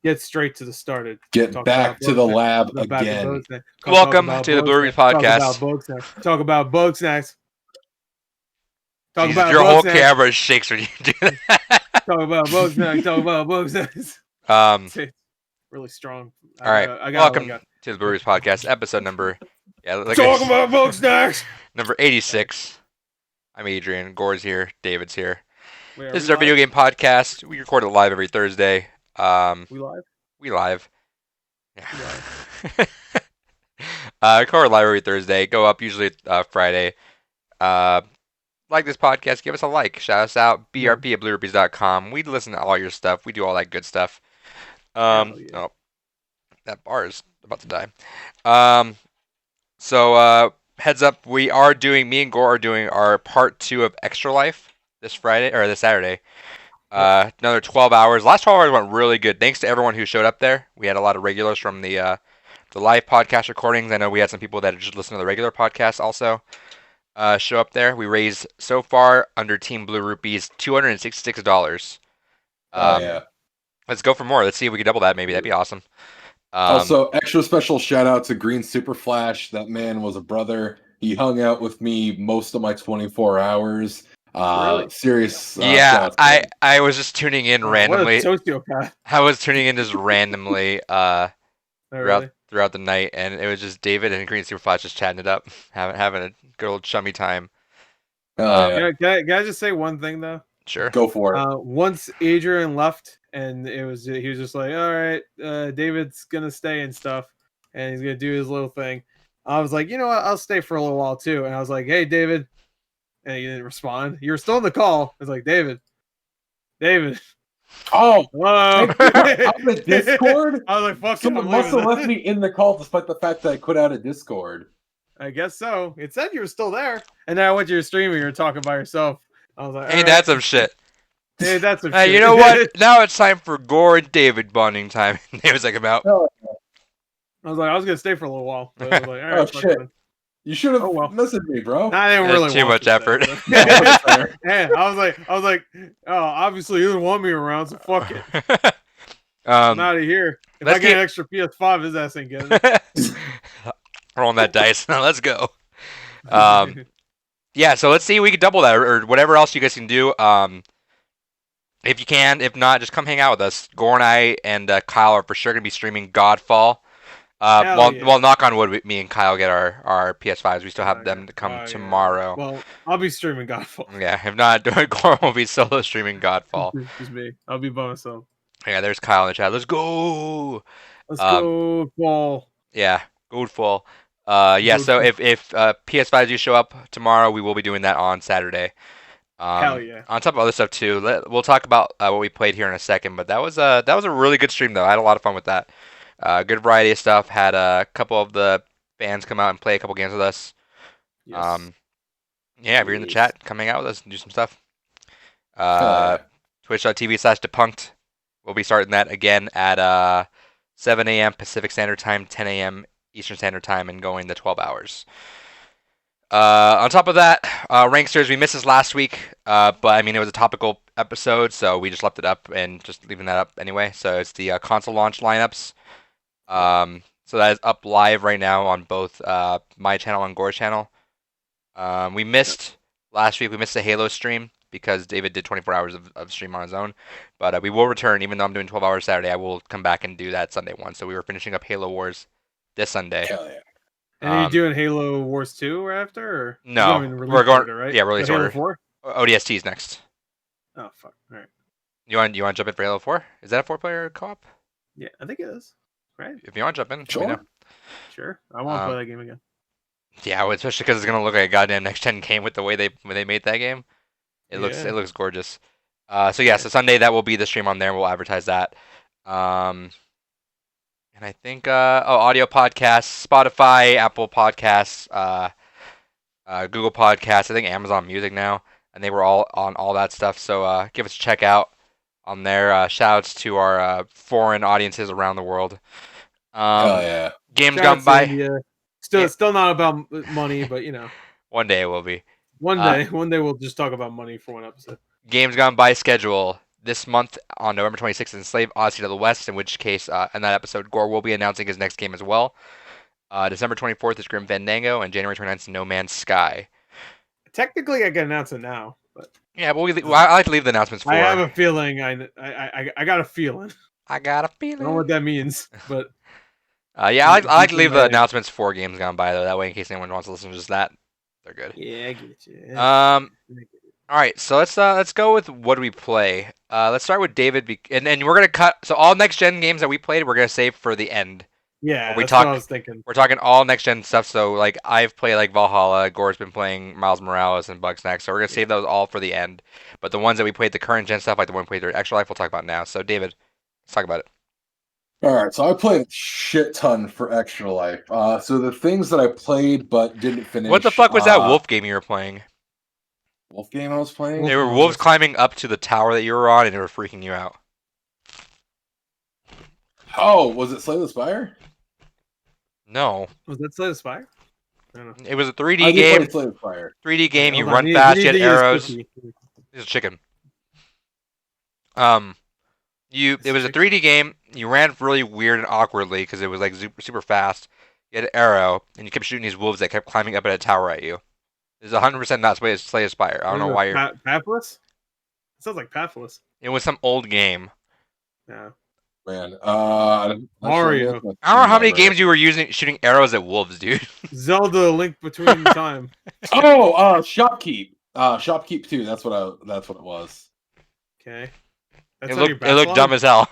Get straight to the started. Get back to the lab again. Welcome to the Blue Reef Podcast. Talk about bug snacks. Jesus, your whole camera shakes when you do that. Talk about bug snacks. Talk about bug snacks. It's really strong. All right. Welcome to the Blue Reef Podcast, episode number. Talk about bug snacks. Number 86. I'm Adrian. Gore's here. David's here. Wait, this is our video game podcast. We record it live every Thursday. We live? We live. Yeah. Record live every Thursday. Go up usually Friday. Like this podcast, give us a like. Shout us out. BRP at bluerupees.com. We listen to all your stuff. We do all that good stuff. Oh, that bar is about to die. So heads up, me and Gore are doing our part 2 of Extra Life this Saturday. Another 12 hours. Last 12 hours went really good. Thanks to everyone who showed up there. We had a lot of regulars from the live podcast recordings. I know we had some people that just listened to the regular podcast also show up there. We raised so far under Team Blue Rupees $266. Let's go for more. Let's see if we can double that. Maybe that'd be awesome. Also, extra special shout out to Green Super Flash. That man was a brother. He hung out with me most of my 24 hours. Really? Serious. Yeah, I was just tuning in randomly. What a sociopath. I was tuning in just randomly Really? throughout the night, and it was just David and Green Super Flash just chatting it up, having a good old chummy time. Can I just say one thing though? Sure. Go for it. Once Adrian left, and he was just like, all right, David's gonna stay and stuff, and he's gonna do his little thing. I was like, you know what? I'll stay for a little while too. And I was like, hey, David. And he didn't respond. You were still in the call. I was like, David. Oh, hello. On the Discord? I was like, fuck. Someone must have left me in the call despite the fact that I quit out of Discord. I guess so. It said you were still there. And then I went to your stream and you were talking by yourself. I was like, hey, that's some shit. Hey, that's some shit. Hey, you know what? Now it's time for Gore and David bonding time. David's like, about. I was like, I was gonna stay for a little while. But I was like, all right, oh shit! You should have messaged me, bro. I didn't really too much effort. Yeah, I was like, oh, obviously you didn't want me around, so fuck it. I'm out of here. If I get an extra PS5, his ass ain't getting it. Rolling that dice. Now let's go. Yeah, so let's see if we can double that or whatever else you guys can do. If you can, if not, just come hang out with us. Gore and I and Kyle are for sure gonna be streaming Godfall. Well, knock on wood, me and Kyle get our PS5s. We still have them to come tomorrow. Well, I'll be streaming Godfall. Yeah, if not, Gore will be solo streaming Godfall. Just me. I'll be by myself. Yeah, there's Kyle in the chat. Let's go. Let's go, Fall. Yeah, Godfall. So if PS5s do show up tomorrow, we will be doing that on Saturday. Hell yeah. On top of other stuff too. We'll talk about what we played here in a second, but that was a really good stream though. I had a lot of fun with that. Good variety of stuff. Had a couple of the fans come out and play a couple games with us. Yes. If you're in the chat, come hang out with us and do some stuff. Twitch.tv/Depunked. We'll be starting that again at 7 a.m. Pacific Standard Time, 10 a.m. Eastern Standard Time, and going the 12 hours. On top of that, Ranksters, we missed this last week, but I mean, it was a topical episode, so we just left it up and just leaving that up anyway. So it's the console launch lineups. So that is up live right now on both my channel and Gore's channel. We missed last week. We missed the Halo stream because David did 24 hours of stream on his own. But we will return, even though I'm doing 12 hours Saturday. I will come back and do that Sunday one. So we were finishing up Halo Wars this Sunday. Hell yeah. And are you doing Halo Wars 2 or after? Or no, we're going order, right? Yeah, release order. Halo 4? ODST is next. Oh fuck! All right. You want to jump in for Halo 4? Is that a 4-player co-op? Yeah, I think it is. Right. If you want to jump in, sure. Let me know. Sure. I want to play that game again. Yeah, well, especially because it's gonna look like a goddamn next gen game with the way they made that game. It looks gorgeous. So Sunday that will be the stream on there. We'll advertise that. And I think audio podcasts, Spotify, Apple Podcasts, Google Podcasts. I think Amazon Music now, and they were all on all that stuff. So give us a check out on there. Shouts to our foreign audiences around the world. Oh yeah. Games Gone By. Still not about money, but you know. One day it will be. One day we'll just talk about money for one episode. Games Gone By schedule. this month on November 26th, Enslaved, Odyssey to the West, in which case, in that episode, Gore will be announcing his next game as well. December 24th is Grim Fandango, and January 29th is No Man's Sky. Technically, I can announce it now, but Yeah, but I like to leave the announcements for. I have a feeling. I got a feeling. I got a I feeling. don't know what that means, but yeah, I like to leave the announcements for games gone by though. That way, in case anyone wants to listen to just that, they're good. yeah, I get you. All right, so let's go with what do we play. Let's start with David, and then we're gonna cut. So all next gen games that we played, we're gonna save for the end. Yeah, we that's talk, what I was thinking. We're talking all next gen stuff. So like I've played like Valhalla, Gore's been playing Miles Morales and Bugsnax. So we're gonna save those all for the end. But the ones that we played, the current gen stuff, like the one we played through Extra Life, we'll talk about now. So David, let's talk about it. All right, so I played a shit ton for Extra Life. So the things that I played but didn't finish. What the fuck was that wolf game you were playing? Wolf game I was playing? There were wolves climbing up to the tower that you were on, and they were freaking you out. Oh, was it Slay the Spire? No. Was that Slay the Spire? I don't know. It was a 3D game. Slay the Spire. 3D game. You Hold run on, fast. You had arrows. It's It's a chicken. It was a 3D game. You ran really weird and awkwardly because it was like super fast. You had an arrow, and you kept shooting these wolves that kept climbing up at a tower at you. It's 100% not Slay a Spire. I don't know why you're. Pathless? It sounds like Pathless. It was some old game. Yeah. Man, Mario. I don't know how many games you were shooting arrows at wolves, dude. Zelda: Link Between Time. Oh, Shopkeep. Shopkeep 2. That's what it was. Okay. It looked dumb as hell.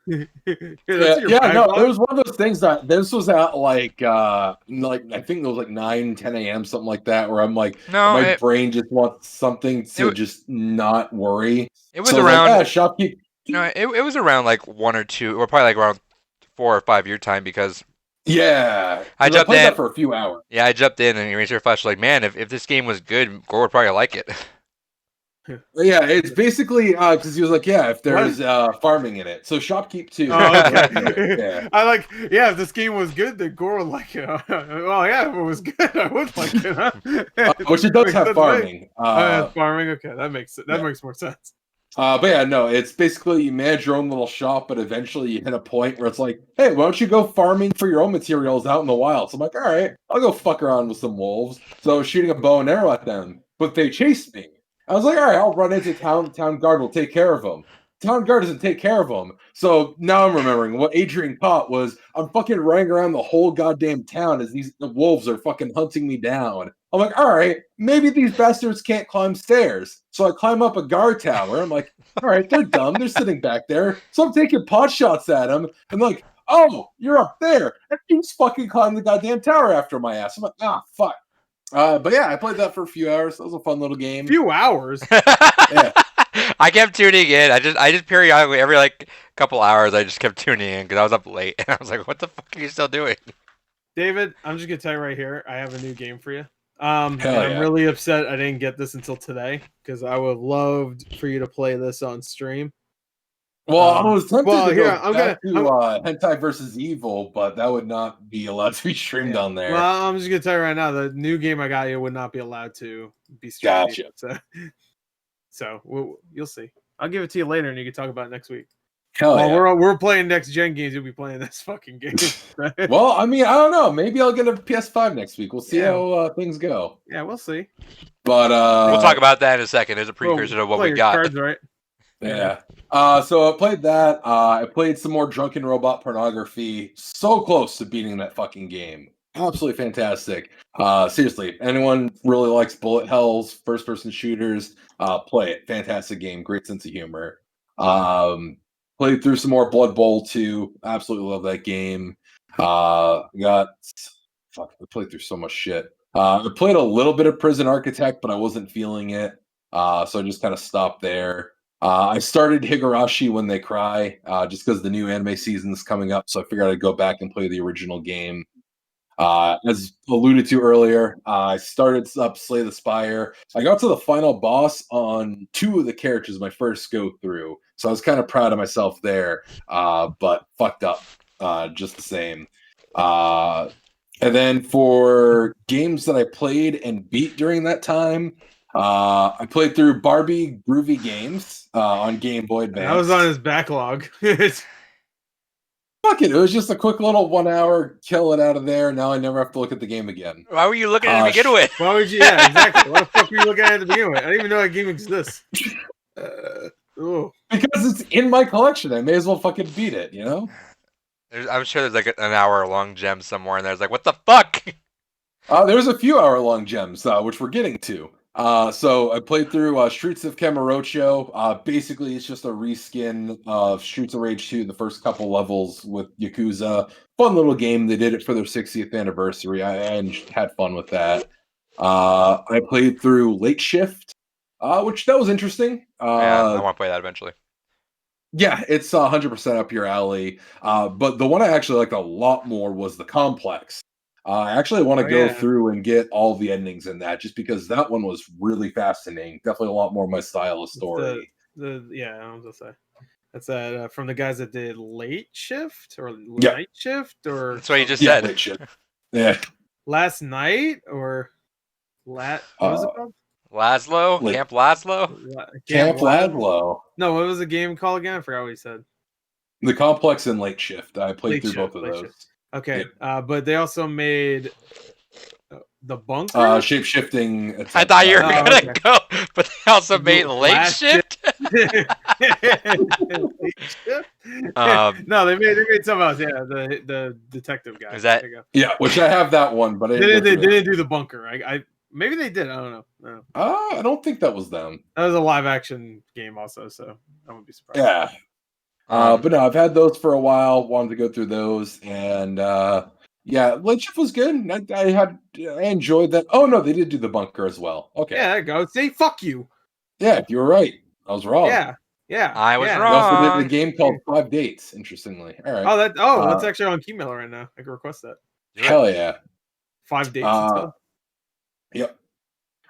No, it was one of those things that this was at like I think it was like 9-10 a.m. something like that, where I'm like, my brain just wants something to just not worry. It was around Shopkeep. No, it was around like 1 or 2, or probably like around 4 or 5 your time because I jumped in for a few hours. Yeah, I jumped in and Eraser Flash was like, man, if this game was good, Gore would probably like it. Yeah, it's basically because he was like, if there's farming in it. So Shopkeep 2. Oh, okay. I like, if this game was good, then Gore would like it. Well, yeah, if it was good, I would like it. Huh? Which it does have farming. Farming, okay, that makes more sense. But yeah, no, it's basically you manage your own little shop, but eventually you hit a point where it's like, hey, why don't you go farming for your own materials out in the wild? So I'm like, all right, I'll go fuck around with some wolves. So I was shooting a bow and arrow at them, but they chased me. I was like, all right, I'll run into town. Town guard will take care of them. Town guard doesn't take care of them. So now I'm remembering what Adrian caught was I'm fucking running around the whole goddamn town as the wolves are fucking hunting me down. I'm like, all right, maybe these bastards can't climb stairs. So I climb up a guard tower. I'm like, all right, they're dumb. They're sitting back there. So I'm taking pot shots at them. I'm like, oh, you're up there. And you just fucking climb the goddamn tower after my ass. I'm like, fuck. But yeah, I played that for a few hours. That was a fun little game. Few hours? Yeah. I kept tuning in. I just periodically, every like couple hours, I just kept tuning in because I was up late. And I was like, what the fuck are you still doing? David, I'm just going to tell you right here, I have a new game for you. I'm really upset I didn't get this until today because I would have loved for you to play this on stream. Well, I was tempted to go back to Hentai versus Evil, but that would not be allowed to be streamed on there. Well, I'm just going to tell you right now, the new game I got you would not be allowed to be streamed. Gotcha. So you'll see. I'll give it to you later and you can talk about it next week. We're playing next gen games. You'll be playing this fucking game. Well, I mean, I don't know. Maybe I'll get a PS5 next week. We'll see how things go. Yeah, we'll see. But we'll talk about that in a second. There's a precursor to what we got. Cards, right? Yeah. So I played that. I played some more Drunken Robot Pornography. So close to beating that fucking game. Absolutely fantastic. Seriously, anyone really likes bullet hells, first-person shooters, play it. Fantastic game. Great sense of humor. Played through some more Blood Bowl 2. Absolutely love that game. I played through so much shit. I played a little bit of Prison Architect, but I wasn't feeling it. So I just kind of stopped there. I started Higurashi When They Cry, just because the new anime season is coming up. So I figured I'd go back and play the original game. As alluded to earlier, I started up Slay the Spire. I got to the final boss on 2 of the characters my first go through. So I was kind of proud of myself there, but fucked up just the same. And then for games that I played and beat during that time, I played through Barbie Groovy Games on Game Boy Advance. That was on his backlog. Fuck it. It was just a quick little 1 hour, kill it out of there. Now I never have to look at the game again. Why were you looking at it to begin with? Why would you? Yeah, exactly. What the fuck were you looking at to begin with? I didn't even know that game exists. Because it's in my collection. I may as well fucking beat it, you know? I'm sure there's like an hour-long gem somewhere, and there's like, what the fuck? There's a few hour-long gems, which we're getting to. So I played through Streets of Kamurocho. Basically, it's just a reskin of Streets of Rage 2, the first couple levels with Yakuza. Fun little game. They did it for their 60th anniversary. I had fun with that. I played through Late Shift, which that was interesting. Yeah, I want to play that eventually. Yeah, it's 100% up your alley. But the one I actually liked a lot more was the Complex. I actually want to go through and get all the endings in that, just because that one was really fascinating. Definitely a lot more my style of story. Yeah, I was gonna say that's that from the guys that did Late Shift or Night Shift, or that's what you just said. Late Shift. Yeah. Last Night or what was it called? Laszlo? Camp Laszlo? Camp Laszlo. No, what was the game called again? I forgot what he said. The Complex and Late Shift. I played through both of those. Shift. Okay, but they also made the Bunker. Shape-shifting. I thought you were gonna go, but they also made Late Shift. No, they made something else. Yeah, the detective guy. Is that? Yeah, which I have that one, but they didn't do the Bunker. I maybe they did. I don't know. I don't think that was them. That was a live action game also, so I wouldn't be surprised. Yeah. But no, I've had those for a while. Wanted to go through those, and yeah, Late Shift was good. I enjoyed that. Oh no, they did do the Bunker as well. Okay, yeah, there you go. See, fuck you. Yeah, you were right. I was wrong. Yeah, I was wrong. They also did a game called 5 Dates. Interestingly, all right. That's actually on Keymailer right now. I can request that. Hell yeah, 5 Dates. Yep.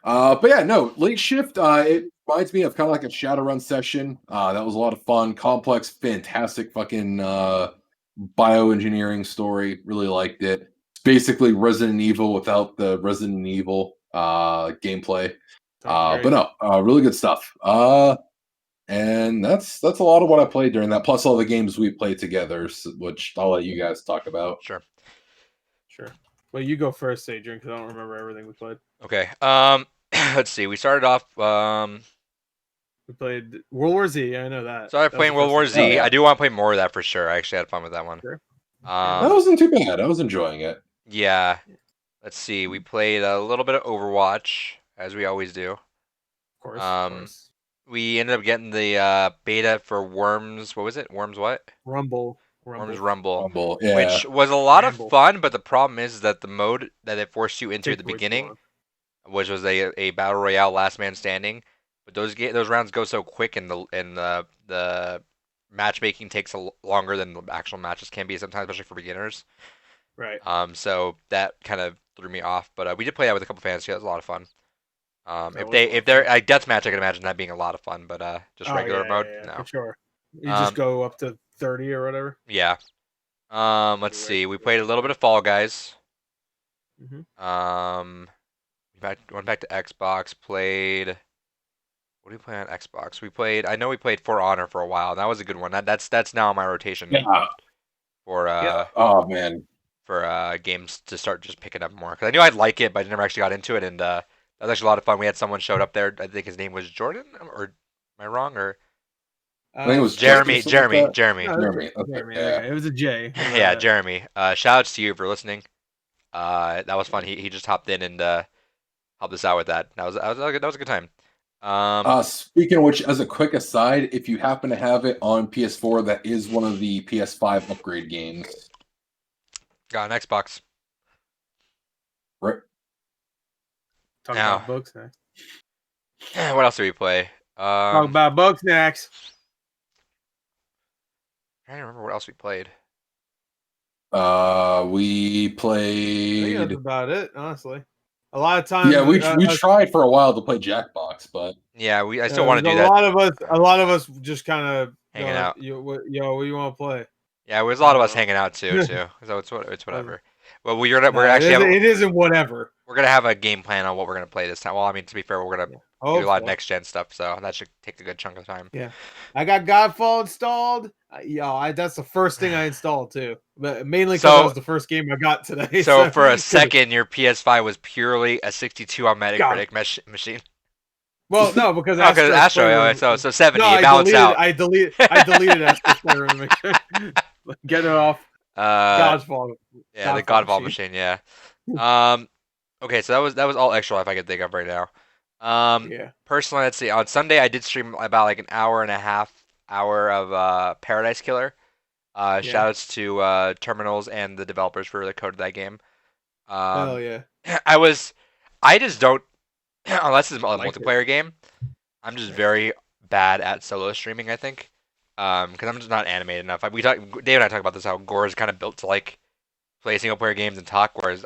But yeah, no, Late Shift. It reminds me of kind of like a Shadowrun session. That was a lot of fun. Complex, fantastic, fucking bioengineering story. Really liked it. It's basically Resident Evil without the Resident Evil gameplay. But no, really good stuff. And that's a lot of what I played during that. Plus all the games we played together, which I'll let you guys talk about. Sure. Well, you go first, Adrian, because I don't remember everything we played. Okay. Let's see. We started off. We played World War Z. I know that. Started playing World War Z. Yeah. I do want to play more of that for sure. I actually had fun with that one. Sure. That wasn't too bad. I was enjoying it. Yeah. Let's see. We played a little bit of Overwatch, as we always do. Of course. We ended up getting the beta for Worms. What was it? Worms what? Rumble. Worms Rumble, yeah. Which was a lot of fun, but the problem is that the mode that it forced you into at the beginning, which was a battle royale, last man standing, but those rounds go so quick, and the matchmaking takes longer than the actual matches can be sometimes, especially for beginners. Right. So that kind of threw me off, but we did play that with a couple fans. So that was a lot of fun. If they're a deathmatch, I can imagine that being a lot of fun, but just regular mode, no. For sure. You just go up to 30 or whatever. Yeah. Let's see. We played a little bit of Fall Guys. Mm-hmm. Went back to Xbox. Played. What did we play on Xbox? I know we played For Honor for a while. That was a good one. That's now on my rotation. Yeah. For oh man. For games to start just picking up more, because I knew I'd like it, but I never actually got into it, and that was actually a lot of fun. We had someone showed up there. I think his name was Jordan, or am I wrong? Or I think it was Jeremy. No, Jeremy. Okay. Yeah. It was a J. Yeah, Jeremy. Shout outs to you for listening. That was fun. He just hopped in and helped us out with that. That was a good time. Speaking of which, as a quick aside, if you happen to have it on PS4, that is one of the PS5 upgrade games. Got an Xbox. Right. Talk about books next. What else did we play? Talk about books next. I don't remember what else we played. We played. I think that's about it, honestly. A lot of times. Yeah, we tried for a while to play Jackbox, but yeah, I still want to do that. A lot of us just kind of hanging out. What do you want to play? Yeah, there's a lot of us hanging out too. So it's whatever. Well, it isn't whatever. We're gonna have a game plan on what we're gonna play this time. Well, I mean, to be fair, we're gonna do a lot of Hopefully. next gen stuff, so that should take a good chunk of time. Yeah. I got Godfall installed. That's the first thing I installed too, but mainly because that was So the first game I got today. so So, for a 'cause second, your PS5 was purely a 62 on God, Metacritic machine. well, no, because Oh, because Astro's Astro, Playroom. so No, 70, it balanced out. I deleted Astro's Playroom to make sure get it off uh, Godfall. yeah, the Godfall Godfall machine. machine, yeah. Um, okay, so that was all extra life I could think of right now. Yeah, Personally, let's see. On Sunday, I did stream about like an hour and a half hour of Paradise Killer. yeah. Shoutouts to Terminals and the developers for the code of that game. Hell Um, yeah. I just don't, unless it's a Liked it. multiplayer game. I'm just very bad at solo streaming, I think. Because I'm just not animated enough. Dave and I talk about this how Gore is kind of built to like play single player games and talk, whereas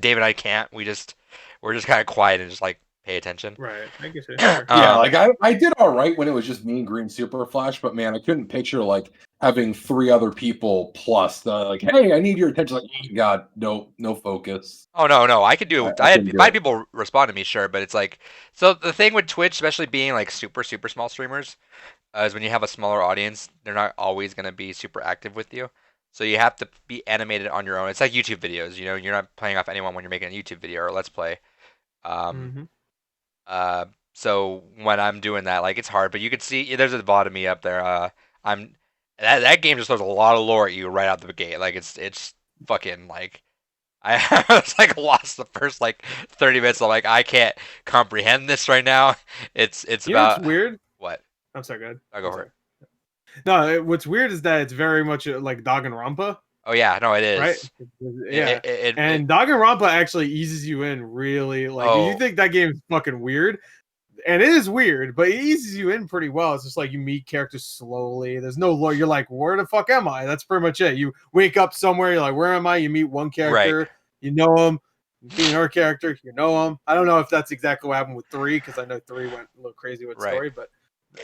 Dave and I can't. We're just kind of quiet and just like pay attention. Right. I guess sure. Yeah, like I did all right when it was just me and Green Super Flash, but man, I couldn't picture like having 3 other people plus the like, hey, I need your attention. Like, oh, God, no focus. Oh no, I could do it. I couldn't If do I had it. people respond to me, sure, but it's like so the thing with Twitch, especially being like super small streamers, is when you have a smaller audience, they're not always gonna be super active with you. So you have to be animated on your own. It's like YouTube videos, you know, you're not playing off anyone when you're making a YouTube video or Let's Play. Um, Mm-hmm. so when I'm doing that, like it's hard, but you can see there's a VOD of me up there. I'm that game just throws a lot of lore at you right out the gate. Like it's fucking like I was like lost the first like 30 minutes. I'm like I can't comprehend this right now. It's You know what's about weird? what? I'm sorry, go ahead. I'll go I'm for sorry. it. No, what's weird is that it's very much like Danganronpa, Oh yeah, no, it right? is. Yeah, It and Danganronpa actually eases you in really. Like, you oh think that game is fucking weird, and it is weird, but it eases you in pretty well. It's just like you meet characters slowly. There's no lore. You're like, where the fuck am I? That's pretty much it. You wake up somewhere. You're like, where am I? You meet one right. character. You know him. You meet her character. You know him. I don't know if that's exactly what happened with 3, because I know 3 went a little crazy with Right. story, but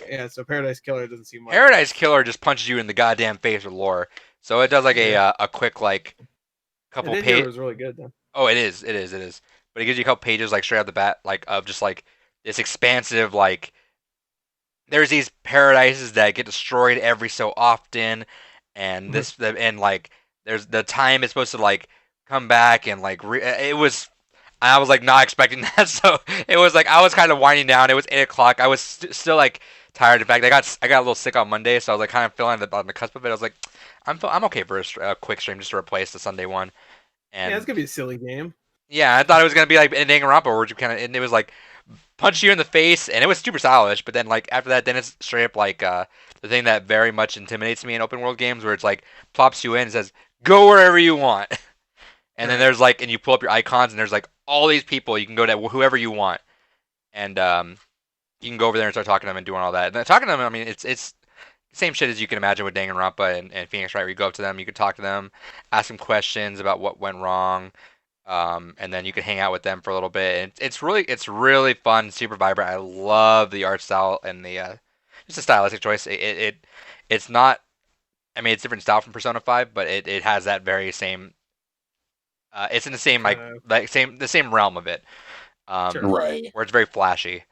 yeah. So Paradise Killer doesn't seem like Paradise Killer just punches you in the goddamn face with lore. So it does like Yeah. a quick like I couple did hear it page. was really good though. Oh, it is. But it gives you a couple pages like straight out the bat, like of just like this expansive like there's these paradises that get destroyed every so often, and like there's the time is supposed to like come back and like it was. I was like not expecting that, so it was like I was kind of winding down. It was 8 o'clock. I was still like tired. In fact, I got a little sick on Monday, so I was like kind of feeling on the cusp of it. I was like, I'm okay for a quick stream just to replace the Sunday one. Yeah, it's And gonna be a silly game. yeah, I thought it was gonna be like in Danganronpa, where you kind of and it was like punch you in the face, and it was super stylish. But then like after that, then it's straight up like the thing that very much intimidates me in open world games, where it's like plops you in and says go wherever you want, and then Right. there's like and you pull up your icons and there's like all these people you can go to whoever you want, and you can go over there and start talking to them and doing all that. And talking to them, I mean it's same shit as you can imagine with Danganronpa and Phoenix Wright, where you go up to them, you can talk to them, ask them questions about what went wrong. And then you can hang out with them for a little bit. And it's really fun, super vibrant. I love the art style and the just a stylistic choice. It's not. I mean, it's different style from Persona 5, but it has that very same. It's in the same Kinda, the same realm of it. sure. Right. Where it's very flashy.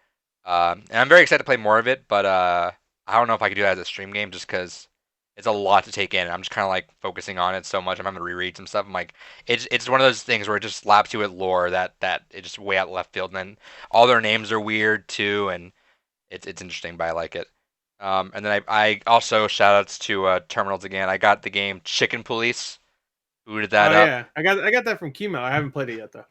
And I'm very excited to play more of it, but I don't know if I could do that as a stream game just because it's a lot to take in. I'm just kind of like focusing on it so much. I'm having to reread some stuff. I'm like, it's one of those things where it just slaps you with lore that it just way out left field, and then all their names are weird too, and it's interesting, but I like it. And then I also shout outs to Terminals again. I got the game Chicken Police. Booted that Oh up. yeah, I got that from Kimo. I haven't played it yet though.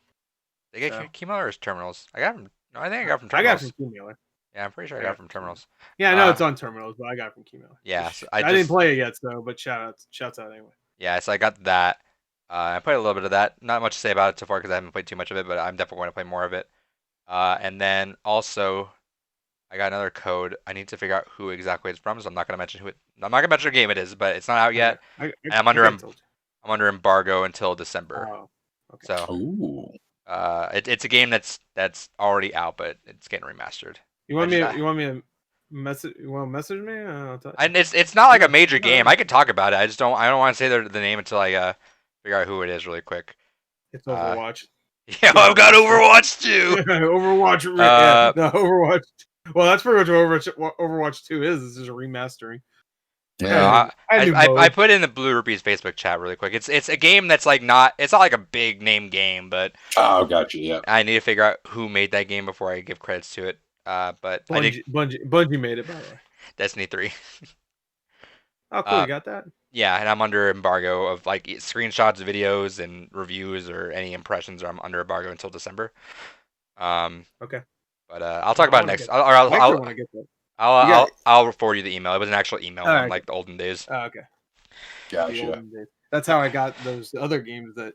Did I get So. Kimo or Terminals? I got it from. No, I think I got it from I got it Terminals. from Kimo. Yeah, I'm pretty sure I got it from Terminals. Yeah, I know it's on Terminals, but I got it from Kimo. Yeah, so I didn't play it yet, so but shouts out anyway. Yeah, so I got that. I played a little bit of that. Not much to say about it so far because I haven't played too much of it, but I'm definitely going to play more of it. And then also, I got another code. I need to figure out who exactly it's from, so I'm not going to mention who it. I'm not going to mention what game it is, but it's not out yet. Okay. And I'm under embargo until December. Oh, okay. So, Ooh. it's a game that's already out, but it's getting remastered. You want me to message? You want to message me? And it's not like a major game. I could talk about it. I don't want to say the name until I figure out who it is really quick. It's Overwatch. Yeah, I've got Overwatch 2. Overwatch. No, Overwatch. Well, that's pretty much what Overwatch 2 is. It's just a remastering. No, I I put in the Blue Rupees Facebook chat really quick. It's a game that's like not like a big name game, but Oh, gotcha. Yeah. I need to figure out who made that game before I give credits to it. But I did. Bungie made it, by the way. Destiny 3. Oh, cool! You got that? Yeah, and I'm under embargo of like screenshots, videos, and reviews or any impressions. Or I'm under embargo until December. Okay. But I'll talk about it next. I'll forward you the email. It was an actual email in like the olden days. Oh, okay. Gotcha. That's how I got those other games that.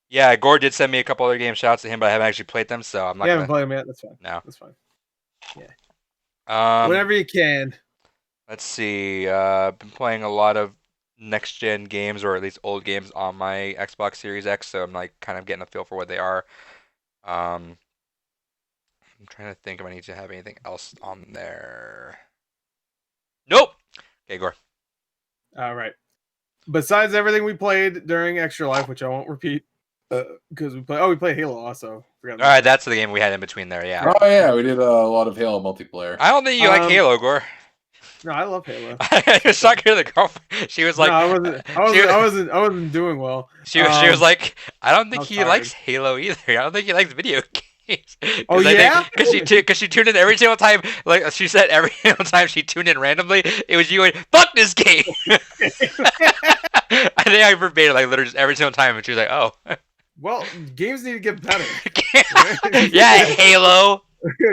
Yeah, Gore did send me a couple other games. Shout out to him, but I haven't actually played them, so I'm not. You haven't played them yet. That's fine. No, that's fine. Yeah. Whenever you can. Let's see. Been playing a lot of next gen games, or at least old games, on my Xbox Series X, so I'm like kind of getting a feel for what they are. I'm trying to think if I need to have anything else on there. Nope. Okay, Gore. All right. Besides everything we played during Extra Life, which I won't repeat, because we played Halo also. All right, that's the game we had in between there. Yeah. Oh yeah, we did a lot of Halo multiplayer. I don't think you like Halo, Gore. No, I love Halo. I was talking to the girlfriend. She was like, no, I wasn't doing well. She was like, I don't think he likes Halo either. I don't think he likes video games. Oh yeah, because she tuned in every single time. Like she said, every single time she tuned in randomly, it was you going, "Fuck this game." I think I verbatim, like literally just every single time, and she was like, "Oh." Well, games need to get better. Yeah, Halo.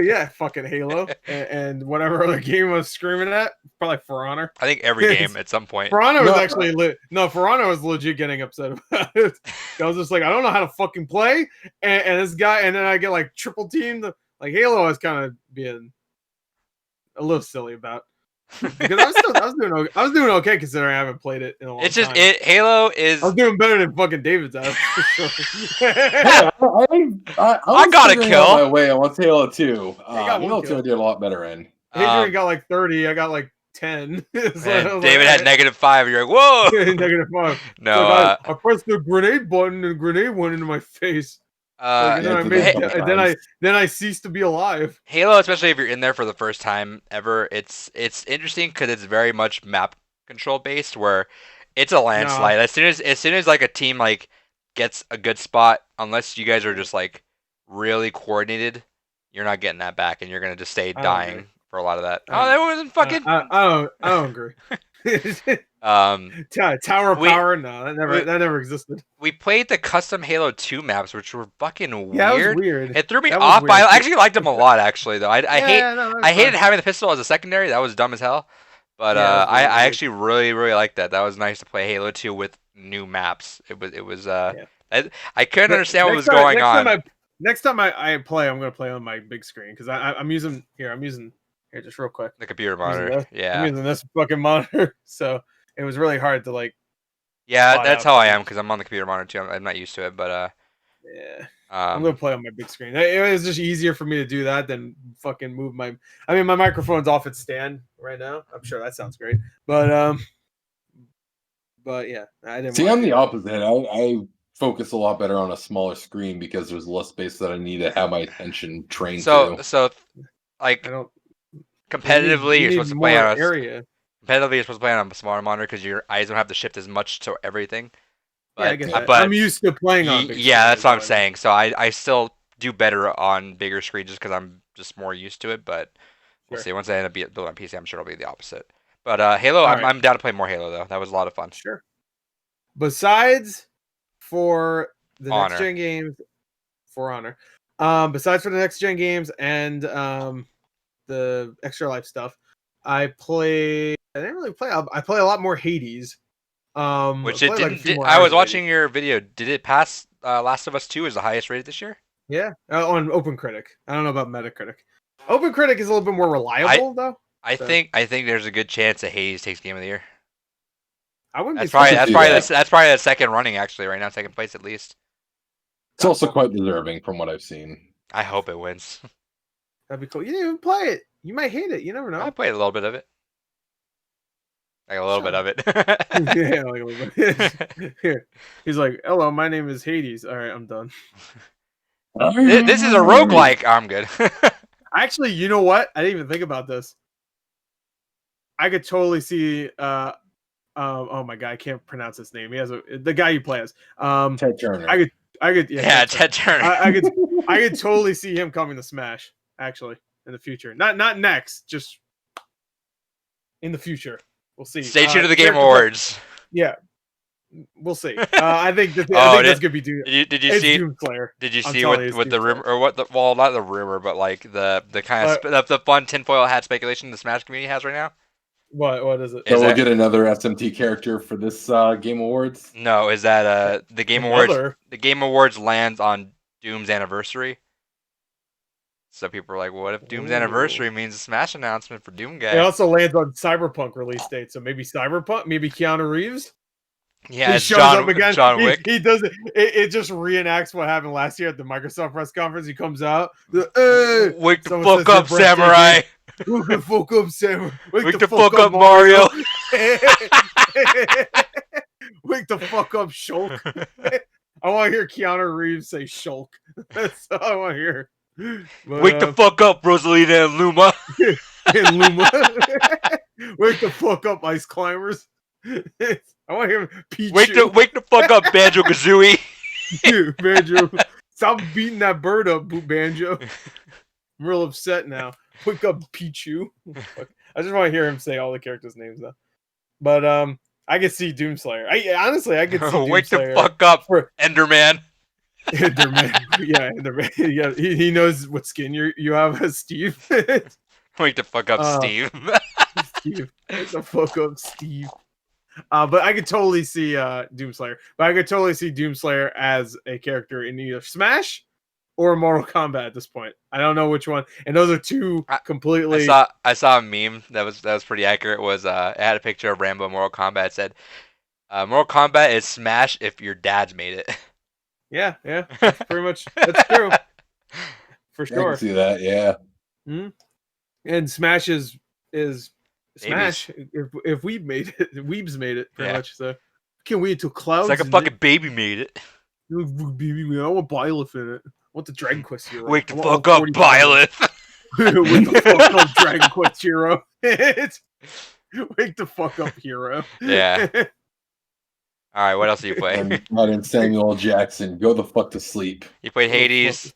Yeah, fucking Halo, and whatever other game I was screaming at, probably For Honor. I think every game at some point. For Honor was actually For Honor was legit getting upset about it. I was just like, I don't know how to fucking play, and this guy, and then I get like triple teamed. Like Halo, I was kind of being a little silly about. Because I was doing okay considering I haven't played it in a long time. It's just Halo is. I was doing better than fucking David's ass. For sure. I got a kill. My way. I want Halo 2. Halo 2 I did a lot better in. Adrian got like 30. I got like 10. And David had -5. You're like, whoa. -5. No, I pressed the grenade button and the grenade went into my face. Then I ceased to be alive. Halo, especially if you're in there for the first time ever, it's interesting because it's very much map control based, where it's a landslide. As soon as like a team like gets a good spot, unless you guys are just like really coordinated, you're not getting that back, and you're gonna just stay dying for a lot of that. That wasn't fucking. I don't agree. Tower of Power, no, that never existed. We played the custom Halo 2 maps, which were fucking weird. Yeah, it was weird. It threw me off. I actually liked them a lot, actually. Though I hated having the pistol as a secondary. That was dumb as hell. But I actually really liked that. That was nice to play Halo 2 with new maps. It was. I couldn't understand what was going on. Next time I play, I'm gonna play on my big screen because I'm using here just real quick the computer monitor. I'm using this fucking monitor, so it was really hard to like. Yeah, that's how I am because I'm on the computer monitor too. I'm not used to it, but yeah, I'm gonna play on my big screen. It was just easier for me to do that than fucking move my. I mean, my microphone's off its stand right now. I'm sure that sounds great, but yeah, I didn't. See, I'm the opposite. I focus a lot better on a smaller screen because there's less space that I need to have my attention trained. So like competitively, you're supposed to play on area. Competitively, you're supposed to play on a smaller monitor because your eyes don't have to shift as much to everything. But, but I'm used to playing on big yeah, that's what I'm saying. So I still do better on bigger screen just because I'm just more used to it. But we'll see. Once I end up building on PC, I'm sure it'll be the opposite. But Halo, I'm down to play more Halo though. That was a lot of fun. Sure. Besides for the next gen games, For Honor. Besides for the next gen games and the Extra Life stuff, I didn't really play. I play a lot more Hades. Which it didn't. I was watching your video. Did it pass Last of Us 2 as the highest rated this year? Yeah, on OpenCritic. I don't know about Metacritic. OpenCritic is a little bit more reliable though. I think there's a good chance that Hades takes Game of the Year. I wouldn't. That's probably the second running actually right now, second place at least. It's also quite deserving from what I've seen. I hope it wins. That'd be cool. You didn't even play it. You might hate it. You never know. I played a little bit of it. Like a little bit of it. Yeah, like a little bit. Here. He's like, "Hello, my name is Hades." All right, I'm done. This is a roguelike. I'm good. Actually, you know what? I didn't even think about this. I could totally see. Oh my god, I can't pronounce his name. He has the guy you play as. Ted Turner. I could. Yeah, Ted Turner. Ted Turner. I could totally see him coming to Smash. Actually, in the future, not next, just in the future. We'll see. Stay tuned to the Game Awards. Yeah, we'll see. I think that's gonna be Doom. Did you it's see? Doomslayer. Did you I'm see telling you, what the Doomslayer. rumor or what the well not the rumor but like the kind of the fun tinfoil hat speculation the Smash community has right now? What is it? So we'll get another SMT character for this Game Awards. No, is that the Game Awards? The Game Awards lands on Doom's anniversary. So people are like, well, what if Doom's anniversary means a Smash announcement for Doom guy? It also lands on Cyberpunk release date, so maybe Cyberpunk, maybe Keanu Reeves. Yeah, he shows up again. John Wick. He does it. It just reenacts what happened last year at the Microsoft press conference. He comes out. Wake the fuck up, Samurai. Wake the fuck up, Samurai. Wake the fuck up, Mario. Wake the fuck up, Shulk. I want to hear Keanu Reeves say Shulk. That's all I want to hear. But, wake the fuck up, Rosalina and Luma. and Luma. Wake the fuck up, Ice Climbers. I want to hear Pichu. Wake the fuck up, Banjo Kazooie. Banjo, stop beating that bird up, Banjo. I'm real upset now. Wake up, Pichu. I just want to hear him say all the characters' names though. But I could see Doomslayer. Honestly, I could see Doomslayer. Wake the fuck up, Enderman. Enderman. Yeah, Enderman. Yeah, he knows what skin you have as Steve. Wake the fuck up, Steve. Steve. Wake the fuck up, Steve. But I could totally see Doomslayer. But I could totally see Doomslayer as a character in either Smash or Mortal Kombat at this point. I don't know which one. And those are two completely. I saw a meme that was pretty accurate. It had a picture of Rambo in Mortal Kombat. It said, "Mortal Kombat is Smash if your dad's made it." Yeah, that's pretty much that's true. For sure. I can see that, yeah. Mm-hmm. And Smash is Smash if Weeb made it. Weeb's made it pretty much. So can't wait until Clouds. It's like a fucking baby made it. Baby, I want Byleth in it. I want the Dragon Quest hero. Wake the fuck up, Byleth. Wake the fuck up, Dragon Quest hero. Wake the fuck up, hero. Yeah. All right, what else do you play? Not in Samuel Jackson. Go the fuck to sleep. You played Hades.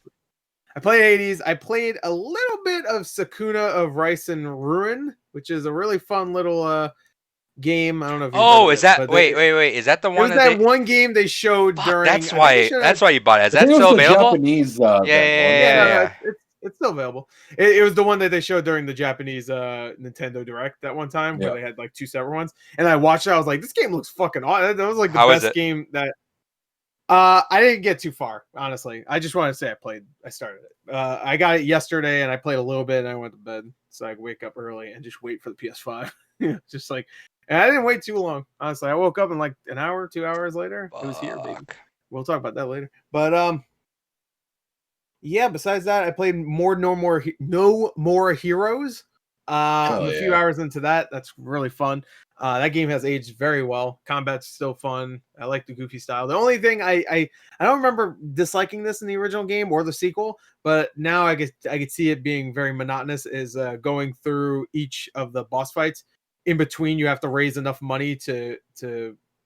I played Hades. I played a little bit of Sakuna of Rice and Ruin, which is a really fun little game. I don't know if you is that wait. Is that the one? It was that one game they showed during. That's why you bought it. Is that still available? Japanese. Yeah. It's still available. It was the one that they showed during the Japanese Nintendo Direct that one time where they had like two separate ones. And I watched it. I was like, this game looks fucking awesome. That was like the best game that. I didn't get too far, honestly. I just wanted to say I started it. I got it yesterday and I played a little bit and I went to bed so I could wake up early and just wait for the PS5. Just like, and I didn't wait too long. Honestly, I woke up and like an hour, 2 hours later, it was here, baby. We'll talk about that later. But yeah. Besides that, I played No More Heroes. I'm a few hours into that. That's really fun. That game has aged very well. Combat's still fun. I like the goofy style. The only thing I don't remember disliking this in the original game or the sequel, but now I could see it being very monotonous. Is going through each of the boss fights. In between, you have to raise enough money to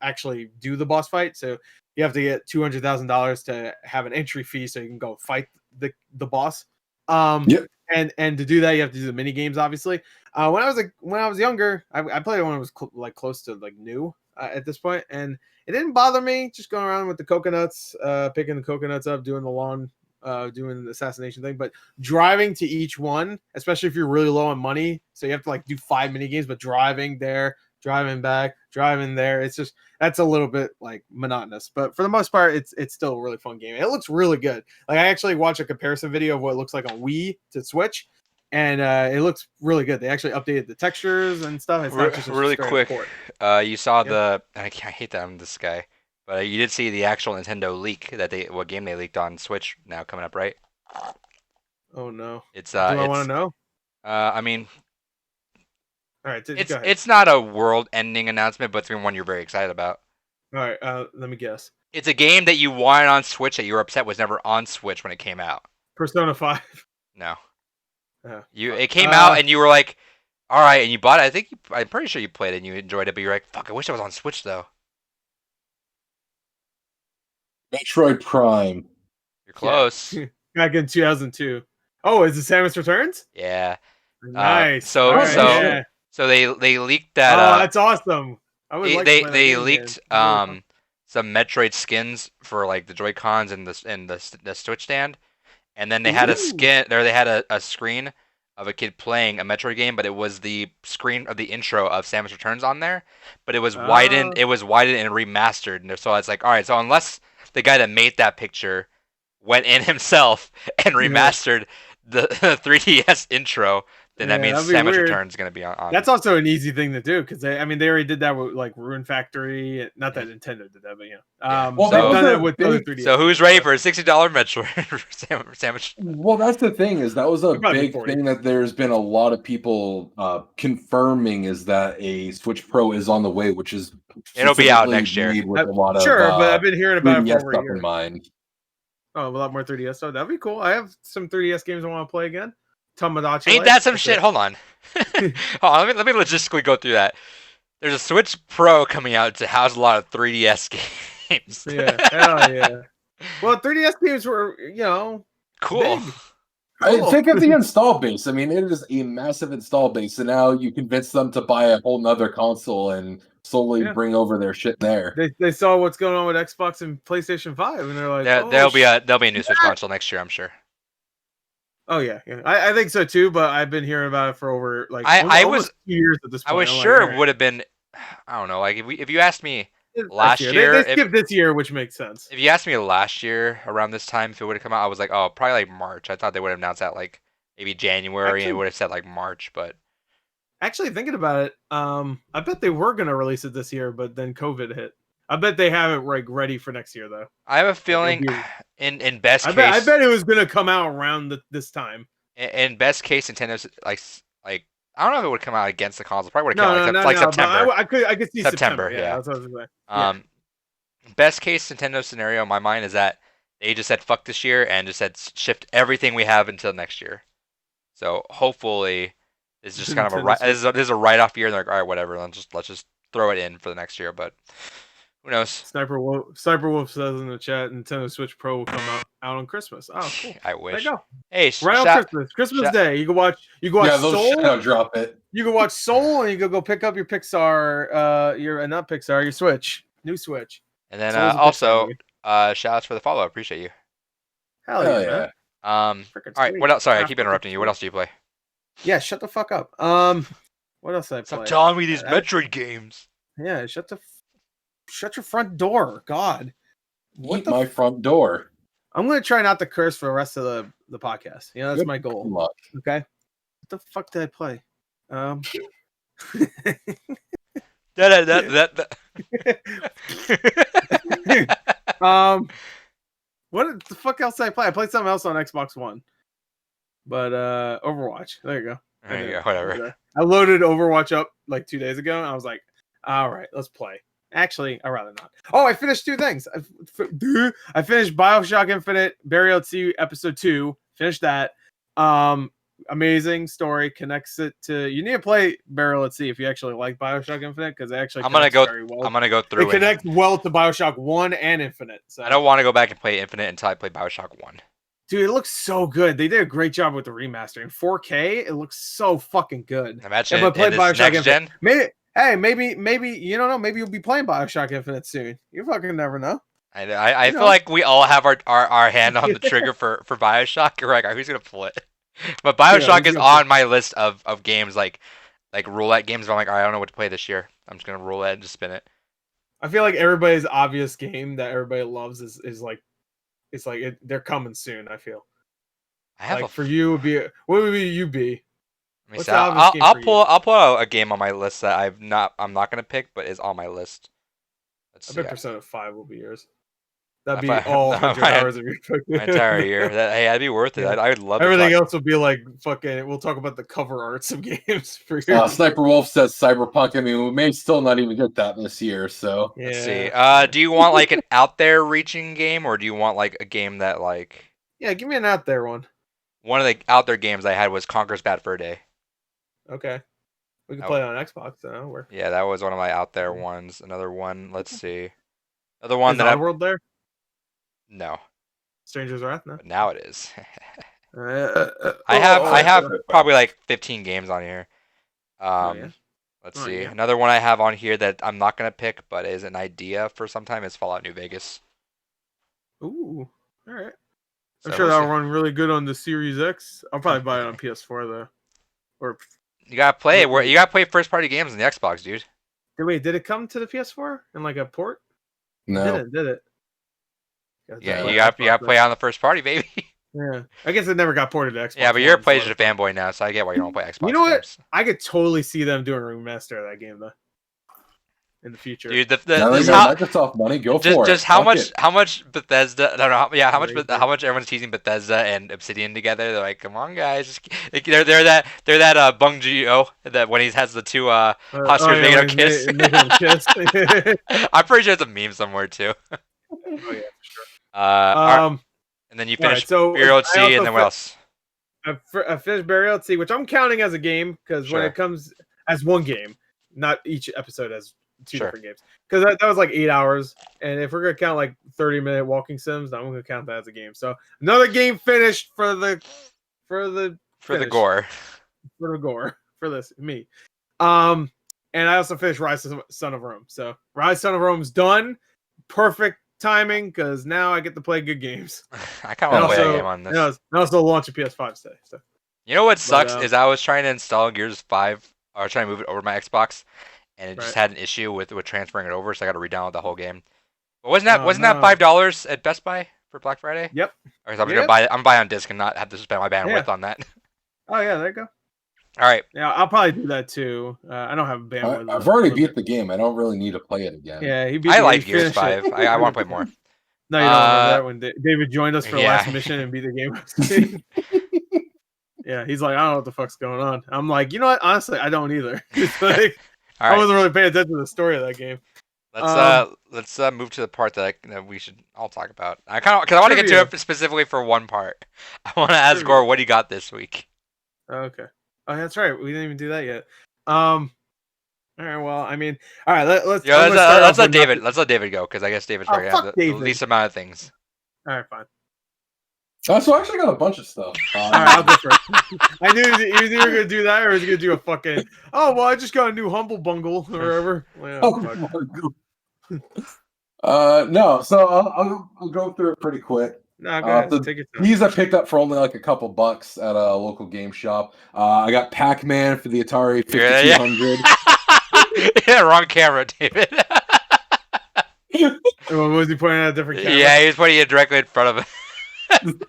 actually do the boss fight. So you have to get $200,000 to have an entry fee so you can go fight the boss. And to do that, you have to do the mini games. Obviously, when I was younger, I played it when I was close to like new at this point, and it didn't bother me. Just going around with the coconuts, picking the coconuts up, doing the lawn, doing the assassination thing. But driving to each one, especially if you're really low on money, so you have to like do 5 mini games. But driving there, driving back, driving there, it's just that's a little bit like monotonous. But for the most part, it's still a really fun game. It looks really good. Like I actually watched a comparison video of what it looks like on Wii to Switch, and it looks really good. They actually updated the textures and stuff. It's not just really quick. You saw I hate that I'm this guy, but you did see the actual Nintendo leak that what game they leaked on Switch now coming up, right? Oh no! It's do I want to know? I mean. All right, it's not a world-ending announcement, but it's one you're very excited about. All right, let me guess. It's a game that you wanted on Switch that you were upset was never on Switch when it came out. Persona 5. No. Oh, It came out and you were like, all right, and you bought it. I'm pretty sure you played it and you enjoyed it, but you're like, fuck, I wish it was on Switch though. Metroid Prime. You're close. Yeah. Back in 2002. Oh, is it Samus Returns? Yeah. Nice. So they leaked that. That's awesome. I would like to play that they game leaked again. some Metroid skins for like the Joy Cons and the Switch stand, and then they had a skin there. They had a screen of a kid playing a Metroid game, but it was the screen of the intro of Samus Returns on there, but it was widened. It was widened and remastered, and so it's like, all right, so unless the guy that made that picture went in himself and remastered the 3DS intro, then that means Samus Returns is going to be on. That's also an easy thing to do because they already did that with like Rune Factory. Not that Nintendo did that, but well, they've done that with other 3DS. So who's ready for a $60 Metroid Samus? Well, that's the thing is that was a big thing that there's been a lot of people confirming is that a Switch Pro is on the way, which is it'll be out next year. With a lot of, but I've been hearing about it for over a year. In mind. Oh, a lot more 3DS stuff. That'd be cool. I have some 3DS games I want to play again. Tamagotchi. Ain't that some shit? Hold on. Hold on. Let me logistically go through that. There's a Switch Pro coming out to house a lot of 3DS games. Yeah, hell yeah. Well, 3DS games were, cool. Big. I think of the install base. I mean, it is a massive install base, and now you convince them to buy a whole nother console and slowly bring over their shit there. They saw what's going on with Xbox and PlayStation 5, and they're like, there'll be a new Switch console next year, I'm sure. Oh yeah. I think so too. But I've been hearing about it for over like almost 2 years at this point. I was sure it would have been. I don't know. Like if you asked me last year, they skipped this year, which makes sense. If you asked me last year around this time if it would have come out, I was like, oh, probably like March. I thought they would have announced that like maybe January, and it would have said like March. But actually, thinking about it, I bet they were gonna release it this year, but then COVID hit. I bet they have it like ready for next year though. I have a feeling in best case, I bet it was gonna come out around this time. In best case, Nintendo's like I don't know if it would come out against the console. Probably would have come out like September. I could see September. Yeah. That's what I was saying. Best case Nintendo scenario in my mind is that they just said fuck this year and just said shift everything we have until next year. So hopefully it's just kind of this is a write off year. And they're like, all right, whatever. Let's just throw it in for the next year. But who knows? Sniper Wolf says in the chat, Nintendo Switch Pro will come out on Christmas. Oh, cool. I wish. There you go. Hey, right on Christmas Day. You can watch Soul. Drop it. You can watch Soul, and you can go pick up your Pixar, your Switch, new Switch. And then also, shout outs for the follow. Appreciate you. Hell yeah. All right. What else? Sorry, I keep interrupting you. What else do you play? Yeah, shut the fuck up. What else did I play? Stop telling me these Metroid games. Yeah, shut your front door. God. Eat my front door. I'm gonna try not to curse for the rest of the podcast. You know, that's my goal. Okay. What the fuck did I play? What the fuck else did I play? I played something else on Xbox One. But Overwatch. There you go. There you go. Whatever. I loaded Overwatch up like 2 days ago, and I was like, all right, let's play. Actually, I'd rather not. Oh, I finished 2 things. I finished BioShock Infinite Burial at Sea Episode 2. Finished that. Amazing story. Connects it to. You need to play Burial at Sea if you actually like BioShock Infinite, because it actually I'm gonna go through. It connects well to BioShock 1 and Infinite. So. I don't want to go back and play Infinite until I play BioShock 1. Dude, it looks so good. They did a great job with the remaster. In 4K, it looks so fucking good. Imagine it in this next gen. Maybe you don't know. Maybe you'll be playing BioShock Infinite soon. You fucking never know. I feel like we all have our hand on the trigger for BioShock. We're like, who's gonna play it? But BioShock is on my list of games like roulette games. But I'm like, all right, I don't know what to play this year. I'm just gonna roulette and just spin it. I feel like everybody's obvious game that everybody loves is like, it's like they're coming soon. I feel. For you would be what would you be? I'll pull out a game on my list that I'm not gonna pick, but is on my list. I bet Persona 5 will be yours. That'd be My- all 100 my- hours of your My entire year. Hey, that'd be worth it. Yeah. I would love to Everything talk. else will be like fucking. We'll talk about the cover arts of games for you. Sniper Wolf says Cyberpunk. I mean, we may still not even get that this year. So Yeah. Let's see. Do you want like an out there reaching game, or do you want like a game that like Yeah, give me an out there one. one of the out there games I had was Conker's Bad Fur Day. Okay. We can Oh. play it on Xbox. That'll work. Yeah, that was one of my out there ones. Another one. Let's see. Another one Is that Oddworld there? no, Stranger's Wrath? No. but now it is. I I have probably like 15 games on here. yeah? Let's Oh, see. yeah. Another one I have on here that I'm not gonna pick, but is an idea for some time is Fallout New Vegas. Ooh. All right. I'm So sure we'll that'll see. run really good on the Series X. I'll probably buy it on PS4 though. Or You gotta play it. You gotta play first party games on the Xbox, dude. wait, did it come to the PS4 in like a port? no. Did it? Yeah, play you gotta Xbox play on the first party, baby. then. Yeah. I guess it never got ported to Xbox. Yeah, but you're a One, so- PlayStation fanboy now, so I get why you don't play Xbox You know what? games. I could totally see them doing a remaster of that game though. In the future. Dude, Now they this got how, Microsoft money. Go for it. just how Fuck much it. how much Bethesda I don't know how much Crazy. how much everyone's teasing Bethesda and Obsidian together. They're like, come on guys, like, they're that Bung Geo that when he has the two Huskers making him kiss. Making him kiss. I'm pretty sure it's a meme somewhere too. Oh yeah, for sure. Alright, and then you all right, finish so Burial at I Sea, also and then what else? I finished Burial at Sea, which I'm counting as a game because when Sure. it comes as one game, not each episode as two Sure. different games. Because that was like 8 hours, and if we're gonna count like 30-minute walking sims, I'm gonna count that as a game. So another game finished for the For the finish. gore. for the gore for this me. And I also finished Rise of Son of Rome. So Rise Son of Rome's done. Perfect timing because now I get to play good games. I kind of want to play a also, game on this. and also launch a PS5 today. So You know what sucks But, is I was trying to install Gears 5, or trying to move it over to my Xbox, and it just Right. had an issue with transferring it over, so I got to re-download the whole game. But wasn't that no. $5 at Best Buy for Black Friday? Yep. Or so I'm Yep. gonna buy it. I'm buying on disc and not have to spend my bandwidth on that. Oh yeah, there you go. All right. Yeah, I'll probably do that too. I don't have a bandwidth. I've already beat the game. I don't really need to play it again. Yeah, he beat. I he like Gears finished it. 5. I want to play more. No, you don't remember that when David joined us for the yeah. last mission and beat the game. Yeah, he's like, I don't know what the fuck's going on. I'm like, you know what? Honestly, I don't either. It's like, All I right. wasn't really paying attention to the story of that game. Let's move to the part that we should all talk about. I want to get to Trivia. it specifically for one part. I want to ask Trivia. Gore what he got this week. Okay. Oh, that's right. We didn't even do that yet. All right. Well, I mean, all right. Let's. Yeah, I'm gonna start let's off let with David. nothing. Let's let David go because I guess David's Oh, probably gonna have fuck the David. least amount of things. All right, fine. So I actually got a bunch of stuff. All right, I'll go first. I knew he was either gonna do that or he was gonna do a fucking. Oh well, I just got a new humble bungle or whatever. Well, Oh, fuck. no, so I'll go through it pretty quick. No, go ahead. so Take your time. These I picked up for only like a couple bucks at a local game shop. I got Pac-Man for the Atari 5200. Yeah, wrong camera, David. What was he pointing at a different camera? Yeah, he was putting it directly in front of him.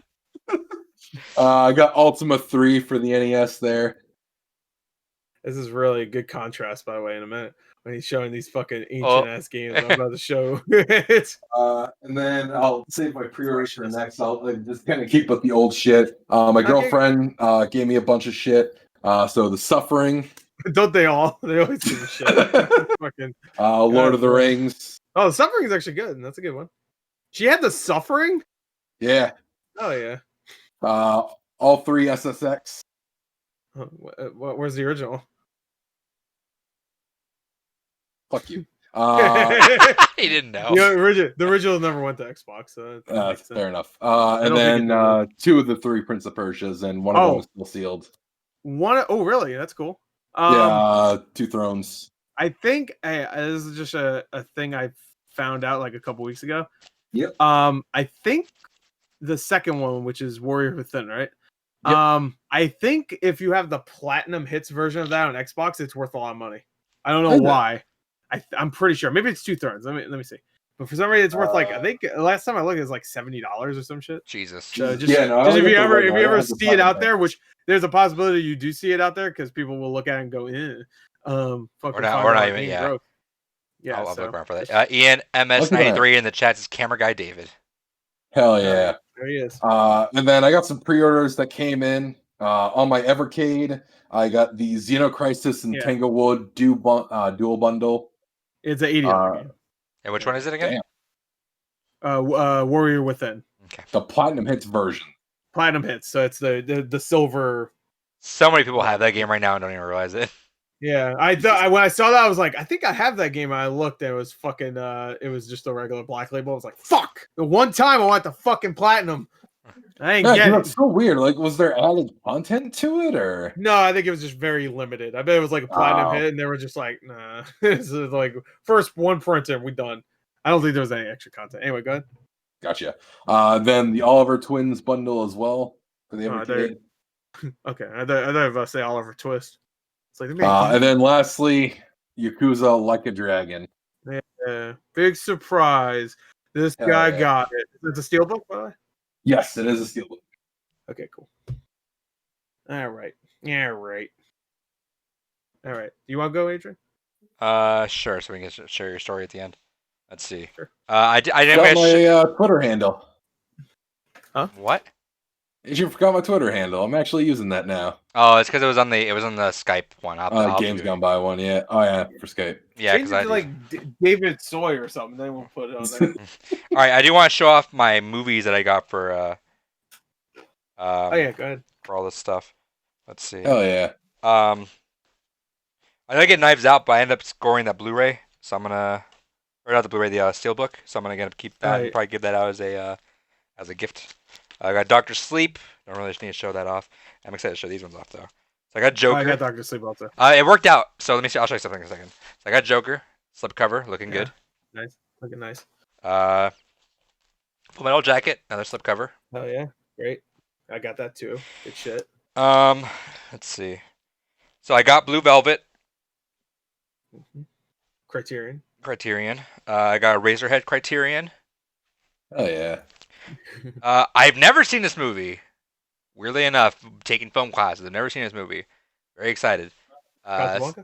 I got Ultima 3 for the NES there. This is really a good contrast, by the way, in a minute. When he's showing these fucking ancient ass games I'm about to show. It's And then I'll save my pre-order for next. I'll just kind of keep with the old shit. My girlfriend gave me a bunch of shit. So The Suffering. don't they all? They always do this shit. Fucking Lord of the Rings. Oh, the Suffering is actually good. That's a good one. She had The Suffering? Yeah. Oh yeah. All 3 SSX. Where's the original? Fuck you. He didn't know. The original never went to Xbox, so that makes sense. Fair enough. don't And think then 2 of the 3 Prince of Persias, and one of them is still sealed. Oh, really? That's cool. Yeah, 2 Thrones. I think this is just a thing I found out like a couple weeks ago. Yep. I think the second one, which is Warrior Within, right? Yep. I think if you have the platinum hits version of that on Xbox, it's worth a lot of money. I don't know Is it? why. I'm pretty sure. Maybe it's 2 Thrones. Let me see. But for some reason, it's worth like I think last time I looked, it was like $70 or some shit. Jesus. So just, Yeah, no, I just don't if you get the ever right if one. you I ever have the see it out platinum. there, which there's a possibility you do see it out there because people will look at it and go, fucking We're not even, yeah. broke. Yeah, I'll so, look around for that. Ian MS93 in the chat says camera guy David. Hell yeah. There he is. And then I got some pre-orders that came in on my Evercade. I got the Xenocrisis and Yeah. Tanglewood dual bundle. It's an $80 game. And which one is it again? Damn, Warrior Within. Okay. the Platinum Hits version. Platinum Hits. So it's the silver. So many people have that game right now and don't even realize it. Yeah, I thought when I saw that, I was like, I think I have that game. And I looked, and it was fucking. It was just a regular black label. I was like, fuck. The one time I want the fucking platinum. I ain't get it. That's so weird. Like, was there added content to it, or No, I think it was just very limited. I bet it was like a platinum hit, and they were just like, nah. This is like first one printer, we done. I don't think there was any extra content. Anyway, go ahead. Gotcha. Then the Oliver Twins bundle as well for the Evercade. Okay, I thought I was about to say Oliver Twist. It's like And then lastly, Yakuza Like a Dragon. Yeah, big surprise. This guy got it. It's a steelbook, by the way? Yes, it is a steelbook. Okay, cool. All right. Yeah, right. All right. Do you want to go, Adrian? Sure. So we can share your story at the end. Let's see. Sure. I didn't Got my Twitter handle. Huh? What? You forgot my Twitter handle. I'm actually using that now. Oh, it's because it was on the Skype one. Games Gone By one, yeah. Oh yeah, for Skype. Yeah, because I like David Soy or something. Then we'll put it on there. All right, I do want to show off my movies that I got for. Oh yeah, go ahead. For all this stuff. Let's see. Oh yeah. I know I get Knives Out, but I end up scoring that Blu-ray, so I'm gonna, or not the Blu-ray, the Steelbook. So I'm gonna keep that and probably give that out as a gift. I got Doctor Sleep. Don't really just need to show that off. I'm excited to show these ones off though. So I got Joker. I got Doctor Sleep also. It worked out. So let me see. I'll show you something in a second. So I got Joker slipcover, looking good. Nice, looking nice. Full Metal Jacket, another slipcover. Oh yeah, great. I got that too. Good shit. Let's see. So I got Blue Velvet. Criterion. I got Razorhead Criterion. Oh yeah. I've never seen this movie. Weirdly enough, taking film classes, I've never seen this movie. Very excited.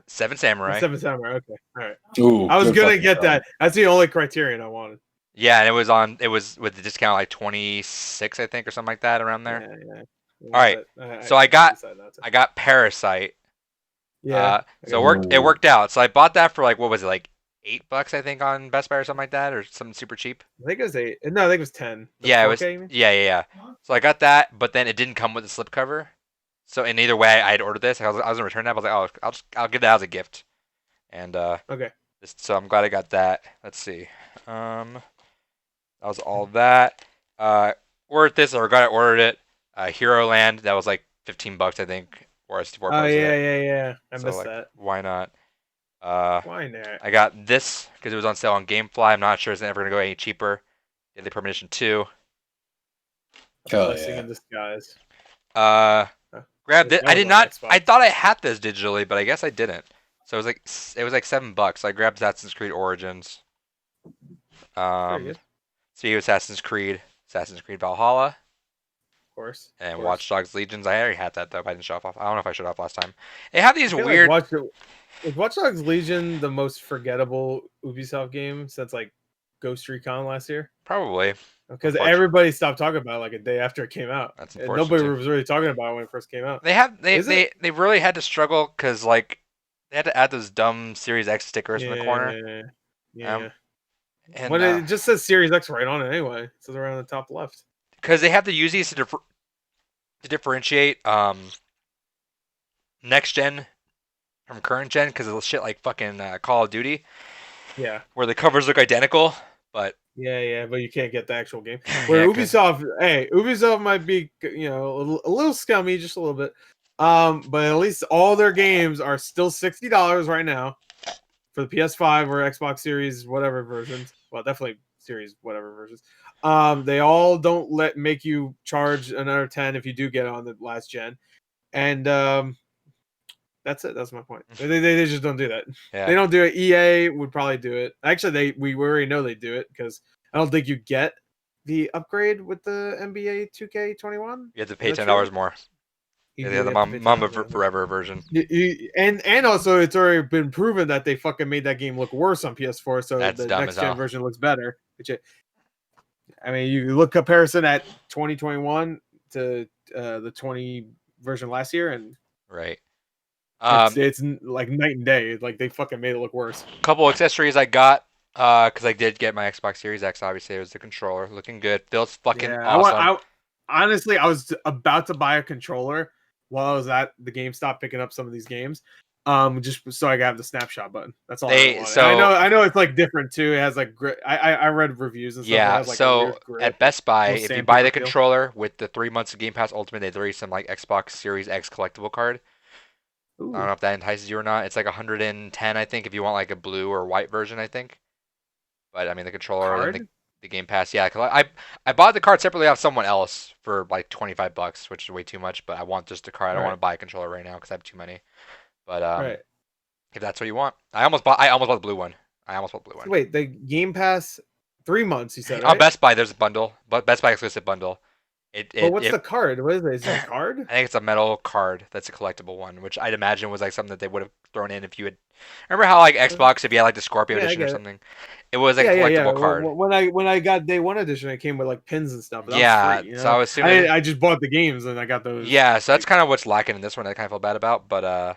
Seven Samurai. Seven Samurai. Okay, all right. Ooh, I was gonna get that. That's the only Criterion I wanted. Yeah, and it was with the discount like 26, I think, or something like that around there. Yeah. All right. So I got Parasite. Yeah. So it worked out. So I bought that for like, what was it, like $8, I think, on Best Buy or something like that, or something super cheap. I think it was 8. No, I think it was 10. Yeah, it was. Yeah. So I got that, but then it didn't come with the slipcover. So in either way, I had ordered this. I was gonna return that. I was like, oh, I'll give that as a gift. And okay. So I'm glad I got that. Let's see. That was all that. Ordered this, or ordered it. Hero Land, that was like $15, I think. Or 64 Oh yeah. I missed that. Why not? Why not? I got this because it was on sale on GameFly. I'm not sure it's ever gonna go any cheaper. Deadly Premonition 2. Blessing in disguise. Grabbed it. I did not. I thought I had this digitally, but I guess I didn't. So it was like $7. So I grabbed Assassin's Creed Origins. See Assassin's Creed Valhalla. Of course. And Watch Dogs Legions. I already had that though. But I didn't show off. I don't know if I showed off last time. They have these weird. Is Watch Dogs Legion the most forgettable Ubisoft game since like Ghost Recon last year? Probably. Because everybody stopped talking about it like a day after it came out. That's unfortunate. Nobody was really talking about it when it first came out. They really had to struggle because like they had to add those dumb Series X stickers in the corner. Yeah. And when it just says Series X right on it anyway. It says around the top left. Because they have to use these to differentiate next gen from current gen because of shit like fucking Call of Duty. Yeah. Where the covers look identical, but but you can't get the actual game. Where Ubisoft might be, a little scummy, just a little bit. But at least all their games are still $60 right now for the PS5 or Xbox Series whatever versions. Well, definitely Series whatever versions. They all don't make you charge another 10 if you do get on the last gen, and that's it. That's my point. They just don't do that. Yeah. They don't do it. EA would probably do it. Actually, we already know they do it because I don't think you get the upgrade with the NBA 2K21. You have to pay $10 more. Yeah, the Mamba Forever version. And also, it's already been proven that they fucking made that game look worse on PS4, so the next gen version looks better. I mean, you look comparison at 2021 to the 20 version last year, and Right. it's like night and day. Like they fucking made it look worse. Couple accessories I got because I did get my Xbox Series X. Obviously, it was the controller, looking good. Feels fucking Yeah, awesome. Honestly, I was about to buy a controller while I was at the GameStop picking up some of these games. Just so I could have the snapshot button. That's all I wanted. So I know it's like different too. It has like grip. I read reviews and stuff. It yeah. has like a So weird grip. at Best Buy, Almost if you buy the sandpaper feel. controller with the 3 months of Game Pass Ultimate, they throw you some like Xbox Series X collectible card. I don't Ooh, know if that entices you or not. It's like 110, I think, if you want like a blue or white version, I think. But I mean, the controller and card? the Game Pass, yeah. 'Cause I bought the card separately off someone else for like $25, which is way too much. But I want just the card. I don't want to buy a controller right now because I have too many. But Right. if that's what you want, I almost bought the blue one. Wait, the Game Pass 3 months. You said On right? Best Buy, there's a bundle, but Best Buy exclusive bundle. But what's the card? What is it? Is it a card? I think it's a metal card that's a collectible one, which I'd imagine was like something that they would have thrown in if you had. Remember how like Xbox, if you had like the Scorpio Yeah, I edition or get it. something, it was like a collectible card. When I got Day One edition, it came with like pins and stuff. But that Yeah, was free, you know? so I was assuming. I just bought the games and I got those. Yeah, so that's kind of what's lacking in this one. I kind of feel bad about, but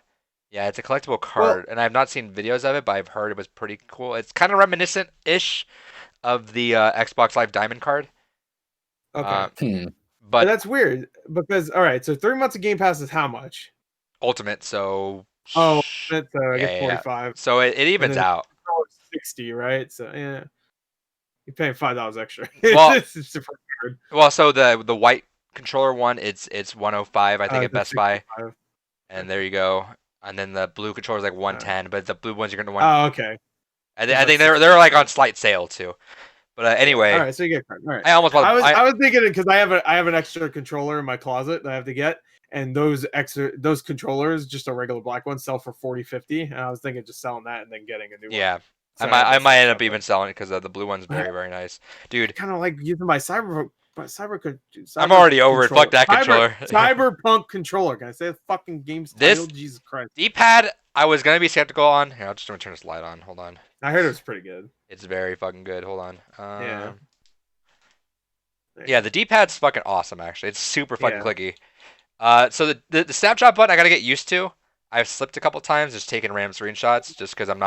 yeah, it's a collectible card, and I've not seen videos of it, but I've heard it was pretty cool. It's kind of reminiscent-ish of the Xbox Live Diamond card. Okay. But But that's weird because all right, so 3 months of Game Pass is how much? Ultimate, so Oh, that's I yeah, guess 45. So it evens out. 60, right? So yeah, you're paying $5 extra. Well, It's super weird. Well, so the white controller one, it's 105, I think, at Best Buy, and there you go. And then the blue controller is like 110, but the blue ones you're gonna want. Oh, okay. I think they're like on slight sale too. But anyway, all right, so you get card. All right. I almost bought. I was thinking it because I have an extra controller in my closet that I have to get, and those controllers, just a regular black one, sell for 40, 50. And I was thinking just selling that and then getting a new one. Yeah, So I might end up even selling it because the blue one's very very nice, dude. Kind of like using my cyber. I'm already over it. Fuck that controller. Cyberpunk controller. Can I say the fucking game's title? Jesus Christ. D-pad, I was gonna be skeptical on. Here, I'll just turn this light on. Hold on. I heard it was pretty good. It's very fucking good. Hold on. Yeah. Yeah, the D-pad's fucking awesome. Actually, it's super fucking clicky. So the snapshot button I gotta get used to. I've slipped a couple times, just taking random screenshots, just because I'm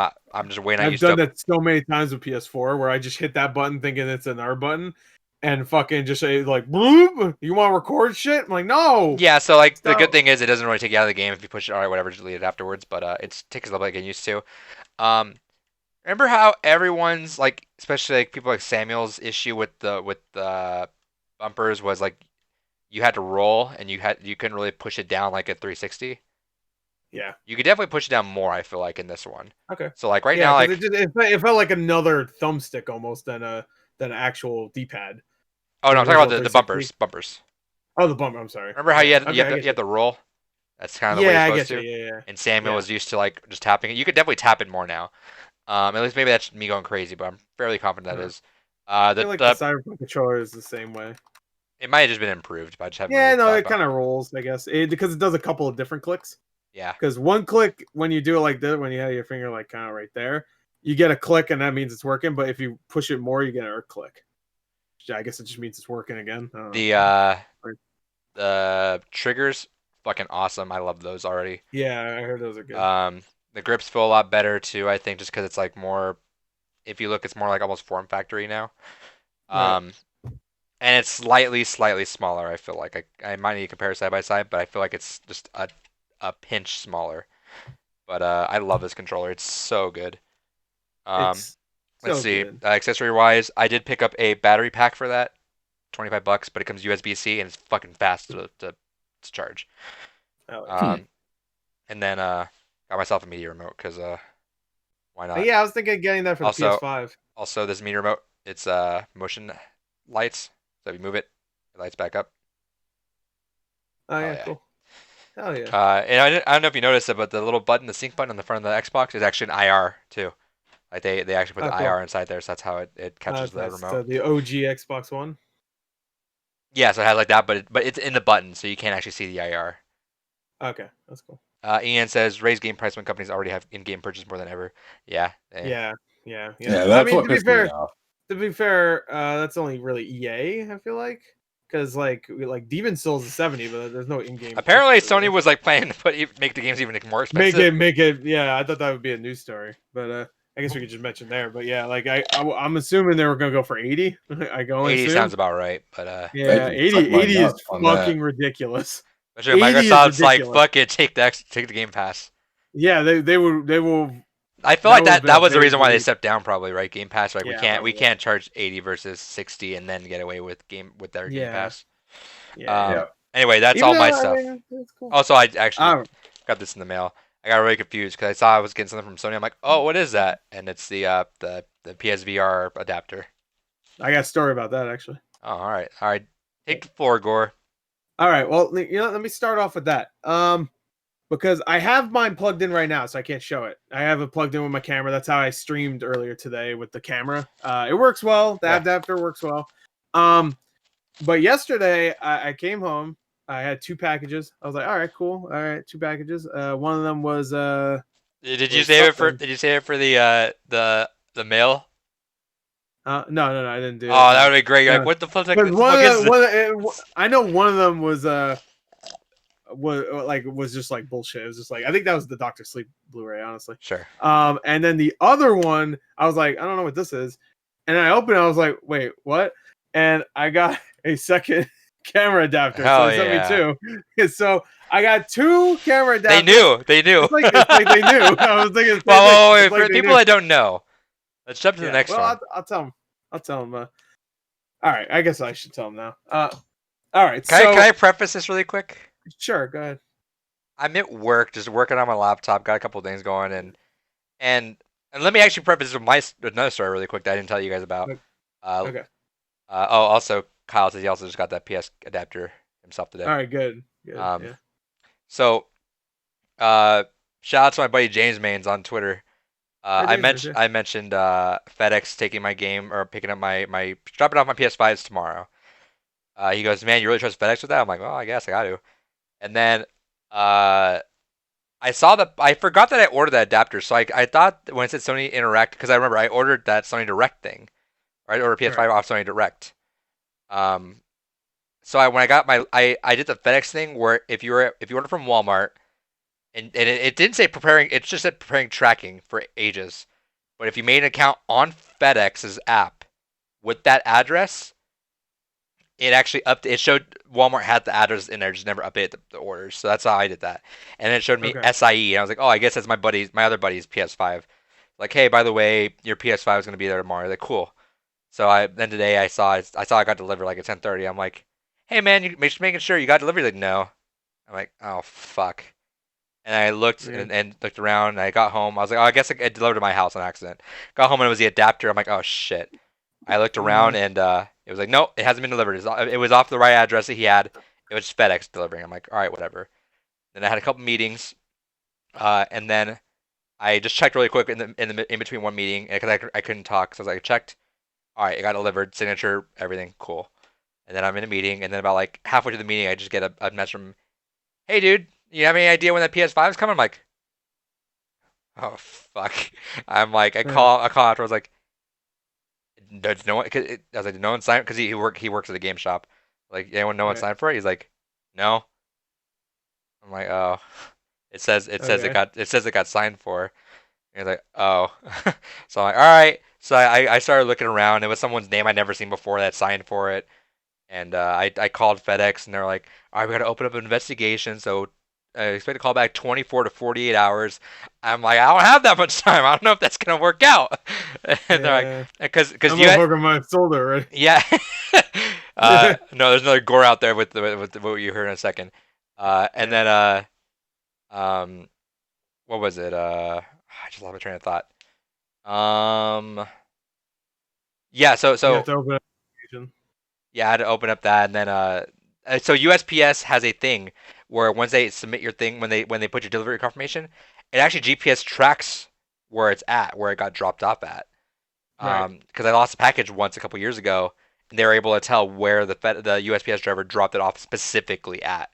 just way not used to. I've done that so many times with PS4 where I just hit that button thinking it's an R button, and fucking just say like, "Boom, you want to record shit?" I'm like, "No." Yeah, so like the good thing is it doesn't really take you out of the game if you push it. All right, whatever, just delete it afterwards. But it takes a little bit getting used to. Remember how everyone's like, especially like people like Samuel's issue with the bumpers was like you had to roll and you couldn't really push it down like a 360. Yeah, you could definitely push it down more. I feel like in this one. Okay. So like right now, like it felt like another thumbstick almost than an actual D-pad. Oh no, I'm talking about the bumpers. Oh, the bumper. I'm sorry. Remember how you had the roll? That's kind of the way you're supposed to. Yeah. And Samuel was used to like just tapping it. You could definitely tap it more now. At least maybe that's me going crazy, but I'm fairly confident that is. I feel like the Cyberpunk controller is the same way. It might have just been improved, but I just haven't. Yeah, no, it kind of rolls, I guess, because it does a couple of different clicks. Yeah. Because one click, when you do it like this, when you have your finger like kind of right there, you get a click, and that means it's working. But if you push it more, you get a click. I guess it just means it's working again. The triggers, fucking awesome. I love those already. Yeah, I heard those are good. The grips feel a lot better too. I think just because it's like more. If you look, it's more like almost form factory now. And it's slightly smaller. I feel like I might need to compare side by side, but I feel like it's just a pinch smaller. But I love this controller. It's so good. Let's see. Accessory wise, I did pick up a battery pack for that, $25, but it comes USB-C and it's fucking fast to charge. And then got myself a media remote because why not? Yeah, I was thinking of getting that for the PS5. Also, this media remote, it's motion lights. So if you move it, it lights back up. Oh yeah, cool. Hell yeah. And I don't know if you noticed it, but the little button, the sync button on the front of the Xbox is actually an IR too. Like they actually put the IR inside there, so that's how it catches the remote. So the OG Xbox One. Yeah, so it has like that, but it's in the button, so you can't actually see the IR. Okay, that's cool. Ian says, raise game price when companies already have in-game purchase more than ever. Yeah. Yeah. That's what pissed me off. to be fair, that's only really EA. I feel like because like Demon Souls is 70, but there's no in-game. Apparently, purchase, Sony right? was like planning to make the games even more expensive. Make it. Yeah, I thought that would be a news story, but I guess we could just mention there. But yeah, like I'm assuming they were gonna go for 80. I go 80 assume. sounds about right, but Yeah, They can suck my 80 is nuts on that. fucking ridiculous. especially 80 is Microsoft's like, ridiculous. fuck it, take the Game Pass. Yeah, they will. I feel That like would've been that a was the big reason why they relief. stepped down, probably, right? Game Pass, like Yeah, we probably. can't charge 80 versus 60 and then get away with their Game Yeah. Pass. Yeah. Yeah. Anyway, that's Even all my though, stuff. I mean, it's cool. Also, I actually Um, got this in the mail. I got really confused because I saw I was getting something from Sony. I'm like, oh, what is that? And it's the PSVR adapter. I got a story about that actually. Oh, all right. Take the floor, Gore. All right. Well, let me start off with that. Because I have mine plugged in right now, so I can't show it. I have it plugged in with my camera. That's how I streamed earlier today with the camera. It works well. The adapter works well. But yesterday I came home. I had 2 packages. I was like, all right, cool. All right, 2 packages. One of them was Did you was save it for? something. Did you save it for the mail? No, I didn't do it. Oh, that would be great. You're No. like, what the fuck? But I know one of them was just like bullshit. It was just like I think that was the Doctor Sleep Blu-ray, honestly. Sure. And then the other one, I was like, I don't know what this is, and I opened it. I was like, wait, what? And I got a second camera adapter. Hell so they yeah. sent me 2. So I got 2 camera adapters. They knew. It's like they knew. I was thinking. Well, wait, it's like for they people knew. that don't know, let's jump to the next one. I'll tell them. I'll tell them. All right, I guess I should tell them now. All right. Can I preface this really quick? Sure, go ahead. I'm at work, just working on my laptop, got a couple things going, and let me actually preface this with another story really quick that I didn't tell you guys about. Okay. Also, Kyle says he also just got that PS adapter himself today. All right, good. Yeah. So, shout out to my buddy James Mains on Twitter. I mentioned FedEx taking my game or picking up my dropping off my PS5s tomorrow. He goes, man, you really trust FedEx with that? I'm like, well, I guess I got to. And then I forgot that I ordered that adapter. So I thought when it said Sony Interact, because I remember I ordered that Sony Direct thing. Right? I ordered PS5 off Sony Direct. So when I got I did the FedEx thing where if you order from Walmart, and it didn't say preparing, it just said preparing tracking for ages. But if you made an account on FedEx's app with that address, it actually it showed Walmart had the address in there, just never updated the orders. So that's how I did that. And it showed me SIE, and I was like, oh, I guess that's my other buddy's PS5. Like, hey, by the way, your PS5 is gonna be there tomorrow. Like, cool. So then today I saw it got delivered like at 10:30. I'm like, hey man, you making sure you got delivery? Like, no. I'm like, oh fuck. And I looked and looked around, and I got home. I was like, oh, I guess it delivered to my house on accident. Got home and it was the adapter. I'm like, oh shit. I looked around and it was like, no, it hasn't been delivered. It was off the right address that he had. It was FedEx delivering. I'm like, all right, whatever. Then I had a couple meetings, and then I just checked really quick in between one meeting because I couldn't talk. So I was like, I checked. All right, it got delivered, signature, everything, cool. And then I'm in a meeting, and then about like halfway through the meeting, I just get a message from, hey dude, you have any idea when that PS5 is coming? I'm like, oh fuck. I'm like, I call after. I was like, there's no one. I was like, did no one sign? Because he works at a game shop. Like, anyone, no one signed for it? He's like, no. I'm like, oh. It says it got signed for. And he's like, oh. So I'm like, all right. So I started looking around. It was someone's name I'd never seen before that signed for it. And I called FedEx, and they're like, all right, we got to open up an investigation. So I expect a call back 24 to 48 hours. I'm like, I don't have that much time. I don't know if that's gonna work out. And they're like, because you had my shoulder already. Yeah. No, there's another gore out there with what you heard in a second. And then what was it? I just lost my train of thought. Yeah. So you have to open up. Yeah, I had to open up that, and then so USPS has a thing where once they submit your thing, when they put your delivery confirmation, it actually GPS tracks where it's at, where it got dropped off at. Because I lost a package once a couple years ago, and they were able to tell where the USPS driver dropped it off specifically at.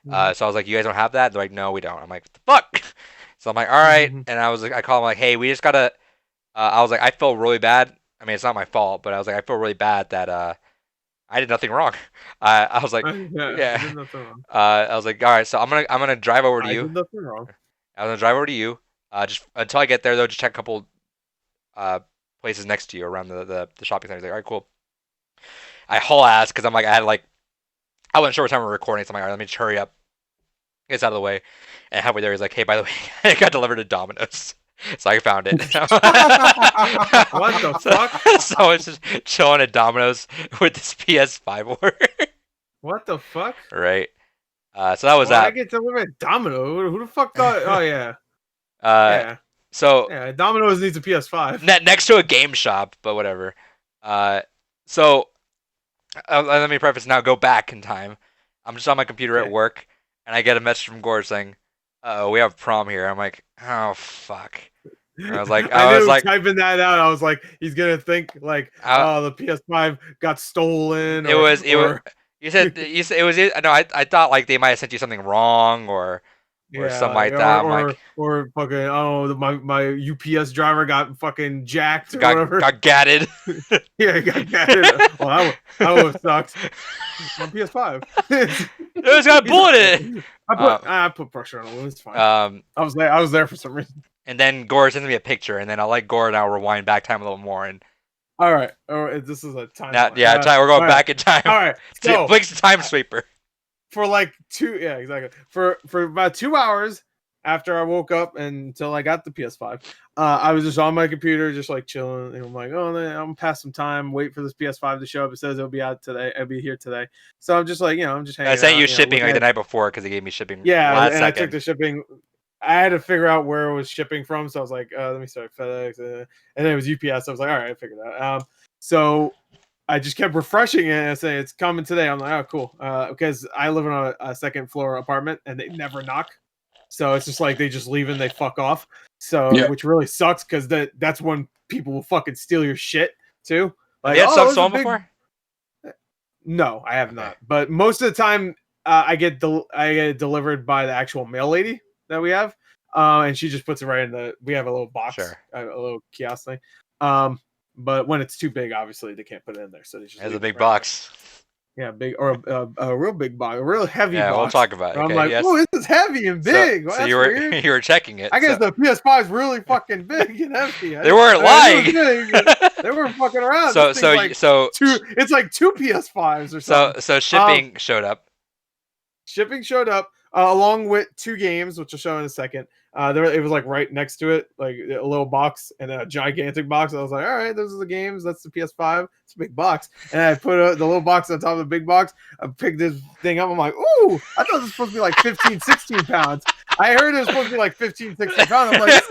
So I was like, you guys don't have that? They're like, no, we don't. I'm like, what the fuck? So I'm like, all right. And I called them like, hey, we just gotta. I was like, I felt really bad. I mean, it's not my fault, but I was like, I feel really bad that I did nothing wrong. I was like, Yeah, I yeah. did nothing wrong. I was like, all right, so I'm gonna drive over to I you. did nothing wrong. I'm gonna drive over to you. Just until I get there though, just check a couple places next to you around the shopping center. He's like, all right, cool. I haul ass because I'm like, I wasn't sure what time we were recording, so I'm like, all right, let me just hurry up, get this out of the way. And halfway there, he's like, hey, by the way, it got delivered to Domino's. So I found it. What the fuck? So it's just chilling at Domino's with this PS5 order. What the fuck? Right. So that was Well, I that. get delivered at Domino. Who the fuck thought? Oh yeah, Yeah. So yeah. Domino's needs a PS5. next to a game shop, but whatever. So let me preface now. Go back in time. I'm just on my computer at work, and I get a message from Gore saying, "Oh, we have prom here." I'm like, "Oh fuck." And I was like, typing that out. I was like, he's gonna think like, oh, the PS5 got stolen. You said it was. No, I thought like they might have sent you something wrong or something like that. Or fucking my UPS driver got fucking jacked or whatever. Got gatted. Yeah, he got gatted. Well, that would have sucked. On PS5. It's got a bullet in it. I put pressure on it. It's fine. I was there for some reason. And then Gore sends me a picture, and then I'll let Gore now rewind back time a little more. And all right, this is a time. We're going back in time. All right, so Blake's the time sweeper. For like exactly. For about 2 hours after I woke up and until I got the PS5, I was just on my computer, just like chilling. And I'm like, oh, I'm gonna pass some time, wait for this PS5 to show up. It says it'll be out today. It'll be here today. So I'm just like, I'm just hanging out. I sent you shipping like the night before because they gave me shipping. Yeah, and I took the shipping. I had to figure out where it was shipping from, so I was like, let me start FedEx, and then it was UPS. I was like, all right, I figured that out. So I just kept refreshing it and saying it's coming today. I'm like, oh, cool, because I live in a second floor apartment and they never knock, so it's just like they just leave and they fuck off. So which really sucks because that's when people will fucking steal your shit too. Like, you had stuff stolen before? No, I have not. But most of the time, I get delivered by the actual mail lady that we have, and she just puts it right in we have a little box, a little kiosk thing. But when it's too big, obviously they can't put it in there, so they just has a big box. Yeah, big or a real big box, a real heavy box. Yeah, we'll talk about it. Okay, I'm like, oh, this is heavy and big. So you were checking it. I guess the PS5 is really fucking big and heavy. They weren't lying. They weren't fucking around. It's like two PS5s or something. So shipping showed up. Shipping showed up along with 2 games, which I'll show in a second. It was like right next to it, like a little box and a gigantic box. I was like, all right, those are the games. That's the PS5. It's a big box. And I put the little box on top of the big box. I picked this thing up. I'm like, ooh, I thought it was supposed to be like 15, 16 pounds. I heard it was supposed to be like 15, 16 pounds. I'm like,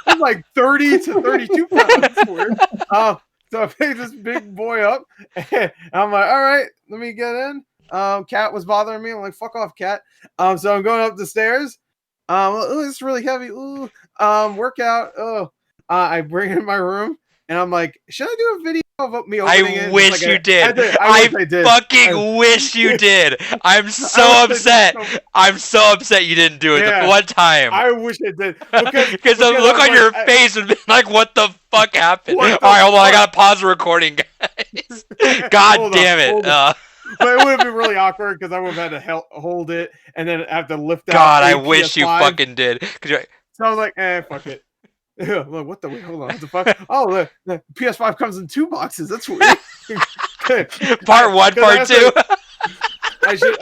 it's like 30 to 32 pounds. That's weird. So I picked this big boy up and I'm like, all right, let me get in. Cat was bothering me. I'm like, fuck off, Cat. So I'm going up the stairs. It's really heavy. Ooh, workout. Oh, I bring it in my room and I'm like, should I do a video of me opening it? I wish you did. I fucking wish you did. I'm so upset. I'm so upset you didn't do it the one time. I wish I did. Because the look on your face would be like, what the fuck happened? All right, hold on. I gotta pause the recording, guys. God damn it. But it would have been really awkward because I would have had to hold it and then have to lift out. God, I wish you fucking did. So I was like, fuck it. Look, hold on, what the fuck? Oh, the PS5 comes in 2 boxes. That's weird. Part 1, part 2. Part 1,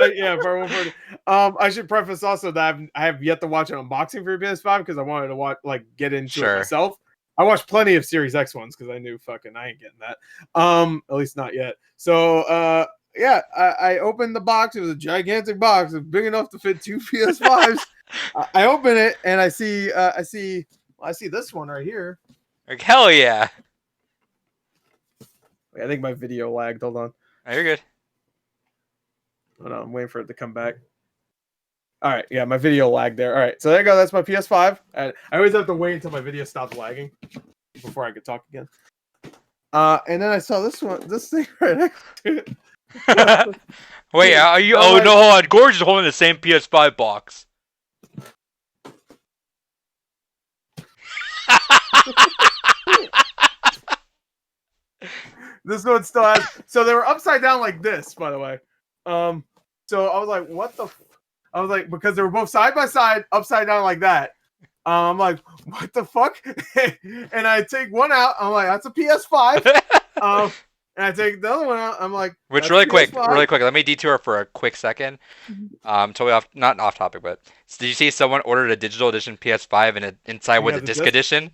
part 2. I should preface also that I have yet to watch an unboxing for PS5 because I wanted to get into it myself. I watched plenty of Series X ones because I knew fucking I ain't getting that. At least not yet. So I opened the box. It was a gigantic box. It was big enough to fit 2 PS5s. I open it and I see this one right here. Like, hell yeah. Wait, I think my video lagged. Hold on. Oh, you're good. Hold on, I'm waiting for it to come back. All right, yeah, my video lagged there. All right, so there you go. That's my PS5. I always have to wait until my video stops lagging before I could talk again. And then I saw this thing right next to it. Wait, are you? Oh no, hold on. Gorge is holding the same PS5 box. This one still has. So they were upside down like this, by the way. So I was like, what the? I was like, because they were both side by side, upside down like that. I'm like, what the fuck? And I take one out. I'm like, that's a PS5. And I take the other one out. I'm like, Which that's really a quick, PS5. really quick. Let me detour for a quick second. Totally off, not off topic, but did you see someone ordered a digital edition PS5 and inside was a disc edition?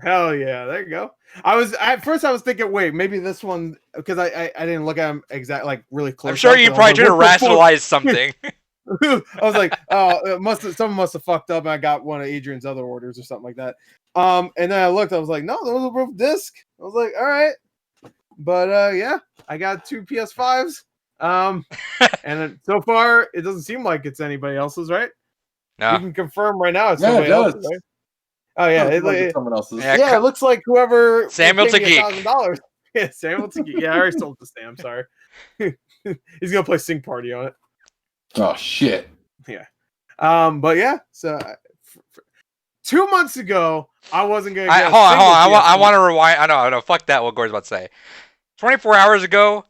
Hell yeah, there you go. At first I was thinking, wait, maybe this one, because I didn't look at them exactly like really close. I'm sure you probably tried to rationalize something. I was like, oh, someone must have fucked up and I got one of Adrian's other orders or something like that. And then I looked, I was like, no, those are both disc. I was like, all right. But yeah, I got 2 PS5s. And so far it doesn't seem like it's anybody else's, right? No. You can confirm right now it's somebody else's, right? Oh yeah, it's someone else's. Yeah, it looks like whoever Samuel to geek. $1,000. Yeah, Samuel to geek. Yeah, I already sold to Sam. Sorry, he's gonna play Sing Party on it. Oh shit. Yeah. But yeah. So 2 months ago, I wasn't gonna. Hold on. I want to rewind. I know. Fuck that. What Gord's about to say. 24 hours ago.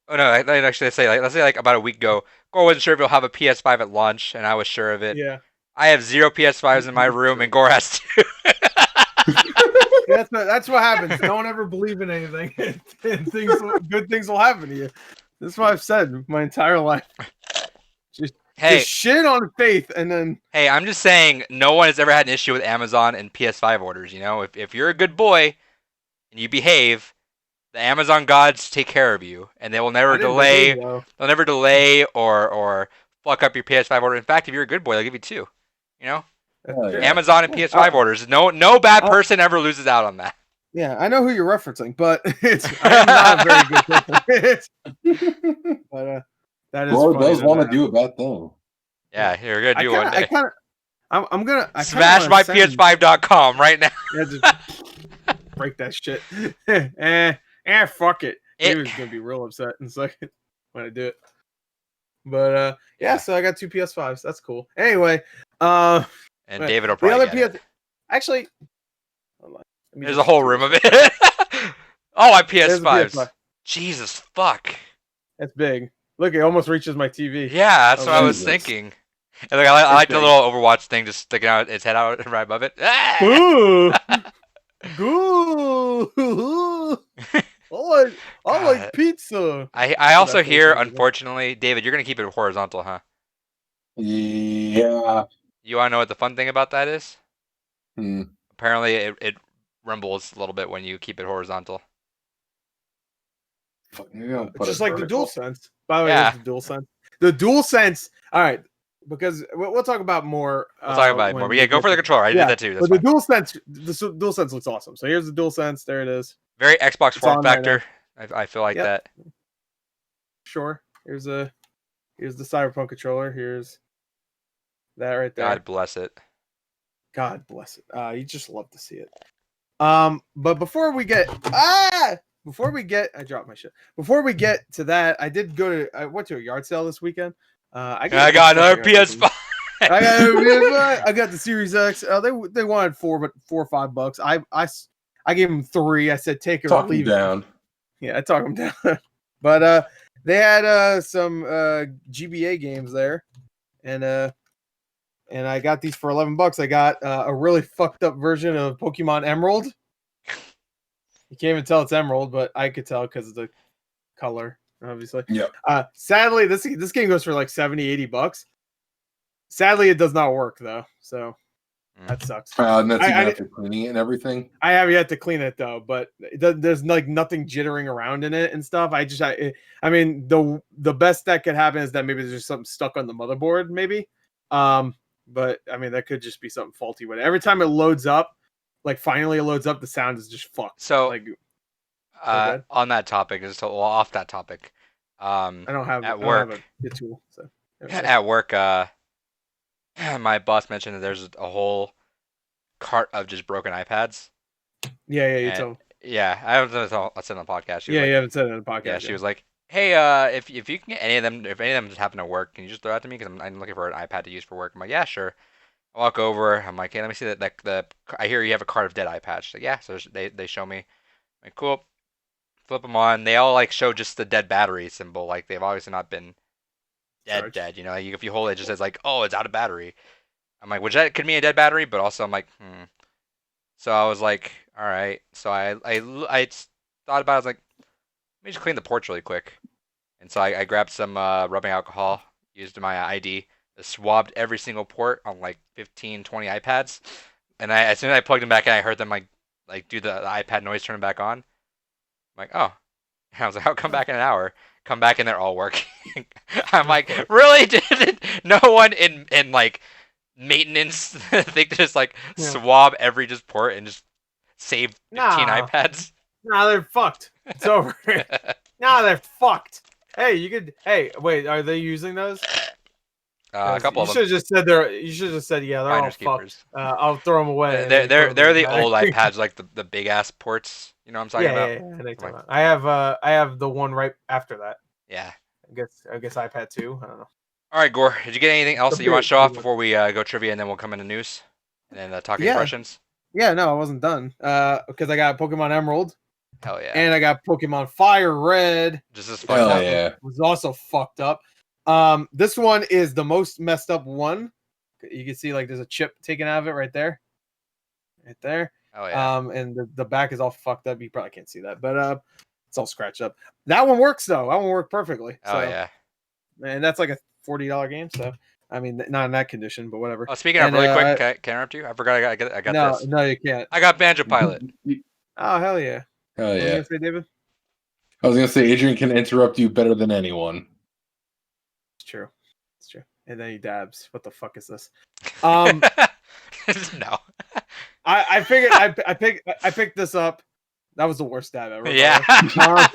Oh no, let's say like about a week ago. Gore wasn't sure if he'll have a PS5 at launch, and I was sure of it. Yeah. I have 0 PS5s in my room, and Gore has 2. That's what happens. Don't ever believe in anything. Good things will happen to you. This is what I've said my entire life. Just shit on faith, and then. Hey, I'm just saying, no one has ever had an issue with Amazon and PS5 orders. You know, if you're a good boy and you behave, the Amazon gods take care of you, and they will never delay. They'll never delay or fuck up your PS5 order. In fact, if you're a good boy, they'll give you 2. You know, Amazon and PS5 orders. No bad person ever loses out on that. Yeah, I know who you're referencing, but I'm not a very good person. But that is. Lord does want to do a bad thing. Yeah, you're gonna do one day. I'm gonna smash my PS5.com right now. Yeah, just break that shit. Fuck it. David's gonna be real upset in a second when I do it. But yeah, so I got 2 PS5s. That's cool. Anyway, and David will probably get it. Actually, there's a whole room of it. Oh, my PS5s. Jesus fuck. That's big. Look, it almost reaches my TV. Yeah, that's what I was thinking. And look, I like the little Overwatch thing just sticking out its head out right above it. Ooh. Ooh. I like pizza. I also hear, unfortunately, David, you're gonna keep it horizontal, huh? Yeah. You wanna know what the fun thing about that is? Apparently, it rumbles a little bit when you keep it horizontal. Just like the DualSense. By the way, yeah. The DualSense. The DualSense. All right, because we'll talk about more. We'll talk about it more. But yeah, go for the controller. I did that too. But the DualSense looks awesome. So here's the DualSense. There it is. Very Xbox form factor. I feel like that. Sure. Here's the Cyberpunk controller. Here's that right there. God bless it. God bless it. You just love to see it. But before we get I dropped my shit. Before we get to that, I went to a yard sale this weekend. I got another PS5. I got the Series X. They wanted $4 or $5. I gave them 3. I said take it or leave it. Down. Yeah, I talked them down. But they had some GBA games there, and I got these for $11. I got a really fucked up version of Pokemon Emerald. You can't even tell it's Emerald, but I could tell because of the color, obviously. Yeah. Sadly, this game goes for like $70-$80. Sadly, it does not work though, so that sucks. And that's even after cleaning it and everything. I have yet to clean it though, but there's like nothing jittering around in it and stuff. I mean, the best that could happen is that maybe there's just something stuck on the motherboard, maybe. But I mean, that could just be something faulty with it. Every time it loads up, like finally it loads up, the sound is just fucked. So, like, on that topic, off that topic. I don't have at work. I don't have a tool. So at work, my boss mentioned that there's a whole cart of just broken iPads. Yeah, you told. Yeah, I haven't said it on the podcast. You haven't said it on the podcast. Yeah, she was like, "Hey, if you can get any of them, if any of them just happen to work, can you just throw it to me? Because I'm looking for an iPad to use for work." I'm like, "Yeah, sure." I walk over. I'm like, "Hey, let me see that. I hear you have a cart of dead iPads." She's like, "Yeah." So they show me. I'm like, cool. flip them on. They all like show just the dead battery symbol. Like they've obviously not been Charged. dead. You know, like, if you hold it, it just says like, oh, it's out of battery. I'm like, which that could mean a dead battery, but also I'm like, So I was like, all right. So I thought about it. I was like, let me just clean the ports really quick. And so I grabbed some rubbing alcohol, used my ID, swabbed every single port on like 15, 20 iPads. And as soon as I plugged them back in, I heard them like do the iPad noise, turn them back on. I'm like, oh. And I was like, I'll come back in an hour. Come back and they're all working. I'm like, really? Did no one in like maintenance think to just like swab every just port and just save 15 iPads? Nah, they're fucked. It's over. Nah, they're fucked. Hey, you could. Hey, wait, are they using those? A couple of them. You should have just said You should have just said yeah, they're Finders all keepers. fucked. I'll throw them away. They're the old iPads, like the big ass ports. You know what I'm talking about? Yeah. I have the one right after that. Yeah. I guess iPad 2. I don't know. All right, Gore. Did you get anything else that you want to show off before we go trivia, and then we'll come into news and then talking impressions? Yeah, no, I wasn't done. Because I got Pokemon Emerald. Hell yeah. And I got Pokemon Fire Red. Just as fucked up. Yeah. Was also fucked up. This one is the most messed up one. You can see like there's a chip taken out of it right there. Right there. Oh yeah. And the back is all fucked up. You probably can't see that, but it's all scratched up. That one works though. That one worked perfectly. Oh yeah. And that's like a $40 game, so I mean not in that condition, but whatever. Oh, speaking of really quick, can I interrupt you? I forgot I got this. No, you can't. I got Banjo Pilot. Oh hell yeah. Hell What yeah. you gonna say, David? I was gonna say Adrian can interrupt you better than anyone. It's true. And then he dabs. What the fuck is this? No. I figured I picked this up. That was the worst dab ever. Yeah. I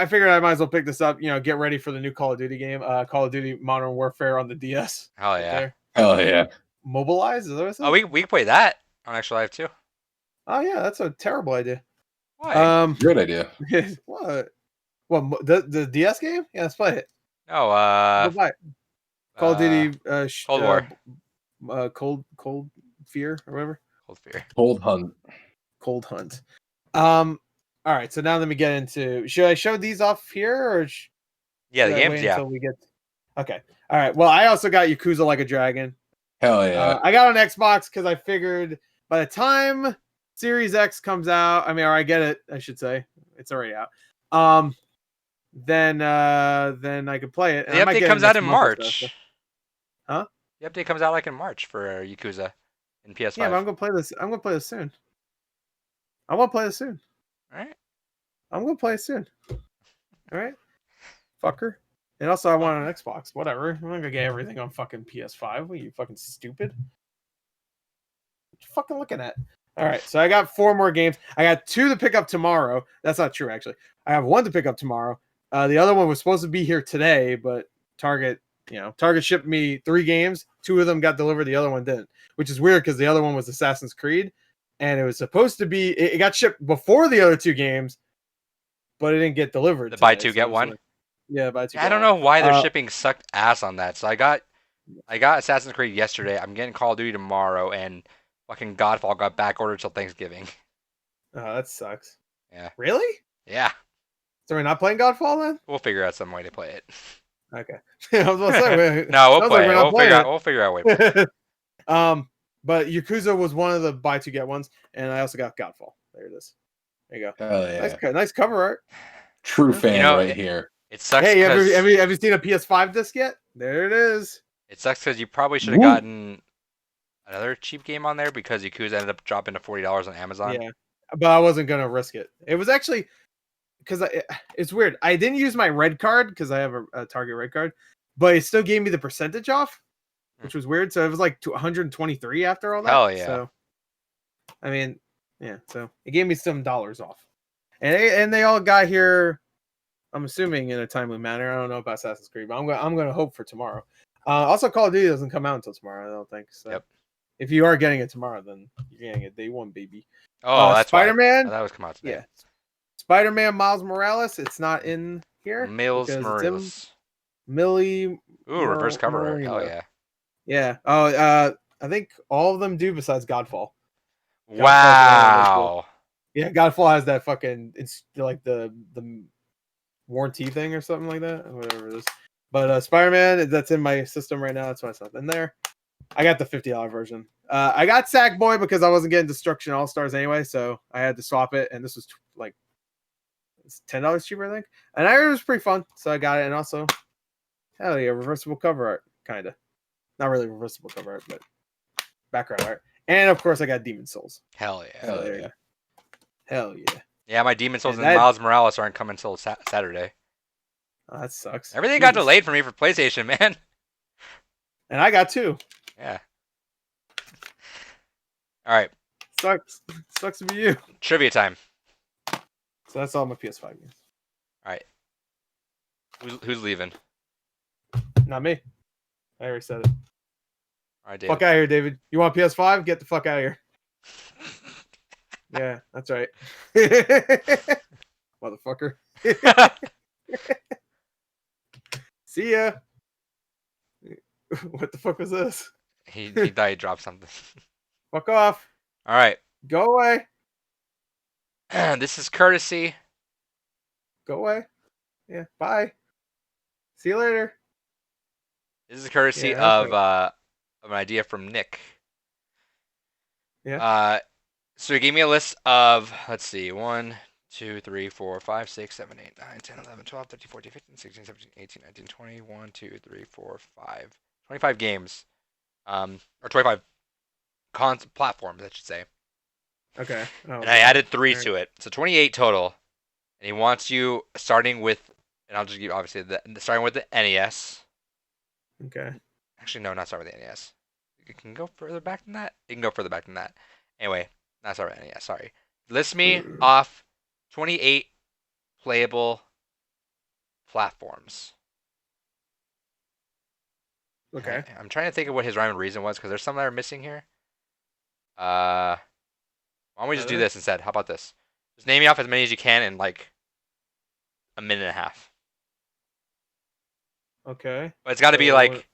figured I might as well pick this up. You know, get ready for the new Call of Duty game. Call of Duty Modern Warfare on the DS. Hell yeah. Right Hell yeah. Mobilize? Is that what it says? Oh, we can play that on Extra Life too. Oh yeah, that's a terrible idea. Why? Great idea. What? What the DS game? Yeah, let's play it. No, Call of Duty Cold War. Cold Fear or whatever. Cold Fear. Cold Hunt. All right, so now let me get into. Should I show these off here or? Yeah, the games. Yeah. Until we get. Okay. All right. Well, I also got Yakuza Like a Dragon. Hell yeah. I got on Xbox because I figured by the time Series X comes out, or I get it, I should say, it's already out. Then I could play it. The update comes out in March. Huh? The update comes out like in March for Yakuza in PS5. Yeah, but I'm gonna play this. I'm gonna play this soon. I want to play this soon. All right. I'm gonna play it soon. All right, fucker. And also, I want an Xbox. Whatever. I'm not gonna get everything on fucking PS5. Are you fucking stupid? What you fucking looking at? All right, so I got 4 more games. I got 2 to pick up tomorrow. That's not true, actually. I have 1 to pick up tomorrow. The other one was supposed to be here today, but Target shipped me 3 games. 2 of them got delivered. The other one didn't, which is weird because the other one was Assassin's Creed, and it was supposed to be. It got shipped before the other 2 games, but it didn't get delivered. The buy 2 get 1. Yeah, buy 2. I don't know why their shipping sucked ass on that. So I got Assassin's Creed yesterday. I'm getting Call of Duty tomorrow, and fucking Godfall got back ordered till Thanksgiving. Oh, that sucks. Yeah. Really? Yeah. So we're not playing Godfall then? We'll figure out some way to play it. Okay. I was gonna say, no, we'll play it. We'll figure out a way to play it. But Yakuza was one of the buy 2 get 1s, and I also got Godfall. There it is. There you go. Hell yeah. Nice cover art. True fan right here. It sucks. Hey, have you seen a PS5 disc yet? There it is. It sucks because you probably should have gotten another cheap game on there because Yakuza ended up dropping to $40 on Amazon. Yeah, but I wasn't gonna risk it. It was actually because it's weird. I didn't use my red card because I have a Target red card, but it still gave me the percentage off, which was weird. So it was like 123 after all that. Hell yeah. So, I mean, yeah. So it gave me some dollars off, and they all got here. I'm assuming in a timely manner. I don't know about Assassin's Creed, but I'm gonna hope for tomorrow. Also, Call of Duty doesn't come out until tomorrow. I don't think so. Yep. If you are getting it tomorrow, then you're getting it day 1, baby. Oh, that's Spider-Man. That was come out today. Yeah. Spider-Man Miles Morales. It's not in here. Miles Morales. Millie. Ooh, reverse cover art. Oh yeah. Yeah. Oh, I think all of them do besides Godfall. Wow. Yeah, Godfall has that fucking it's like the warranty thing or something like that, or whatever it is. But Spider-Man, that's in my system right now. That's why it's not in there. I got the $50 version. I got Sackboy because I wasn't getting Destruction All Stars anyway, so I had to swap it. And this was like it's $10 cheaper, I think. And I heard it was pretty fun, so I got it. And also, hell yeah, reversible cover art, kind of. Not really reversible cover art, but background art. And of course, I got Demon Souls. Hell yeah. Hell yeah. Yeah, my Demon Souls And and Miles Morales aren't coming until Saturday. Oh, that sucks. Everything got delayed for me for PlayStation, man. And I got 2. Yeah. All right. Sucks. Sucks to be you. Trivia time. So that's all my PS5 games. All right. Who's leaving? Not me. I already said it. All right, David. Fuck out of here, David. You want PS5? Get the fuck out of here. Yeah, that's right. Motherfucker. See ya. What the fuck was this? He thought he dropped something. Fuck off. All right. Go away. This is courtesy. Go away. Yeah, bye. See you later. This is courtesy Yeah, of an idea from Nick. Yeah. So he gave me a list of, let's see, 1, 2, 3, 4, 5, 6, 7, 8, 9, 10, 11, 12, 13, 14, 15, 16, 17, 18, 19, 20, 1, 2, 3, 4, 5, 25 games. Or 25 platforms, I should say. Okay. Oh, And I added 3 to it. So 28 total. And he wants you starting with, and I'll just give obviously starting with the NES. Okay. Actually, no, not start with the NES. You can go further back than that. You can go further back than that. Anyway, not start with NES. Sorry. List me off 28 playable platforms. Okay. I'm trying to think of what his rhyme and reason was because there's some that are missing here. Why don't we just do this instead? How about this? Just name me off as many as you can in like a minute and a half. Okay. But it's got to be like,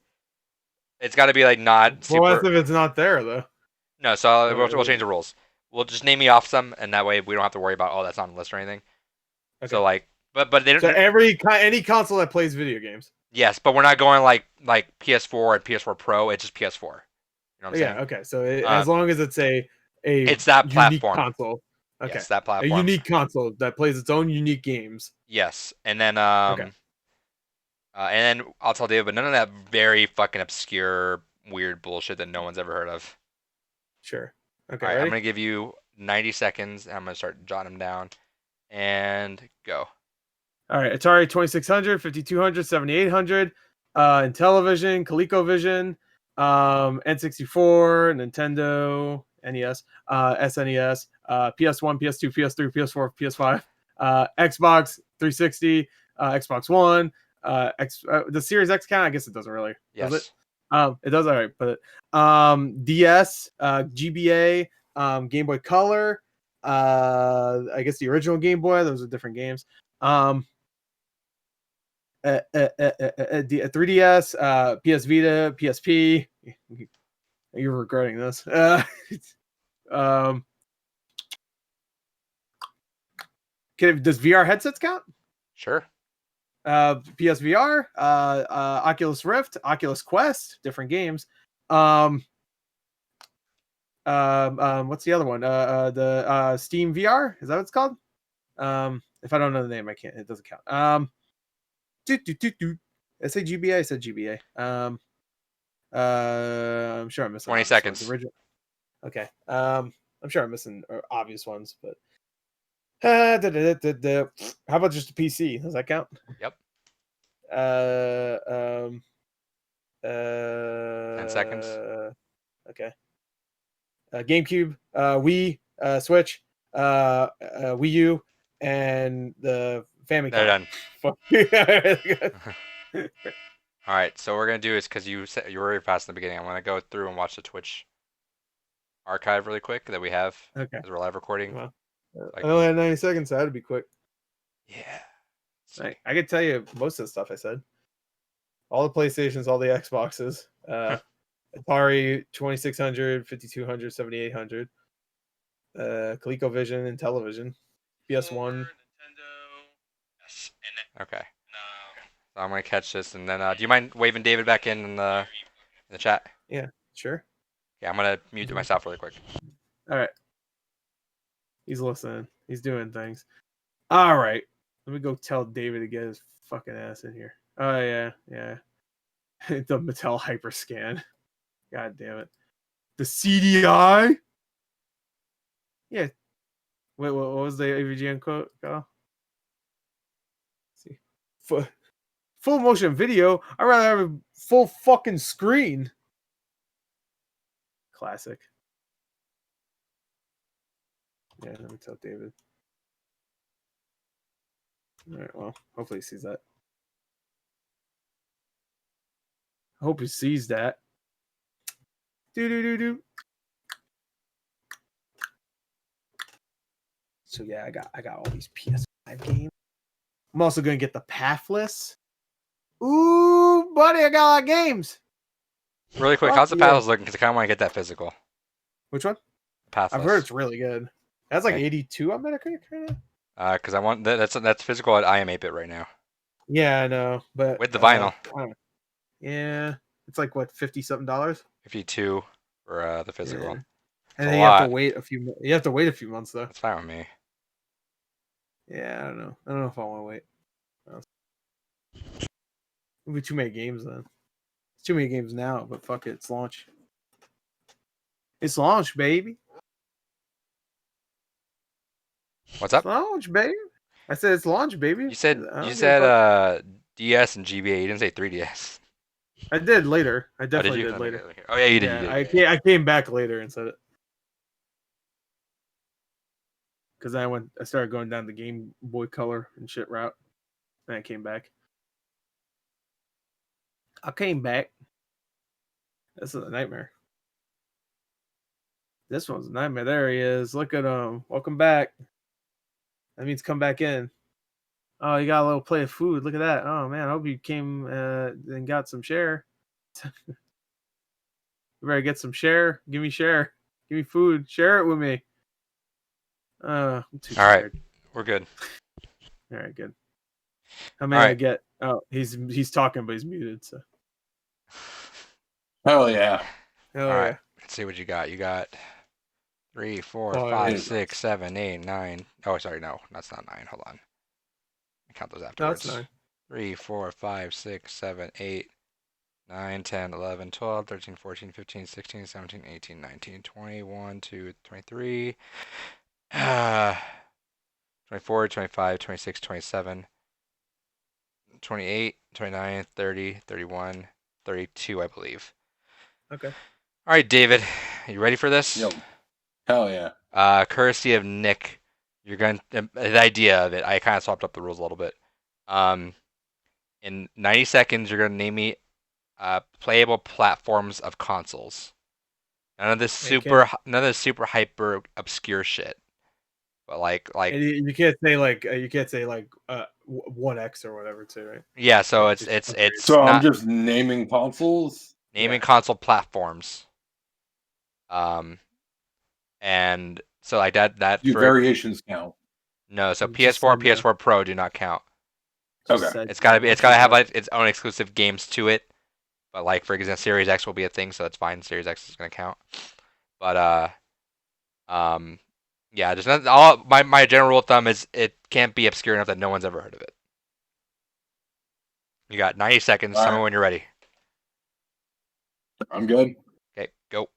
it's got to be like not super. Well, what if it's not there though? No, so we'll change the rules. We'll just name me off some, and that way we don't have to worry about that's on the list or anything. Okay. So like, but they don't. So any console that plays video games. Yes, but we're not going like PS4 and PS4 Pro. It's just PS4. You know what I'm saying? Yeah. Okay. So as long as it's it's that platform console. Okay. Yes, that platform. A unique console that plays its own unique games. Yes, and then and then I'll tell David, but none of that very fucking obscure, weird bullshit that no one's ever heard of. Sure. Okay. All right, I'm gonna give you 90 seconds. And I'm gonna start jotting them down, and go. All right. Atari 2600, 5200, 7800, Intellivision, ColecoVision, N64, Nintendo, NES, SNES, PS1, PS2, PS3, PS4, PS5, Xbox 360, Xbox One, the Series X count. I guess it doesn't really. Yes. Does it? It does. All right. But DS, GBA, Game Boy Color. I guess the original Game Boy. Those are different games. 3DS, PS Vita, PSP. You're regretting this. Does VR headsets count? Sure. PSVR, Oculus Rift, Oculus Quest, different games. What's the other one? The Steam VR, is that what it's called? If I don't know the name, I can't. It doesn't count. I say GBA. I said GBA. I'm sure I'm missing 20 seconds. Original. Okay. I'm sure I'm missing obvious ones, but how about just a PC? Does that count? Yep. 10 seconds. Okay. GameCube, Wii, Switch, Wii U, and the Famicom. They're done. Fuck. All right, so what we're gonna do is because you said you were very fast in the beginning. I'm gonna go through and watch the Twitch archive really quick that we have. Okay. Because we're live recording. Well, I only had 90 seconds, so I had to be quick. Yeah. I could tell you most of the stuff I said. All the PlayStations, all the Xboxes, Atari 2600, 5200, 7800, ColecoVision and television, PS1. Okay. So I'm gonna catch this, and then do you mind waving David back in the chat? Yeah, sure. Yeah, I'm gonna mute myself really quick. All right. He's listening. He's doing things. All right. Let me go tell David to get his fucking ass in here. Oh yeah, yeah. The Mattel Hyperscan. God damn it. The CDI. Yeah. Wait, what was the AVGN quote? Let's see. Full motion video. I'd rather have a full fucking screen. Classic. Yeah, let me tell David. All right, well, hopefully he sees that. I hope he sees that. Do. So yeah, I got all these PS5 games. I'm also gonna get the Pathless. Ooh, buddy, I got a lot of games. Really quick, Fuck how's the yeah. paddles looking? Because I kind of want to get that physical. Which one? Pathless. I've heard it's really good. That's like Okay. 82 on Metacritic right now. Because I want that's physical at IM 8-bit right now. Yeah, I know, but With the vinyl. Yeah, it's like what, $50-something? 52 for the physical. Yeah. It's And a then you have to lot. wait a few. You have to wait a few months though. That's fine with me. Yeah, I don't know. I don't know if I want to wait. It'll be too many games then. It's too many games now, but fuck it, it's launch. It's launch, baby. What's up? It's launch, baby. I said it's launch, baby. You said I don't give a fuck. DS and GBA. You didn't say 3DS. I did later. I Oh, did definitely you? did Let me later. get- let me get- Oh yeah, you did. Yeah, You did. I came back later and said it because I started going down the Game Boy Color and shit route, and I came back. This is a nightmare. This one's a nightmare. There he is. Look at him. Welcome back. That means come back in. Oh, you got a little plate of food. Look at that. Oh man, I hope you came and got some share. You better get some share. Give me share. Give me food. Share it with me. I'm too tired. We're good. All right, good. How many All I right. get? Oh, he's talking, but he's muted. So. Hell yeah. Hell All yeah. right. Let's see what you got. You got 3, 4, Oh, 5, yeah. 6, 7, 8, 9. Oh, sorry, no, that's not 9. Hold on. I count those afterwards. No, that's 9. 3, 4, 5, 6, 7, 8, 9, 10, 11, 12, 13, 14, 15, 16, 17, 18, 19, 21, 22, 23, 24, 25, 26, 27, 28, 29, 30, 31, 32, I believe. Okay. All right, David, are you ready for this? Yo. Hell yeah. Courtesy of Nick, you're going to, the idea of it, I kind of swapped up the rules a little bit. In 90 seconds, you're going to name me playable platforms of consoles. None of this super hyper obscure shit. But like And you can't say like 1X or whatever too, right? yeah, so Yeah, it's So not I'm just naming consoles. naming console platforms. And so like that Do for variations count? no, so You just PS4, said no. PS4 Pro do not count. Just Okay. said It's gotta no. have like its own exclusive games to it. But like for example, Series X will be a thing, so that's fine. Series X is gonna count. But yeah, there's not all my general rule of thumb is it can't be obscure enough that no one's ever heard of it. You got 90 seconds. All Tell me right. when you're ready. I'm good. Okay, go.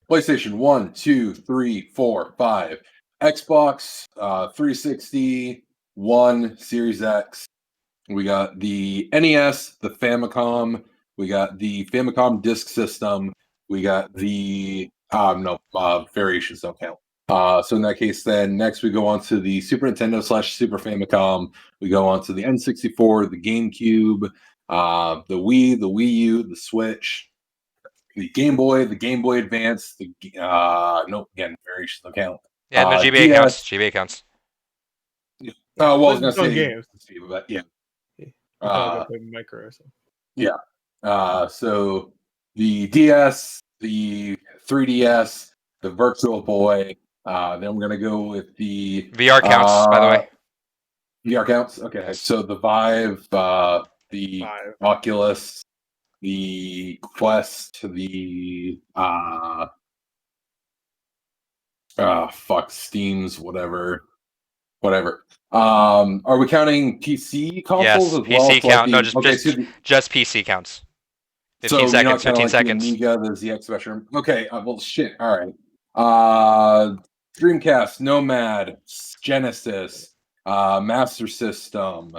PlayStation 1, 2, 3, 4, 5. Xbox 360, 1, Series X. We got the NES, the Famicom. We got the Famicom Disk System. We got the variations don't count. So in that case, then next we go on to the Super Nintendo / Super Famicom. We go on to the N64, the GameCube, the Wii, the Wii U, the Switch, the Game Boy Advance. Again, variations don't count. Yeah, no, GBA DS. counts. GBA counts. Well, I was But gonna it's say games. but yeah. You probably go play Micro or something. Yeah. So the DS, the 3DS, the Virtual Boy, Then I'm gonna go with the VR counts, by the way. VR counts. Okay, Yes. so the Vive, the Five. Oculus, the Quest, the Steam's whatever. Are we counting PC consoles Yes, as well? PC So like count. No, the okay, so just PC counts. 15 so you're not seconds. counting 15 like the seconds. Amiga, the ZX Spectrum. Okay, well shit. All right. Dreamcast, Nomad, Genesis, Master System,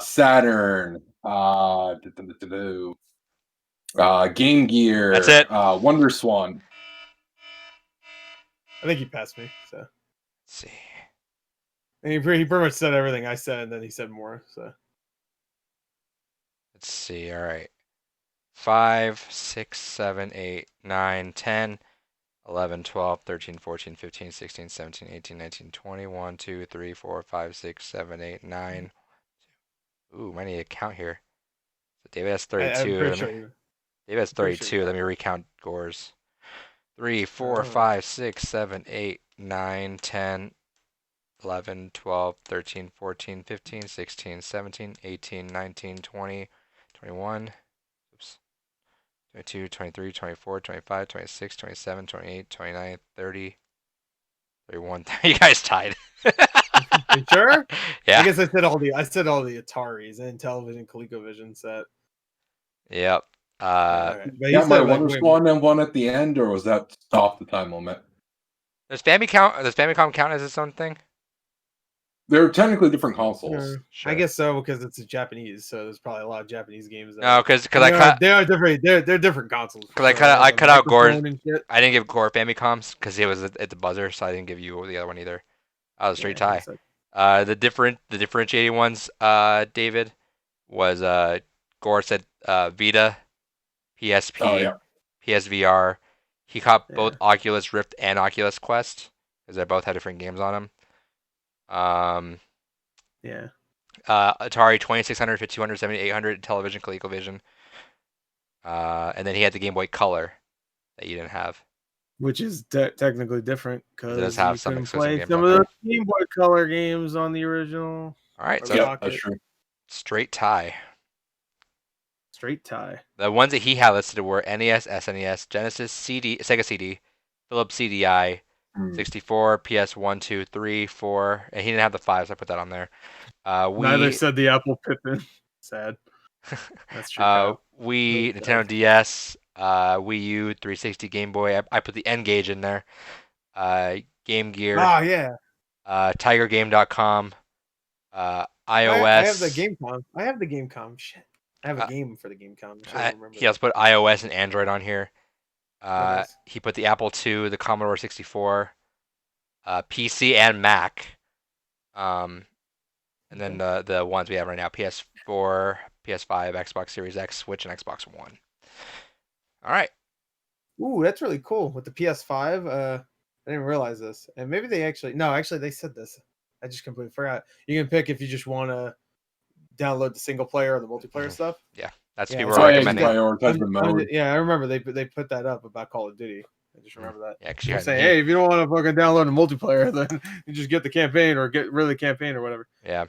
Saturn, Game Gear. That's it. Wonder Swan. I think he passed me. So Let's see. and he pretty much said everything I said, and then he said more. So Let's see. All right. 5, 6, 7, 8, 9, 10, 11, 12, 13, 14, 15, 16, 17, 18, 19, 20, 1, 2, 3, 4, 5, 6, 7, 8, 9. Ooh, might need to count here. So David has I'm 32. pretty sure. You, David has pretty sure 32. you Let me recount Gores. 3, 4, 5, 6, 7, 8, 9, 10, 11, 12, 13, 14, 15, 16, 17, 18, 19, 20, 21. Oops. 22, 23, 24, 25, 26, 27, 28, 29, 30, 31. You guys tied. You sure? Yeah. I guess I said all the Ataris and Television ColecoVision set. Yep. But he Yeah, my said, like, Wonder wait, Swan and one at the end, or was that off the time limit? Does Famicom count as its own thing? They're technically different consoles. Sure. I guess so because it's a Japanese, so there's probably a lot of Japanese games. No, because they I are different. They're different consoles. I cut out Gore's. And shit. I didn't give Gore Famicoms because it was at the buzzer, so I didn't give you the other one either. I was a straight tie. The differentiating ones, David, was Gore said Vita, PSP, PSVR. He caught both Oculus Rift and Oculus Quest because they both had different games on them. Atari 2600, 5200, 7800, Television, ColecoVision. And then he had the Game Boy Color that you didn't have. Which is technically different because it does have some couldn't exclusive play games some on of there. the Game Boy Color games on the original. All right, so yeah, that's true. Straight tie. Straight tie. The ones that he had listed were NES, SNES, Genesis, Sega CD, Philips CDI, 64, PS1, 2, 3, 4, and he didn't have the 5, so I put that on there. Neither said the Apple Pippin. Sad. That's true. Wii, Nintendo DS, Wii U, 360, Game Boy. I put the N Gauge in there. Game Gear. Oh yeah. TigerGame.com. iOS. I have the GameCom. I have the GameCom. Shit. I have a game for the GameCom. He also put iOS and Android on here. Nice. He put the Apple II, the Commodore 64, PC and Mac. And then the ones we have right now: PS4, PS5, Xbox Series X, Switch, and Xbox One. All right. Ooh, that's really cool with the PS5. I didn't realize this, and maybe they they said this. I just completely forgot. You can pick if you just want to download the single player or the multiplayer stuff. Yeah, that's people were recommending. Yeah, I remember they put that up about Call of Duty. I just remember that. Yeah, you're saying, hey, if you don't want to fucking download the multiplayer, then you just get the campaign or get rid of the campaign or whatever. Yeah.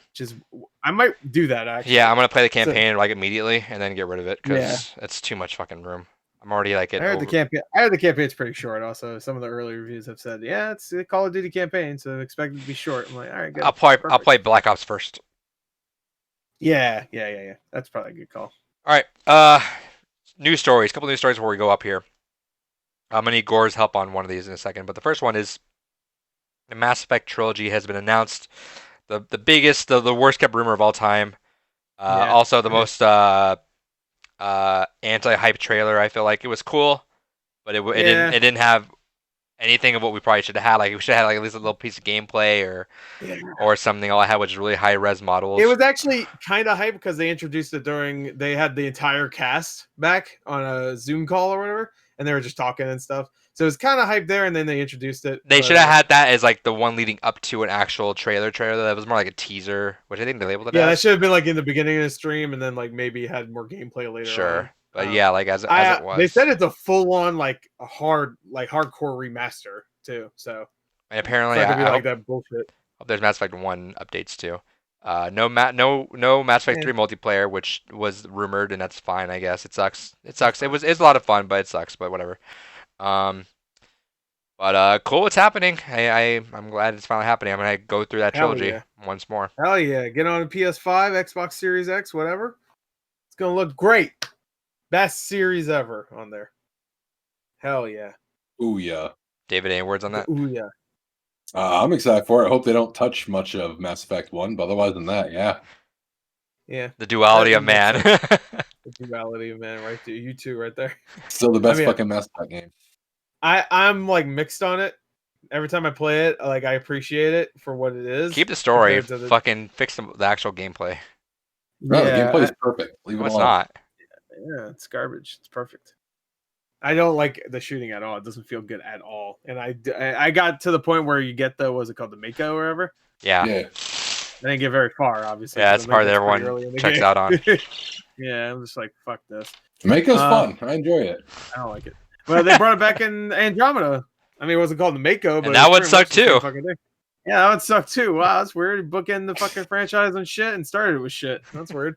I might do that actually. Yeah, I'm gonna play the campaign like immediately and then get rid of it because it's too much fucking room. I'm already like I heard the campaign's pretty short. Also, some of the early reviews have said, yeah, it's a Call of Duty campaign, so expect it to be short. I'm like, all right, good. I'll play Black Ops first. Yeah. That's probably a good call. All right. News stories. Couple news stories before we go up here. I'm gonna need Gore's help on one of these in a second, but the first one is the Mass Effect trilogy has been announced. The biggest, the worst kept rumor of all time. Also the most anti-hype trailer. I feel like it was cool, but it didn't have anything of what we probably should have had. Like we should have had like at least a little piece of gameplay or something. All I had was just really high res models. It was actually kind of hype because they introduced it they had the entire cast back on a Zoom call or whatever, and they were just talking and stuff. So it was kind of hype there, and then they introduced it. They should have had that as like the one leading up to an actual trailer. That was more like a teaser, which I think they labeled it as. Yeah, that should have been like in the beginning of the stream, and then like maybe had more gameplay later. Sure, but yeah, like as it was. They said it's a full-on like a hardcore remaster too. So And apparently, It's not gonna be I like hope that bullshit. there's Mass Effect 1 updates too. No Mass Effect Yeah. 3 multiplayer, which was rumored, and that's fine, I guess. It sucks. It sucks. It's a lot of fun, but it sucks. But whatever. Um, but cool, it's happening. I'm glad it's finally happening. I'm gonna go through that Hell trilogy yeah. once more. Hell yeah. Get on a PS5, Xbox Series X, whatever. It's gonna look great. Best series ever on there. Hell yeah. Ooh, yeah. David, any words on that? Ooh yeah. I'm excited for it. I hope they don't touch much of Mass Effect 1, but otherwise than that, yeah. Yeah. The duality That of makes man. The duality, man, right there. You two right there. Still the best mean, fucking Mass Effect game. I'm like mixed on it. Every time I play it, like I appreciate it for what it is. Keep the story. compared to the- Fucking fix the actual gameplay. No, the Yeah, gameplay is perfect. Leave No, it it's alone. not. yeah, it's garbage. It's perfect. I don't like the shooting at all. It doesn't feel good at all. And I got to the point where you get the what's it called, the Mako or whatever. Yeah. Yeah. I didn't get very far, obviously. Yeah, 'cause that's the the part that Mako's pretty everyone early in the checks game. out on. Yeah, I'm just like, fuck this. Mako's fun. I enjoy it. I don't like it. But they brought it back in Andromeda. I mean, it wasn't called the Mako, but And that it was one pretty much sucked the same too. fucking thing. Yeah, that one sucked too. Wow, that's weird. Bookend the fucking franchise and shit and started it with shit. That's weird.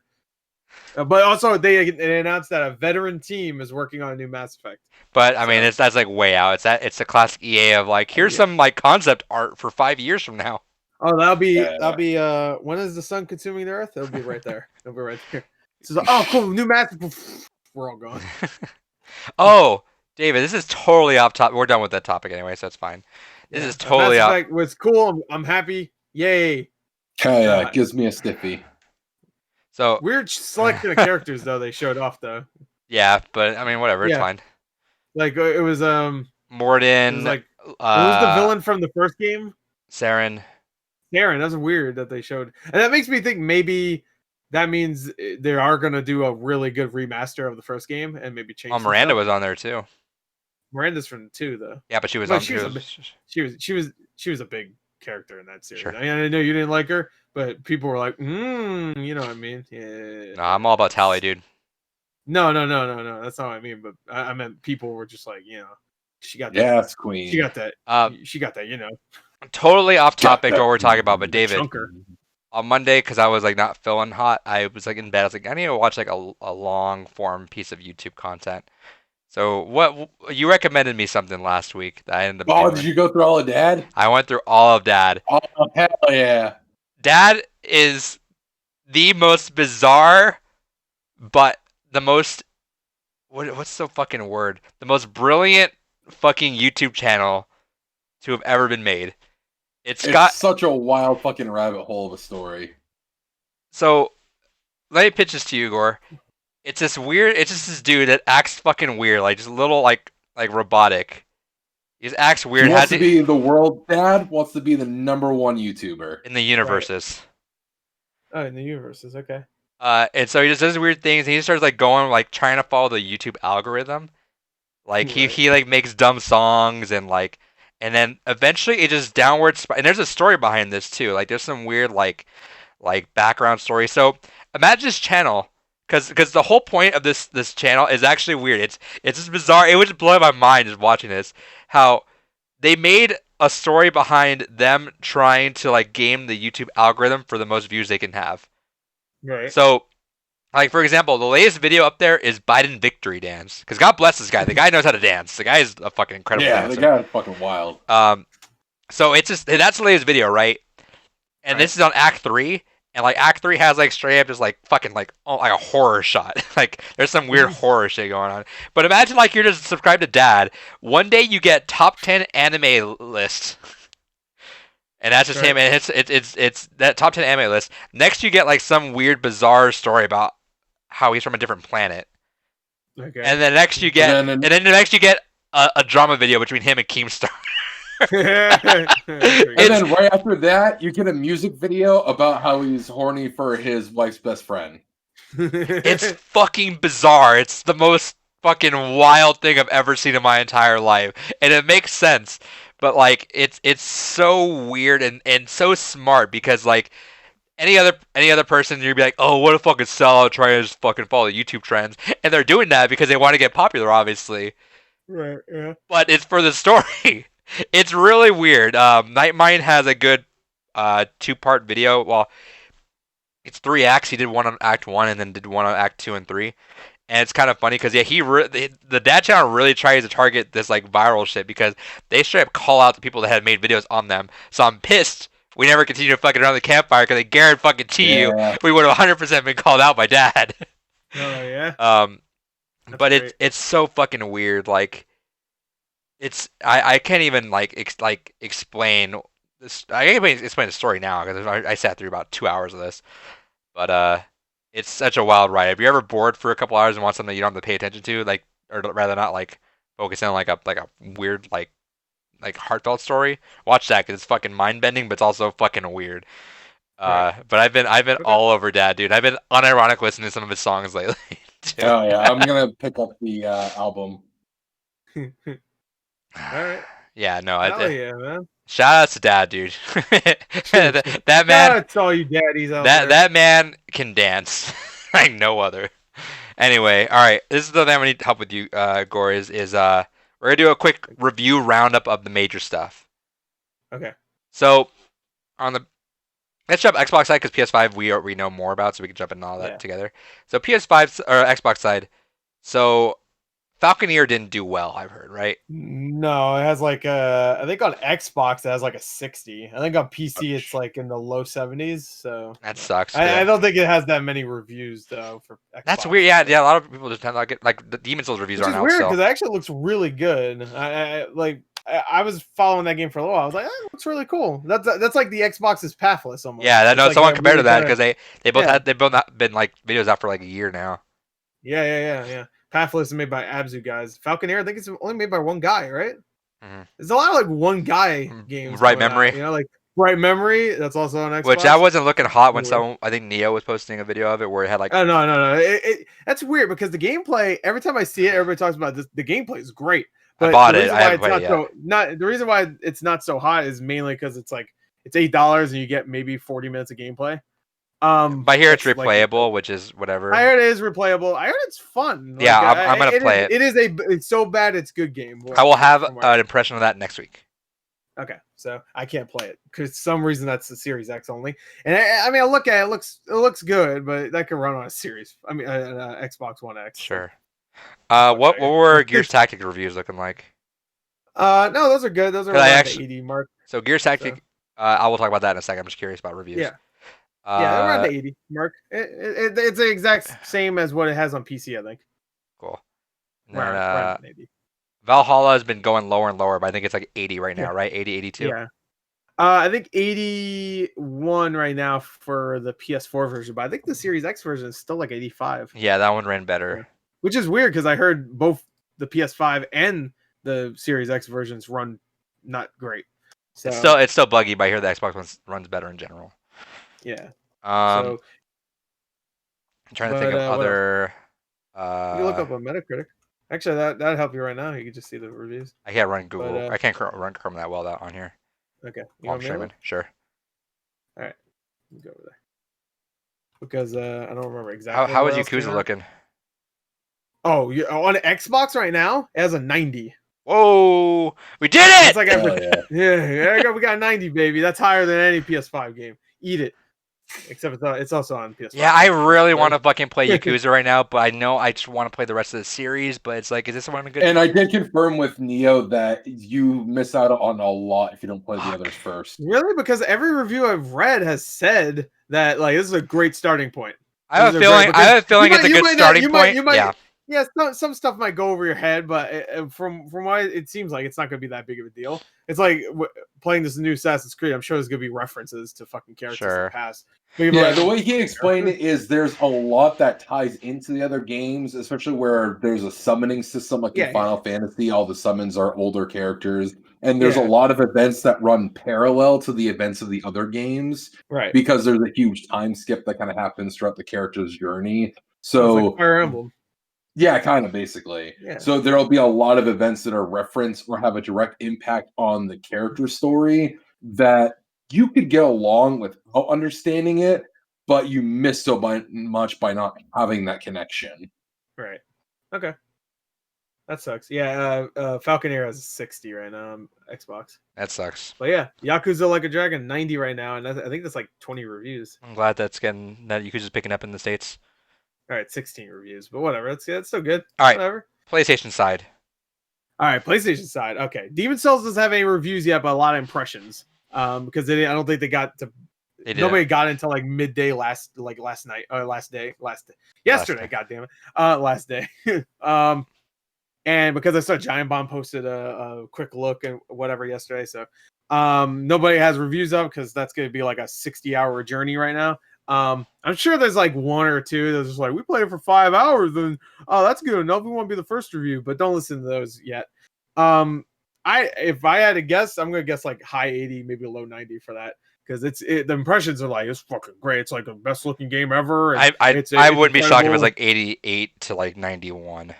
But also, they announced that a veteran team is working on a new Mass Effect. But I mean, that's like way out. It's the classic EA of like, here's some like concept art for 5 years from now. Oh, that'll be Yeah. when is the sun consuming the Earth? It'll be right there. It'll be right there. So, oh, cool, new Mass Effect. We're all gone. Oh, David, this is totally off topic. We're done with that topic anyway, so it's fine. This is totally Mass off. Effect was cool. I'm happy. Yay. Hell yeah, it gives me a stiffy. So Weird selection of characters though they showed off though. yeah, but I mean, whatever, it's Yeah. fine. Like it was Morden, it was like what was the villain from the first game? Saren. Darren. That's weird that they showed, and that makes me think maybe that means they are gonna do a really good remaster of the first game and maybe change. Oh, some Miranda stuff. was on there too. Miranda's from 2 though. Yeah, but she was But on. she was a big character in that series. Sure. I mean, I know you didn't like her, but people were like, you know what I mean? Yeah. No, I'm all about Tally, dude. No. That's not what I mean. But I meant people were just like, she got that. Yes, queen. She got that. She got that. Totally off topic that what we're talking about, but David, chunker. on Monday, because I was like not feeling hot, I was like in bed. I was like, I need to watch like a long form piece of YouTube content. So what you recommended me something last week that I ended up Oh, doing. did you go through all of Dad? I went through all of Dad. Oh, hell yeah. Dad is the most bizarre, but the most what's the fucking word? The most brilliant fucking YouTube channel to have ever been made. It's got such a wild fucking rabbit hole of a story. So let me pitch this to you, Gore. It's just this dude that acts fucking weird, like just a little like robotic. He just acts weird. He wants to be the world. Dad wants to be the #1 YouTuber in the universes. Oh, in the universes, okay. And so he just does weird things. And he just starts like going like trying to follow the YouTube algorithm. Like he like makes dumb songs and then eventually it just downward and there's a story behind this too. Like there's some weird like background story. So imagine this channel. Because the whole point of this channel is actually weird. It's just bizarre. It would just blow my mind just watching this. How they made a story behind them trying to like game the YouTube algorithm for the most views they can have. Right. So, like for example, the latest video up there is Biden victory dance. Because God bless this guy. The guy knows how to dance. The guy is a fucking incredible dancer. The guy's fucking wild. So it's just that's the latest video, right? And this is on Act 3. And like Act 3 has like straight up just like fucking like like a horror shot. Like there's some weird horror shit going on. But imagine like you're just subscribed to Dad. One day you get top 10 anime list. And that's just him, and it's that top 10 anime list. Next you get like some weird bizarre story about how he's from a different planet. Okay. And then next you get and then the next you get a drama video between him and Keemstar. And then right after that, you get a music video about how he's horny for his wife's best friend. It's fucking bizarre. It's the most fucking wild thing I've ever seen in my entire life. And it makes sense. But like it's so weird and so smart because like any other person you'd be like, oh, what a fucking sellout trying to just fucking follow YouTube trends. And they're doing that because they want to get popular, obviously. Right, yeah. But it's for the story. It's really weird. Nightmind has a good 2-part video. Well, it's 3 acts. He did one on Act 1 and then did one on Act 2 and 3. And it's kind of funny because the Dad channel really tries to target this like viral shit because they straight up call out the people that had made videos on them. So I'm pissed we never continued fucking around the campfire because I guarantee you we would have 100% been called out by Dad. Oh yeah. But it's so fucking weird. Like I can't even explain this. I can't even explain the story now because I sat through about 2 hours of this. But it's such a wild ride. If you're ever bored for a couple hours and want something you don't have to pay attention to, like, or rather not like focus on like a weird like heartfelt story, watch that because it's fucking mind bending, but it's also fucking weird. But I've been all over Dad, dude. I've been unironic listening to some of his songs lately. Oh yeah, I'm gonna pick up the album. All right. Yeah, no. Hell yeah, man. Shout out to Dad, dude. that man. Shout out to all you daddies out there. That man can dance like no other. Anyway, all right. This is the thing I need help with you, Gore. Is we're gonna do a quick review roundup of the major stuff. Okay. So on the let's jump Xbox side because PS5 we know more about, so we can jump into all that together. So PS5 or Xbox side. So Falconeer didn't do well, I've heard, right? No, it has like I think on Xbox it has like a 60. I think on PC it's like in the low 70s. So that sucks. I don't think it has that many reviews though for Xbox. That's weird. Yeah. A lot of people just tend to like the Demon's Souls reviews aren't out. Which is weird because it actually looks really good. I was following that game for a little while. I was like, it looks really cool. That's like the Xbox's Pathless almost. Yeah, no, like someone compared to that because they both yeah. they've both been like videos out for like a year now. Yeah. Pathless is made by Abzu guys. Falconeer, I think it's only made by one guy, right? Mm-hmm. There's a lot of like one guy games. Right Memory. You know, like Right Memory. That's also on Xbox. Which I wasn't looking hot when someone, I think Neo was posting a video of it where it had like. Oh no. That's weird because the gameplay. Every time I see it, everybody talks about this. The gameplay is great. But I bought it. I haven't played it yet. The reason why it's not so hot is mainly because it's $8 and you get maybe 40 minutes of gameplay. But here it's replayable, which is whatever. I heard it is replayable. I heard it's fun. Yeah, I'm gonna play it. It's so bad it's good game. I will have an impression of that next week. Okay, so I can't play it because some reason that's the Series X only. And I mean, I look at it, it looks good, but that could run on a Xbox One X. Sure. What were Gears Tactic reviews looking like? No, those are good. Those are around the 80 mark. So Gears Tactic, I will talk about that in a second. I'm just curious about reviews. Yeah. Yeah, around the 80 mark. It's the exact same as what it has on PC, I think. Cool. Right, maybe. Valhalla has been going lower and lower, but I think it's like 80 right now, right? 80, 82? Yeah. I think 81 right now for the PS4 version, but I think the Series X version is still like 85. Yeah, that one ran better. Which is weird because I heard both the PS5 and the Series X versions run not great. So it's still buggy, but I hear the Xbox one runs better in general. Yeah. I'm trying to think of other. You look up on Metacritic. Actually, that'd help you right now. You can just see the reviews. I can't run Google. I can't run Chrome that well on here. Okay. I'm streaming. Sure. All right. Go over there. Because I don't remember exactly. How is Yakuza looking? Oh, on Xbox right now, it has a 90. Whoa, we did it! It's like we got 90, baby. That's higher than any PS5 game. Eat it. Except it's also on PS5. Yeah, I really want to fucking play Yakuza right now, but I know I just want to play the rest of the series. But it's like, is this one a good? And I did confirm with Neo that you miss out on a lot if you don't play the others first. Really? Because every review I've read has said that like this is a great starting point. I have a feeling it's a good starting point. Yeah, some stuff might go over your head, but from what it seems like, it's not going to be that big of a deal. It's like playing this new Assassin's Creed. I'm sure there's going to be references to fucking characters in the past. Yeah, the way he explained it is there's a lot that ties into the other games, especially where there's a summoning system like in Final Fantasy. All the summons are older characters, and there's a lot of events that run parallel to the events of the other games, right? Because there's a huge time skip that kind of happens throughout the character's journey. So it's like Fire Emblem. Yeah, kind of basically. Yeah. So there'll be a lot of events that are referenced or have a direct impact on the character story that you could get along without understanding it, but you miss so much by not having that connection. Right. Okay. That sucks. Yeah, Falcon Air has 60 right now on Xbox. That sucks. But yeah, Yakuza Like a Dragon 90 right now, and I think that's like 20 reviews. I'm glad that you could just picking up in the States. All right, 16 reviews, but whatever. That's still good. All right, Whatever. PlayStation side. All right, PlayStation side. Okay, Demon Souls doesn't have any reviews yet, but a lot of impressions. Because I don't think they got to. Nobody got until like midday last night or yesterday. God damn it, last day. And because I saw Giant Bomb posted a quick look and whatever yesterday, so nobody has reviews of because that's going to be like a 60-hour journey right now. I'm sure there's like one or two that's just like, we played it for 5 hours and that's good enough. We won't be the first review, but don't listen to those yet. If I had to guess, I'm gonna guess like high 80, maybe low 90 for that because the impressions are like it's fucking great. It's like the best looking game ever. I wouldn't be shocked if it was like 88 to like 91.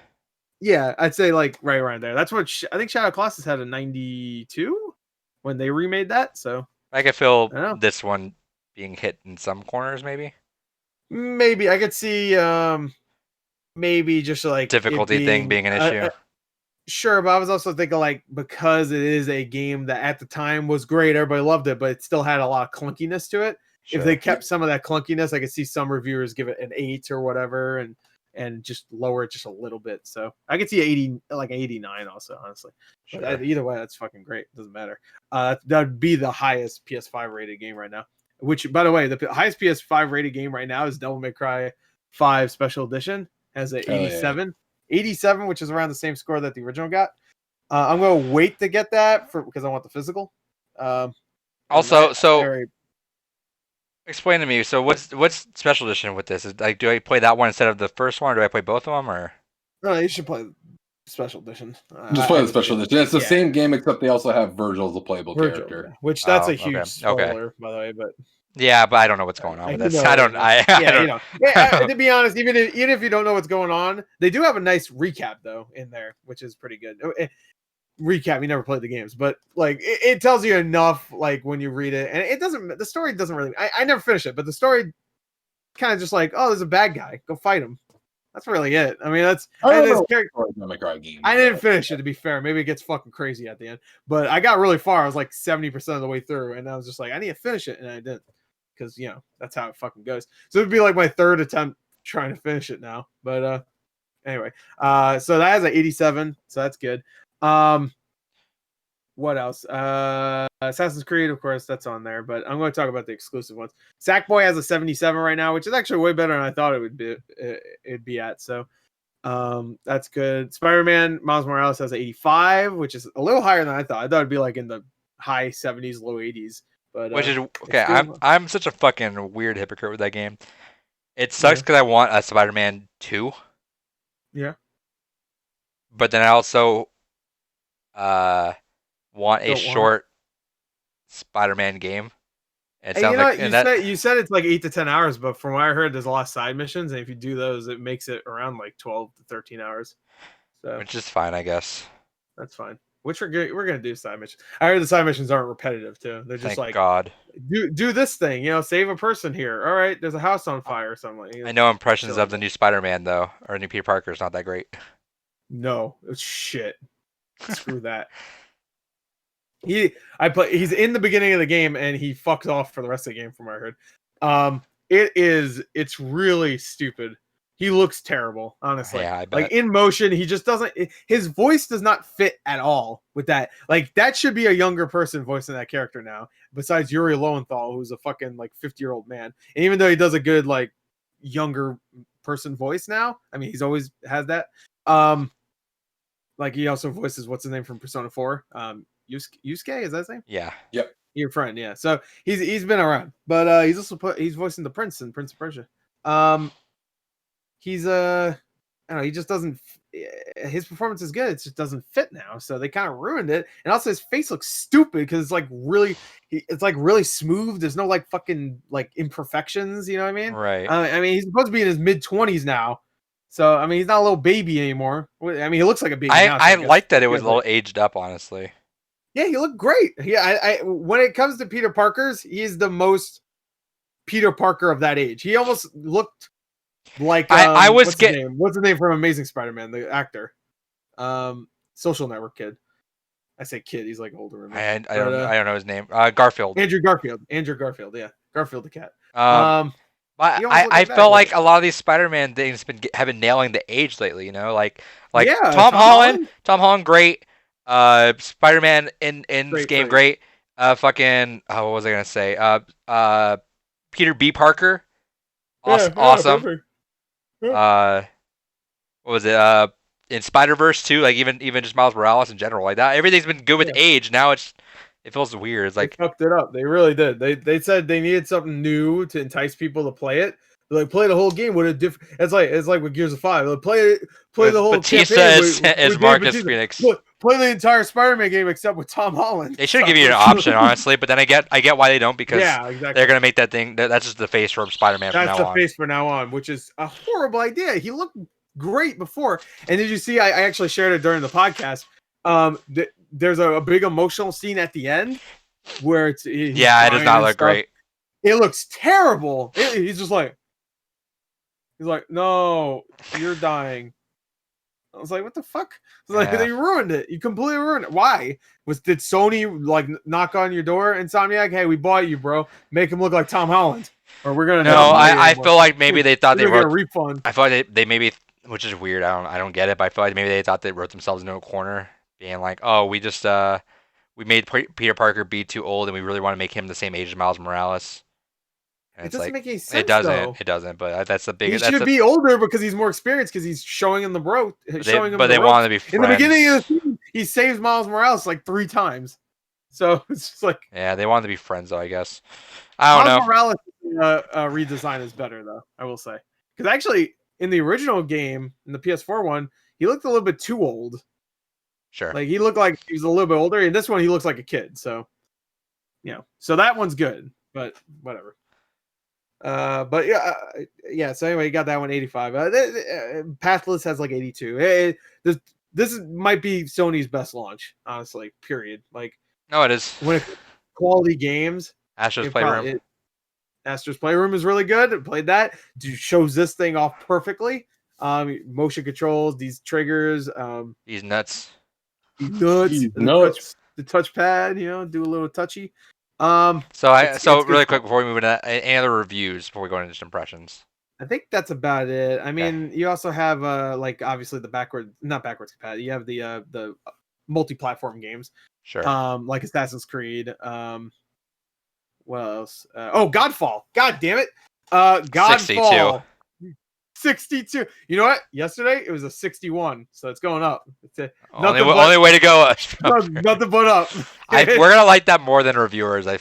Yeah, I'd say like right around there. That's what I think Shadow Colossus had a 92 when they remade that. So I could feel this one being hit in some corners, maybe. Maybe I could see maybe just like difficulty thing being an issue. Sure, but I was also thinking like because it is a game that at the time was great, everybody loved it, but it still had a lot of clunkiness to it. Sure. If they kept some of that clunkiness, I could see some reviewers give it an 8 or whatever, and just lower it just a little bit. So I could see 80, like 89 also, honestly. Sure. But either way, that's fucking great. Doesn't matter. That'd be the highest PS5 rated game right now. Which, by the way, the highest PS5 rated game right now is Devil May Cry 5 Special Edition. Has an 87. Yeah. 87, which is around the same score that the original got. I'm going to wait to get that because I want the physical. Explain to me. So what's special edition with this? Is like, do I play that one instead of the first one, or do I play both of them, or? No, you should play special edition. Just play the special edition. It's the same game, except they also have Virgil as a playable character. Yeah. Which that's a huge spoiler, by the way. But yeah, but I don't know what's going on with this. I don't. To be honest, even if you don't know what's going on, they do have a nice recap though in there, which is pretty good. Recap, you never played the games, but like it tells you enough like when you read it, and the story doesn't really I never finished it, but the story kind of just like, oh, there's a bad guy, go fight him. That's really it. I mean, I didn't finish it, to be fair. Maybe it gets fucking crazy at the end, but I got really far. I was like 70% of the way through, and I was just like, I need to finish it, and I didn't, because that's how it fucking goes. So it'd be like my third attempt trying to finish it now. But anyway, so that has an 87, so that's good. What else? Assassin's Creed, of course, that's on there, but I'm going to talk about the exclusive ones. Sackboy has a 77 right now, which is actually way better than I thought it would be. It'd be at. So, that's good. Spider-Man Miles Morales has an 85, which is a little higher than I thought. I thought it'd be like in the high 70s, low 80s. But which is okay. I'm such a fucking weird hypocrite with that game. It sucks because I want a Spider-Man 2. Yeah. But then I also want a short Spider-Man game. It sounds you said it's like 8 to 10 hours, but from what I heard, there's a lot of side missions, and if you do those, it makes it around like 12 to 13 hours. So which is fine, I guess. That's fine. Which we're gonna do side missions. I heard the side missions aren't repetitive too. They're just Thank God. Do this thing, save a person here. All right, there's a house on fire or something. Like, I know impressions of the new Spider-Man though, or new Peter Parker is not that great. No, it's shit. Screw that. He's in the beginning of the game and he fucks off for the rest of the game from what I heard. It's really stupid. He looks terrible, honestly. Yeah, I bet. Like in motion, he just doesn't. His voice does not fit at all with that. Like that should be a younger person voicing that character now. Besides Yuri Lowenthal, who's a fucking like 50-year-old man, and even though he does a good like younger person voice now, I mean he's always has that. Like he also voices what's his name from Persona 4. Yusuke, is that his name? Yeah. Yep. Your friend, yeah. So he's been around, but he's also he's voicing the prince in Prince of Persia. He's I don't know, he just doesn't. His performance is good. It just doesn't fit now, so they kind of ruined it. And also, his face looks stupid because it's like really smooth. There's no like fucking like imperfections. You know what I mean? Right. I mean, he's supposed to be in his mid-20s now. So, I mean, he's not a little baby anymore. I mean, he looks like a baby now. I like that it was a little aged up, honestly. Yeah, he looked great. Yeah, when it comes to Peter Parkers, he's the most Peter Parker of that age. He almost looked like I was what's his name from Amazing Spider-Man, the actor. Social Network kid. I say kid, he's like older than me. I don't know his name. Garfield. Andrew Garfield, yeah, Garfield the cat. I felt like a lot of these Spider-Man things have been nailing the age lately. You know, like Tom Holland, great. Spider-Man in this game, great. Fucking what was I gonna say? Peter B. Parker, awesome. Perfect. Yeah. What was it? In Spider-Verse too, like even just Miles Morales in general, like that. Everything's been good with age. Now it feels weird. It's like they fucked it up. They really did. They said they needed something new to entice people to play it. They're like, play the whole game with a different. It's like with Gears of 5. Like, play the whole Batista campaign as Marcus Phoenix. Play the entire Spider-Man game except with Tom Holland. They should give you an option, honestly. But then I get why they don't, because exactly. They're gonna make that thing. That's just the face for Spider-Man. That's the face from now on, which is a horrible idea. He looked great before. And did you see? I actually shared it during the podcast. There's a big emotional scene at the end where it does not look great. It looks terrible. He's like, no, you're dying. I was like, what the fuck? Like, they ruined it. You completely ruined it. Why? Did Sony like knock on your door, Insomniac? Hey, we bought you, bro. Make him look like Tom Holland, or we're gonna. No, I feel like maybe they thought they wrote a refund. I feel like they maybe, which is weird. I don't get it, but I feel like maybe they thought they wrote themselves into a corner, being like, oh, we just we made Peter Parker be too old, and we really want to make him the same age as Miles Morales. It doesn't make any sense. It doesn't. Though. It doesn't. But that's the biggest. He should be older because he's more experienced, because he's showing him the bro. But they want to be friends. In the beginning of the season, he saves Miles Morales like 3 times. So it's just like, yeah, they want to be friends, though. I guess. I don't know. Miles Morales redesign is better, though. I will say, because actually in the original game, in the PS4 one, he looked a little bit too old. Sure. Like he looked like he was a little bit older. In this one, he looks like a kid. So, so that one's good. But whatever. But yeah. So anyway, you got that one 85. Pathless has like 82. This might be Sony's best launch, honestly. Period. Like, no, it is. When quality games, Astro's Playroom. Astro's Playroom is really good. I played that. Shows this thing off perfectly. Motion controls, these triggers. He's nuts. The touchpad. Do a little touchy. So really quick before we move into any other reviews before we go into just impressions. I think that's about it. I mean, you also have like obviously the not backwards compatibility. You have the multi-platform games. Sure. Like Assassin's Creed. What else? Godfall. God damn it. Godfall. 62. You know what? Yesterday it was a 61, so it's going up. It's only way to go. Nothing but up. We're gonna like that more than reviewers. Dude,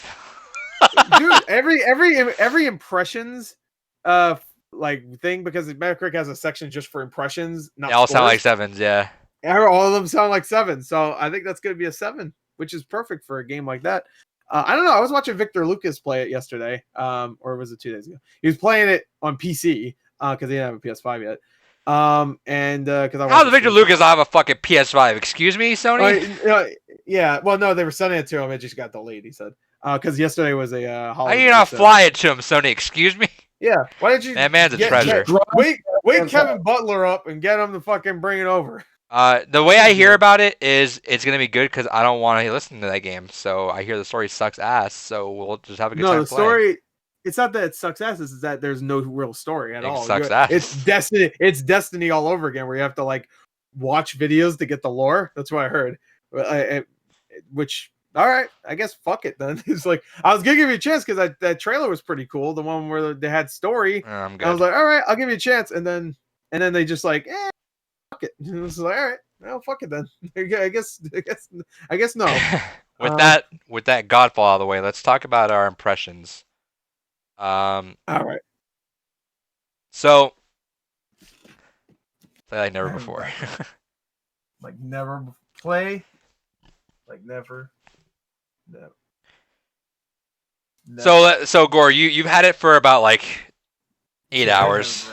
every impressions like thing, because Metacritic has a section just for impressions. Not they all scores. Sound like 7s, yeah. All of them sound like 7, so I think that's gonna be a 7, which is perfect for a game like that. I don't know. I was watching Victor Lucas play it yesterday, or was it 2 days ago? He was playing it on PC. Because he didn't have a PS5 yet. Because how does Victor Lucas have a fucking PS5? Excuse me, Sony? Yeah. Well, no, they were sending it to him. It just got delayed. He said because yesterday was a holiday. How you not fly it to him, Sony? Excuse me. Yeah. Why did you? That man's a treasure. Wake Kevin Butler up and get him to fucking bring it over. The way I hear about it is it's gonna be good because I don't want to listen to that game. So I hear the story sucks ass. So we'll just have a good time. No, the story. It's not that it sucks ass. It's that there's no real story at all. Sucks ass. It's Destiny. It's Destiny all over again, where you have to like watch videos to get the lore. That's what I heard. Which, all right, I guess fuck it then. It's like I was gonna give you a chance because that trailer was pretty cool. The one where they had story. I'm good. I was like, all right, I'll give you a chance, and then they just like, fuck it. And it was like, all right, well, fuck it then. I guess no. With that Godfall out of the way, let's talk about our impressions. All right. So, play like never before. Like never play. Like never. No. So Gore, you've had it for about like 8 hours.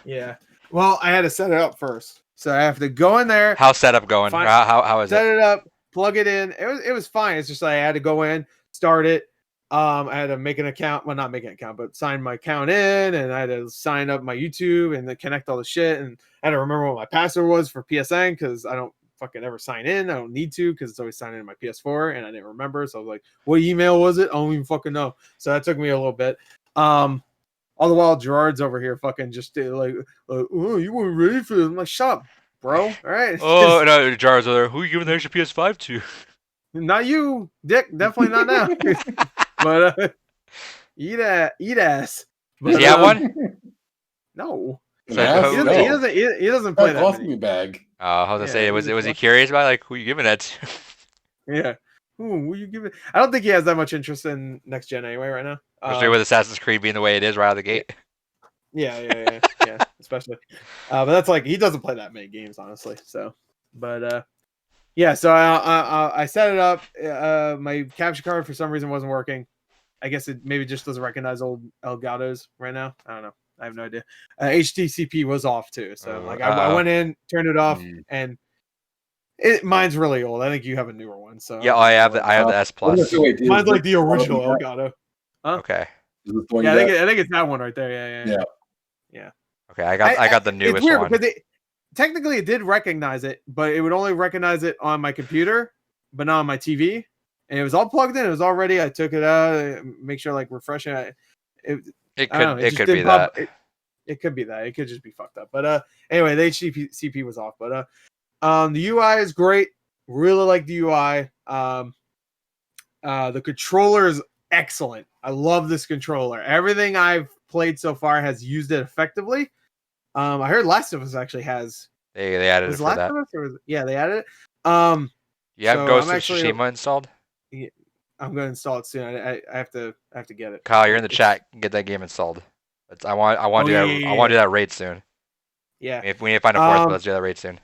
Yeah. Well, I had to set it up first, so I have to go in there. How's setup going? How is it? Set it up, plug it in. It was fine. It's just like I had to go in, start it. I had to make an account. Well, not make an account, but sign my account in, and I had to sign up my YouTube and then connect all the shit. And I had to remember what my password was for PSN because I don't fucking ever sign in. I don't need to because it's always signing in my PS4, and I didn't remember. So I was like, "What email was it? I don't even fucking know." So that took me a little bit. All the while, Gerard's over here fucking just like, "Oh, you weren't ready for this." I'm like, "Shut up, bro." All right. Oh no, Jar's over there. Who are you giving the extra PS5 to? Not you, Dick. Definitely not now. But eat ass. Does But, he have one? No. So, Yes, who- no. He doesn't play That that cost many. me a bag. I was gonna Yeah, say, he was doesn't he play. curious about like who you giving that to? Yeah. Ooh, will you give it? I don't think he has that much interest in next gen anyway right now. Especially with Assassin's Creed being the way it is right out of the gate. Yeah. Especially. But that's like he doesn't play that many games, honestly. So, but yeah. So I set it up. My capture card for some reason wasn't working. I guess it maybe just doesn't recognize old Elgato's right now. I don't know. I have no idea. HTCP was off too. So like I went in, turned it off, and mine's really old. I think you have a newer one. So Yeah, I have the S What Plus. is it? Wait, is mine's this like the the one original you got? Elgato. Huh? Okay. Is this the one Yeah, you got? I think it's that one right there. Yeah. Yeah. Okay, I got the It's newest weird one. because technically it did recognize it, but it would only recognize it on my computer, but not on my TV. And it was all plugged in. It was all ready. I took it out, make sure like refreshing. It I don't know, could just be didn't pop. that. It could be that. It could just be fucked up. But anyway, the HTCP was off. But the UI is great. Really like the UI. The controller is excellent. I love this controller. Everything I've played so far has used it effectively. I heard Last of Us actually has. They added it Was for Last that. of Us yeah, they added it. You have So Ghost I'm of actually Tsushima installed? I'm going to install it soon. I have to get it. Kyle, you're in the chat. Get that game installed. I want to do that. I want to do that raid soon. Yeah. If we need to find a fourth, let's do that raid soon.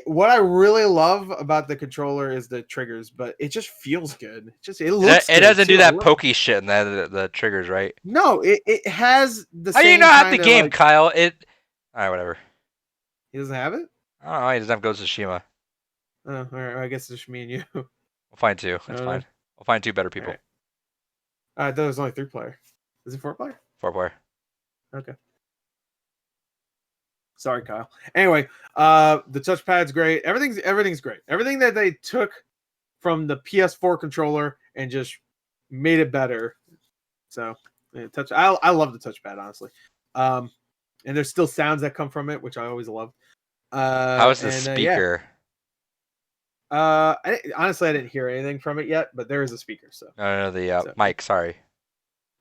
What I really love about the controller is the triggers, but it just feels good. It looks. It doesn't too. do that pokey shit in the triggers, right? No, it has the How same. do you not have the kinda, game, like, Kyle? All right, whatever. He doesn't have it. I don't know. He doesn't have Ghost of Tsushima. Oh, all right. Well, I guess it's just me and you. We'll find two. That's fine. We'll find two better people. Right. I thought it was only 3-player. Is it 4-player? 4-player. Okay. Sorry, Kyle. Anyway, the touchpad's great. Everything's great. Everything that they took from the PS4 controller and just made it better. So, I love the touchpad, honestly. And there's still sounds that come from it, which I always love. How's the speaker? Honestly, I didn't hear anything from it yet, but there is a speaker. So No, the mic. Sorry.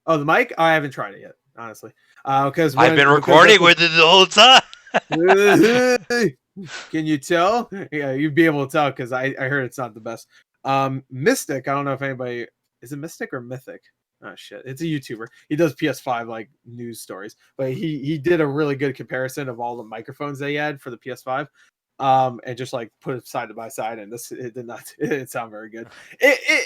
Oh, the mic? I haven't tried it yet, honestly. Because I've been recording with it the whole time. Can you tell? Yeah, you'd be able to tell because I heard it's not the best. Mystic, I don't know if anybody is it Mystic or Mythic? Oh shit, it's a YouTuber. He does PS5 like news stories, but he did a really good comparison of all the microphones they had for the PS5. And just like put it side by side, and it didn't sound very good.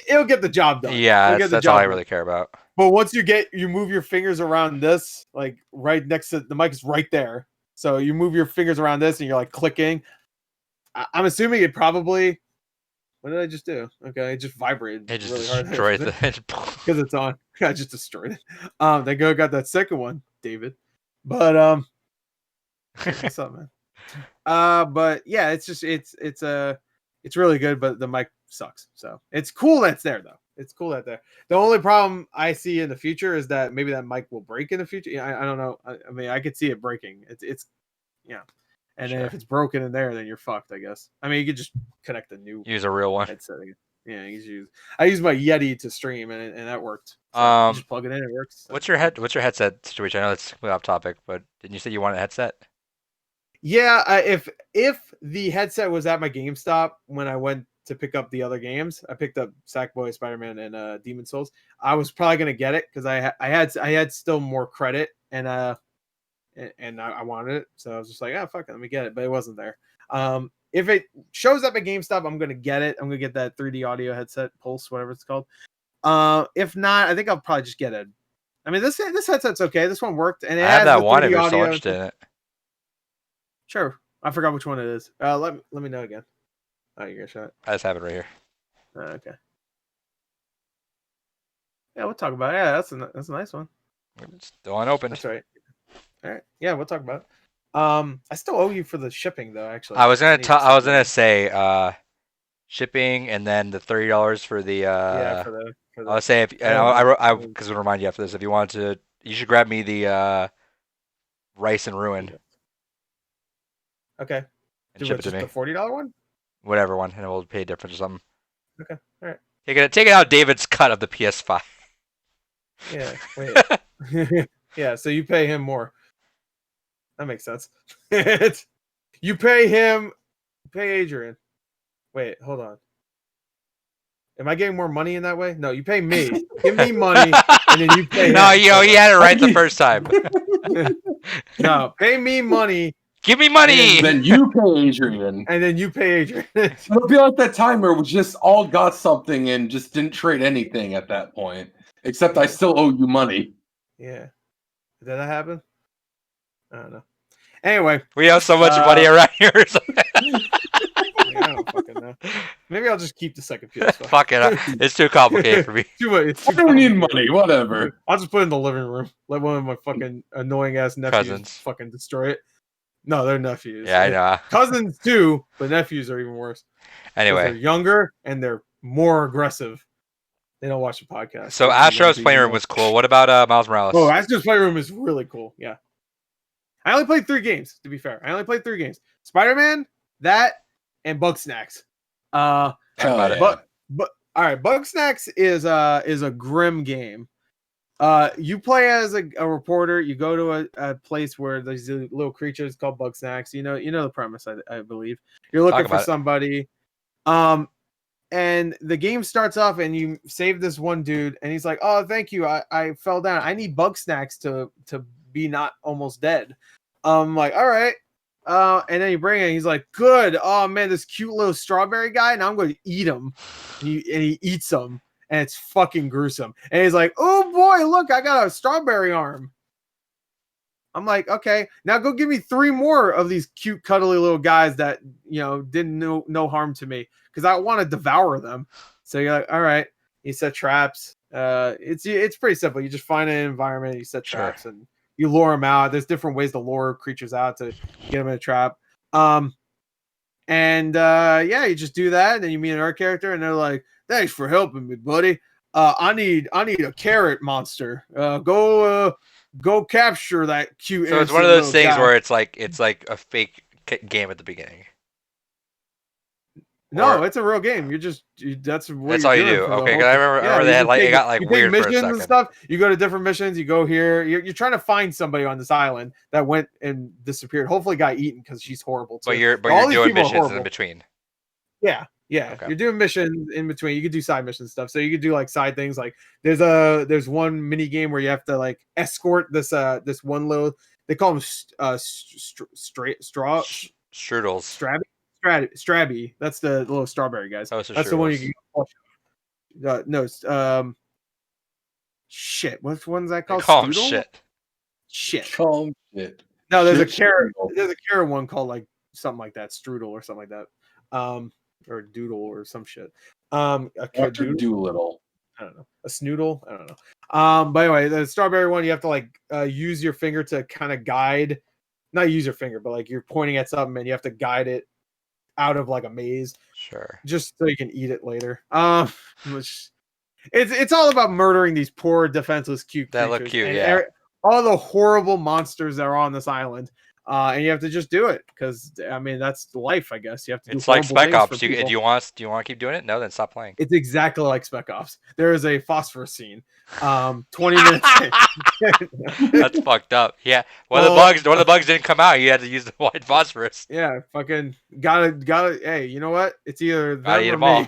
It'll get the job done. Yeah, that's all I really care about. But once you move your fingers around this, like right next to the mic is right there. So you move your fingers around this and you're like clicking. I'm assuming it probably. What did I just do? Okay, it just vibrated. It just really hard destroyed because it's on. I just destroyed it. They got that second one, David. But what's up, man? But yeah, it's just it's really good, but the mic sucks. So it's cool that's there though. It's cool that there. The only problem I see in the future is that maybe that mic will break in the future. I don't know. I mean, I could see it breaking. It's yeah. And then if it's broken in there, then you're fucked, I guess. I mean, you could just connect a new use a real one headset. Yeah, I use my Yeti to stream, and that worked. So you just plug it in, it works. So. What's your headset situation? I know it's completely off topic, but didn't you say you wanted a headset? Yeah, if the headset was at my GameStop when I went to pick up the other games, I picked up Sackboy, Spider-Man, and Demon Souls. I was probably gonna get it because I had still more credit and I wanted it, so I was just like, oh fuck it, let me get it, but it wasn't there. If it shows up at GameStop, I'm gonna get it. I'm gonna get that 3D audio headset, Pulse, whatever it's called. If not, I think I'll probably just get it. I mean, this headset's okay. This one worked, and it has that the one 3D if you're audio. still interested in it. Sure, I forgot which one it is. Let me know again. Oh, you got a shot. I just have it right here. Okay. Yeah, we'll talk about it. Yeah, that's a nice one. Still unopened. That's right. All right. Yeah, we'll talk about it. I still owe you for the shipping though. Actually, I was gonna need to I was send gonna it. say shipping and then the $30 for the Yeah, for I the. was saying if I and owe I you. because I'll remind you after this if you want to you should grab me the rice and ruin Okay. and Do ship what? it to Just me. the $40 one? Whatever one, and we'll pay a difference or something. Okay. All right. Take it out David's cut of the PS5. Yeah. Wait. Yeah. So you pay him more. That makes sense. You pay him. Pay Adrian. Wait. Hold on. Am I getting more money in that way? No, you pay me. Give me money, and then you pay him. No, you had it right the first time. No, pay me money. Give me money. Then you pay Adrian. And then you pay Adrian. It'll be like that time where we just all got something and just didn't trade anything at that point. Except I still owe you money. Yeah. Did that happen? I don't know. Anyway. We have so much money around here. I don't fucking know. Maybe I'll just keep the second PS5. Fuck it. It's too complicated for me. I don't need money. Whatever. I'll just put it in the living room. Let one of my fucking annoying ass nephews Cousins fucking destroy it. No, they're nephews. Yeah, I know. Cousins too, but nephews are even worse. Anyway, they're younger and they're more aggressive. They don't watch the podcast. So Astro's Playroom was cool. What about Miles Morales? Oh, Astro's Playroom is really cool. Yeah. I only played 3 games, to be fair. I only played 3 games. Spider-Man, that, and Bug Snacks. Hell yeah. But all right, Bug Snacks is a grim game. You play as a reporter. You go to a place where there's little creatures called Bug Snacks. You know the premise, I believe. You're looking for somebody. And the game starts off and you save this one dude and he's like, "Oh, thank you. I fell down. I need Bug Snacks to be not almost dead." I'm like, "All right." And then you bring it and he's like, "Good. Oh man, this cute little strawberry guy, and I'm going to eat him." And he eats them and it's fucking gruesome. And he's like, "Oh boy, look, I got a strawberry arm." I'm like, "Okay, now go give me 3 more of these cute, cuddly little guys that, didn't no harm to me because I want to devour them." So you're like, "All right." You set traps. It's pretty simple. You just find an environment, you set traps, and you lure them out. There's different ways to lure creatures out to get them in a trap. You just do that, and then you meet another character, and they're like, "Thanks for helping me, buddy. I need a carrot monster. Go capture that cute." So it's one of those things where it's like a fake game at the beginning. No, it's a real game. That's all you do. Okay, because I remember they had it got weird for a second. And stuff. You go to different missions. You go here. You're trying to find somebody on this island that went and disappeared. Hopefully, got eaten because she's horrible. Too. But you're doing missions in between. Yeah. Okay. You're doing missions in between. You could do side mission stuff. So you could do like side things. Like there's one mini game where you have to like escort this one little. They call them strudels. Strabby. That's the little strawberry guys. Oh, so that's the one you can. Shit. What one's that called? Call them shit. Call them shit. No, there's a carrot. There's a carrot one called like something like that, strudel or something like that. Or doodle or some shit. Dr. Doolittle. I don't know. A snoodle. I don't know. But anyway, the strawberry one, you have to like use your finger to kind of guide. Not use your finger, but like you're pointing at something and you have to guide it out of like a maze. Sure. Just so you can eat it later. Which it's all about murdering these poor defenseless cute creatures. That look cute, and yeah. All the horrible monsters that are on this island. And you have to just do it because I mean that's life, I guess. You have to. It's like Spec Ops. Do you want to keep doing it? No, then stop playing. It's exactly like Spec Ops. There is a phosphorus scene. 20 minutes. That's fucked up. Yeah, one of the bugs didn't come out. You had to use the white phosphorus. Yeah, fucking gotta. Hey, you know what? It's either them or me. All.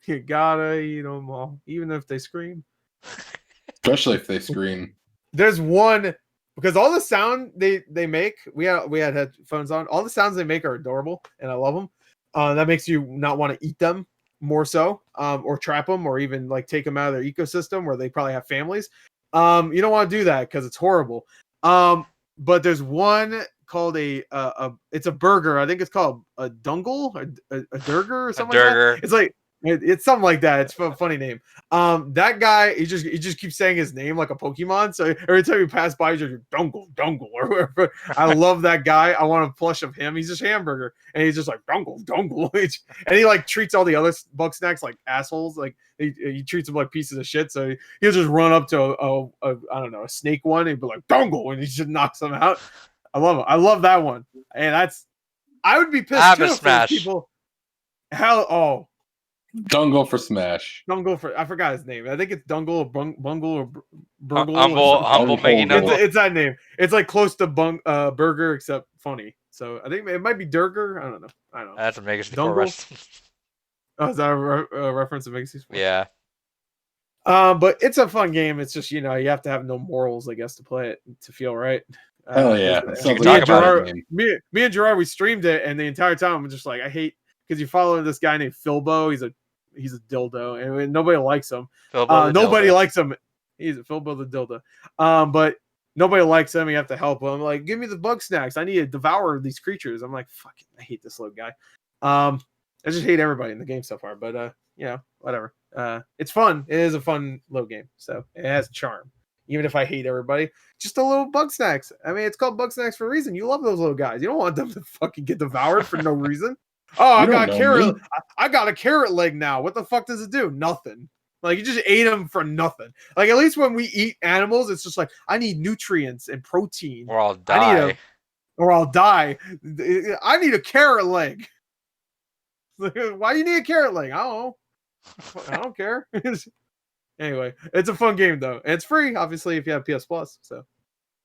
You gotta eat them all, even if they scream. Especially if they scream. There's one. Because all the sound they make, we had headphones on. All the sounds they make are adorable, and I love them. That makes you not want to eat them more so, or trap them, or even like take them out of their ecosystem where they probably have families. You don't want to do that because it's horrible. But there's one called it's a burger. I think it's called a dungle, a durger or something. Like that. It's like It's something like that. It's a funny name. That guy, he just keeps saying his name like a Pokemon. So every time you pass by, he's just Dungle or whatever. I love that guy. I want a plush of him. He's just hamburger, and he's just like Dungle, and he like treats all the other bug snacks like assholes. Like he treats them like pieces of shit. So he'll just run up to a I don't know, a snake one and be like Dungle, and he just knocks them out. I love it. I love that one, and I would be pissed too if those people. Hell, Dungle for Smash. Dungle for I forgot his name. I think it's Dungle or Bungle or Burgle. Humble Maggie Dungle. It's that name. It's like close to Burger except funny. So I think it might be Durger. I don't know. That's a Mega Dungle. Oh, is that a reference to Mega Sports? Yeah. But it's a fun game. It's just you have to have no morals, I guess, to play it to feel right. Hell yeah! Me and Gerard, we streamed it, and the entire time I'm just like, I hate because you follow this guy named Philbo. He's a dildo, and nobody likes him. Nobody likes him. He's a Philbo the dildo. But nobody likes him. You have to help him. Like, give me the bug snacks. I need to devour these creatures. I'm like, fuck it. I hate this little guy. I just hate everybody in the game so far. But whatever. It's fun. It is a fun little game. So it has charm. Even if I hate everybody, just a little bug snacks. I mean, it's called bug snacks for a reason. You love those little guys. You don't want them to fucking get devoured for no reason. Oh, I got a carrot leg now. What the fuck does it do? Nothing. Like you just ate them for nothing. Like at least when we eat animals, it's just like I need nutrients and protein. Or I'll die. I need a carrot leg. Why do you need a carrot leg? I don't care. Anyway, it's a fun game though. And it's free, obviously, if you have PS Plus. So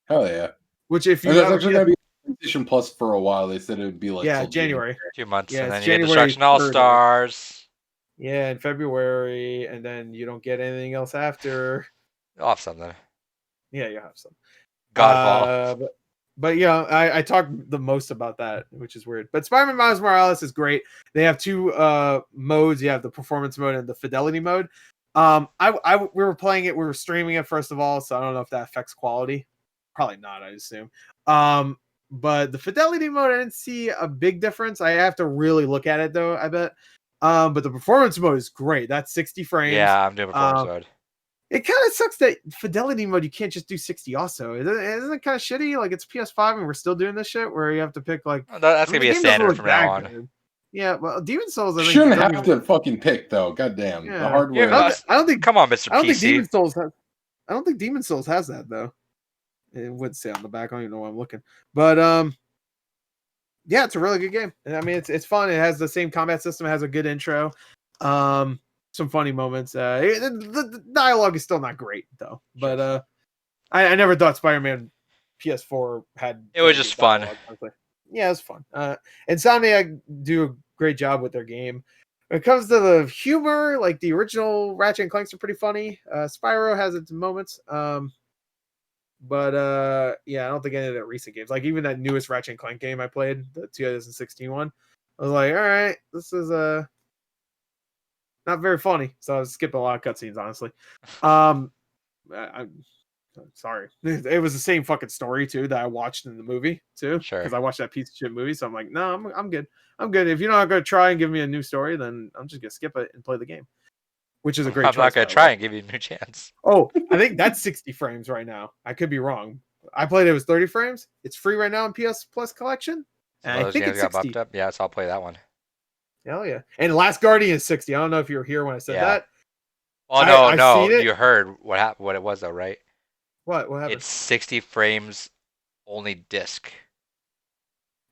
hell yeah. Which if you have actually gonna be PlayStation Plus for a while. They said it would be like January. 2 months, yeah, and then you January get Destruction All Stars. Yeah, in February, and then you don't get anything else after. I'll have something. Yeah, you have some. Godfall. But yeah, I talked the most about that, which is weird. But Spider-Man Miles Morales is great. They have two modes. You have the performance mode and the fidelity mode. We were playing it. We were streaming it first of all, so I don't know if that affects quality. Probably not, I assume. But the fidelity mode, I didn't see a big difference. I have to really look at it though, I bet. But the performance mode is great. That's 60 frames. Yeah, I'm doing performance mode. It kind of sucks that fidelity mode you can't just do 60 also. Isn't it kind of shitty? Like it's PS5 and we're still doing this shit where you have to pick like that's gonna be a standard from now on. Good. Yeah, well, Demon Souls. I think shouldn't have to fucking pick though. Goddamn, yeah. the hardware. I don't think. Come on, Mr. I don't PC. think Demon Souls has. I don't think Demon Souls has that though. It would say on the back. I don't even know why I'm looking. But yeah, it's a really good game. I mean, it's fun. It has the same combat system. It has a good intro. Some funny moments. The dialogue is still not great though. But I never thought Spider-Man PS4 had. It was just fun. Yeah, it's fun. Insomniac do a great job with their game. When it comes to the humor, like the original Ratchet and Clanks are pretty funny. Spyro has its moments. But yeah, I don't think any of the recent games, like even that newest Ratchet and Clank game I played, the 2016 one, I was like, all right, this is not very funny. So I was skipping a lot of cutscenes, honestly. I'm sorry. It was the same fucking story too that I watched in the movie too. Sure. Because I watched that piece of shit movie. So I'm like, no, I'm good. I'm good. If you're not gonna try and give me a new story, then I'm just gonna skip it and play the game. Which is a great choice. I'm not gonna try and give you a new chance. Oh, I think that's 60 frames right now. I could be wrong. I played it was 30 frames. It's free right now in PS Plus Collection. And I think it's 60. Up. Yeah, so I'll play that one. Hell yeah. And Last Guardian is 60. I don't know if you were here when I said that. Oh no, you heard what happened, what it was though, right? What happened? It's 60 frames only disc.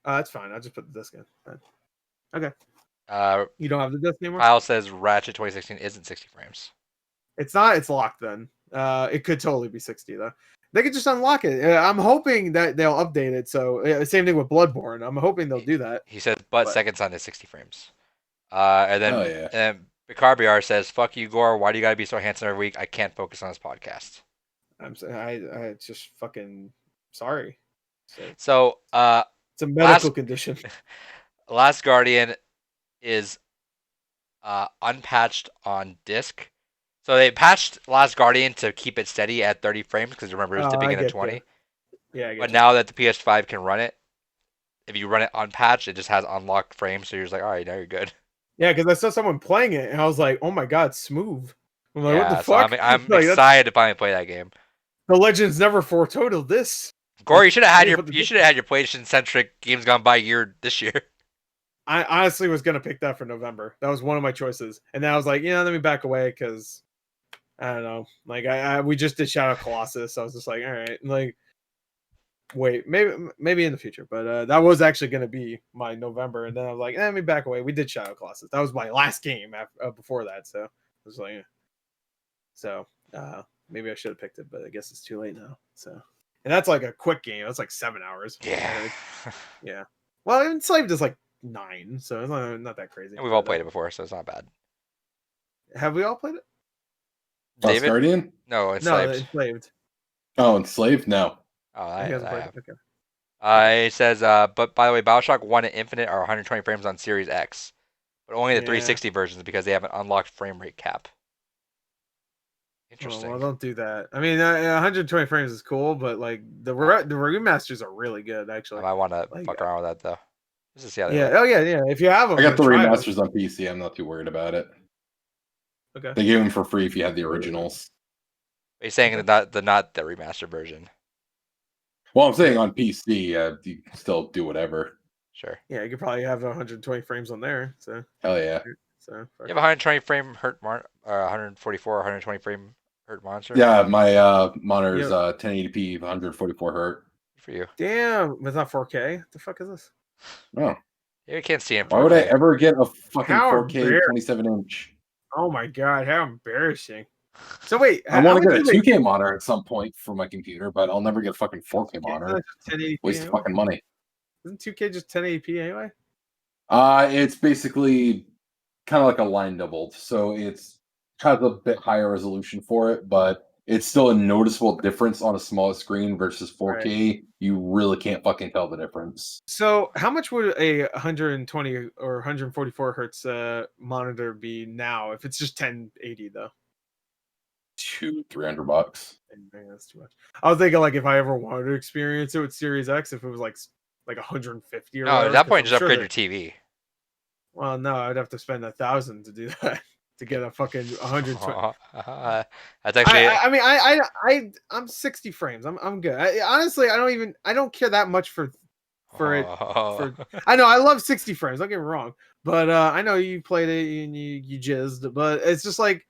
That's fine. I'll just put the disc in. Fine. Okay. You don't have the disc anymore? Kyle says Ratchet 2016 isn't 60 frames. It's not. It's locked then. It could totally be 60 though. They could just unlock it. I'm hoping that they'll update it. So same thing with Bloodborne. I'm hoping they'll do that. He says, but Second Son is 60 frames. And then Bicarbiar says, "Fuck you, Gore. Why do you gotta be so handsome every week? I can't focus on this podcast." I just fucking sorry. So it's a medical condition. Last Guardian is unpatched on disc. So they patched Last Guardian to keep it steady at 30 frames because remember it was dipping into 20. Yeah, but now that the PS5 can run it, if you run it unpatched, it just has unlocked frames. So you're just like, all right, now you're good. Yeah, because I saw someone playing it, and I was like, "Oh my god, smooth!" I'm like, "What the So fuck?" I'm Like, excited to finally play that game. the legends never foretold this. Corey, you should have had They your put the- PlayStation centric games gone by year this year. I honestly was gonna pick that for November. That was one of my choices, and then I was like, let me back away because I don't know. Like, we just did Shadow Colossus, so I was just like, all right, like, wait, maybe in the future, but that was actually gonna be my November, and then I was like, let me back away. We did Shadow Colossus. That was my last game before that, so I was like, so maybe I should have picked it, but I guess it's too late now. So, and that's like a quick game. That's like 7 hours. Yeah. Yeah. Well, Enslaved is like 9, so it's not that crazy. And we've all played it before, so it's not bad. Have we all played it? Lost David? Guardian? No, No, Enslaved. Enslaved. Oh, Enslaved? No. Oh, You guys have played it? Okay. It says, but by the way, Bioshock 1 and Infinite are 120 frames on Series X, but only the Yeah. 360 versions because they have an unlocked frame rate cap. Interesting. Oh, well, don't do that. I mean, 120 frames is cool, but like the remasters are really good, actually. I want to Like, fuck around with that though. Just to see how they Yeah. look. Oh yeah. If you have them, I got the try 'em. remasters on PC. I'm not too worried about it. Okay. They gave them for free if you had the originals. Are you saying Okay. not the remaster version? Well, I'm saying on PC, you can still do whatever. Sure. Yeah, you could probably have 120 frames on there. So Hell yeah. so You have 120 frame hertz 144 120 frame hertz monitor? Yeah, my monitor is Yeah. 1080p, 144 hertz. Good for you. Damn, it's not 4K. What the fuck is this? Oh, You can't see in 4K. why would I ever get a fucking How 4K embarrassing. 27-inch? Oh my god, how embarrassing! So wait, I want to get a 2K monitor at some point for my computer, but I'll never get a fucking 4K monitor. 1080p Waste of anyway? fucking money. Isn't 2K just 1080p anyway? It's basically kind of like a line doubled, so it's has a bit higher resolution for it, but it's still a noticeable difference on a smaller screen versus 4K. Right. You really can't fucking tell the difference. So, how much would a 120 or 144 hertz monitor be now if it's just 1080 though? $200-300. That's too much. I was thinking like if I ever wanted to experience it with Series X, if it was like 150 or no, whatever, at that point, I'm just sure upgrade your TV. Well, no, I'd have to spend 1,000 to do that to get a fucking 120. That's actually. I mean, I'm 60 frames. I'm good. Honestly, I don't care that much for it. I know I love 60 frames. Don't get me wrong, but I know you played it and you jizzed, but it's just like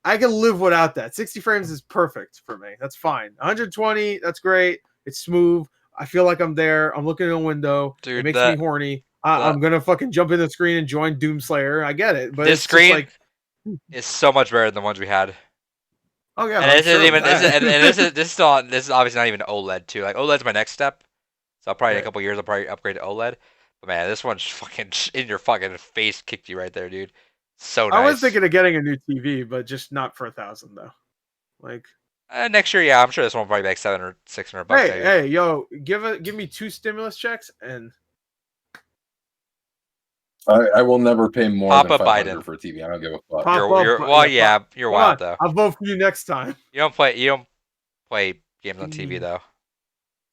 I can live without that. 60 frames is perfect for me. That's fine. 120, that's great. It's smooth. I feel like I'm there. I'm looking in a window. Dude, it makes me horny. I'm gonna fucking jump in the screen and join Doomslayer. I get it, but this it's screen just like is so much better than the ones we had. Oh yeah, and this isn't even this is obviously not even OLED too. Like OLED's my next step, so I'll probably in a couple years I'll probably upgrade to OLED. But man, this one's fucking in your fucking face, kicked you right there, dude. So nice. I was thinking of getting a new TV, but just not for 1,000 though. Like next year, yeah, I'm sure this one will probably be like $700 or $600. Hey, yo, give me 2 stimulus checks and I will never pay more Papa than $500 Biden for a TV. I don't give a fuck. You're wild though. I'll vote for you next time. You don't play games on TV though.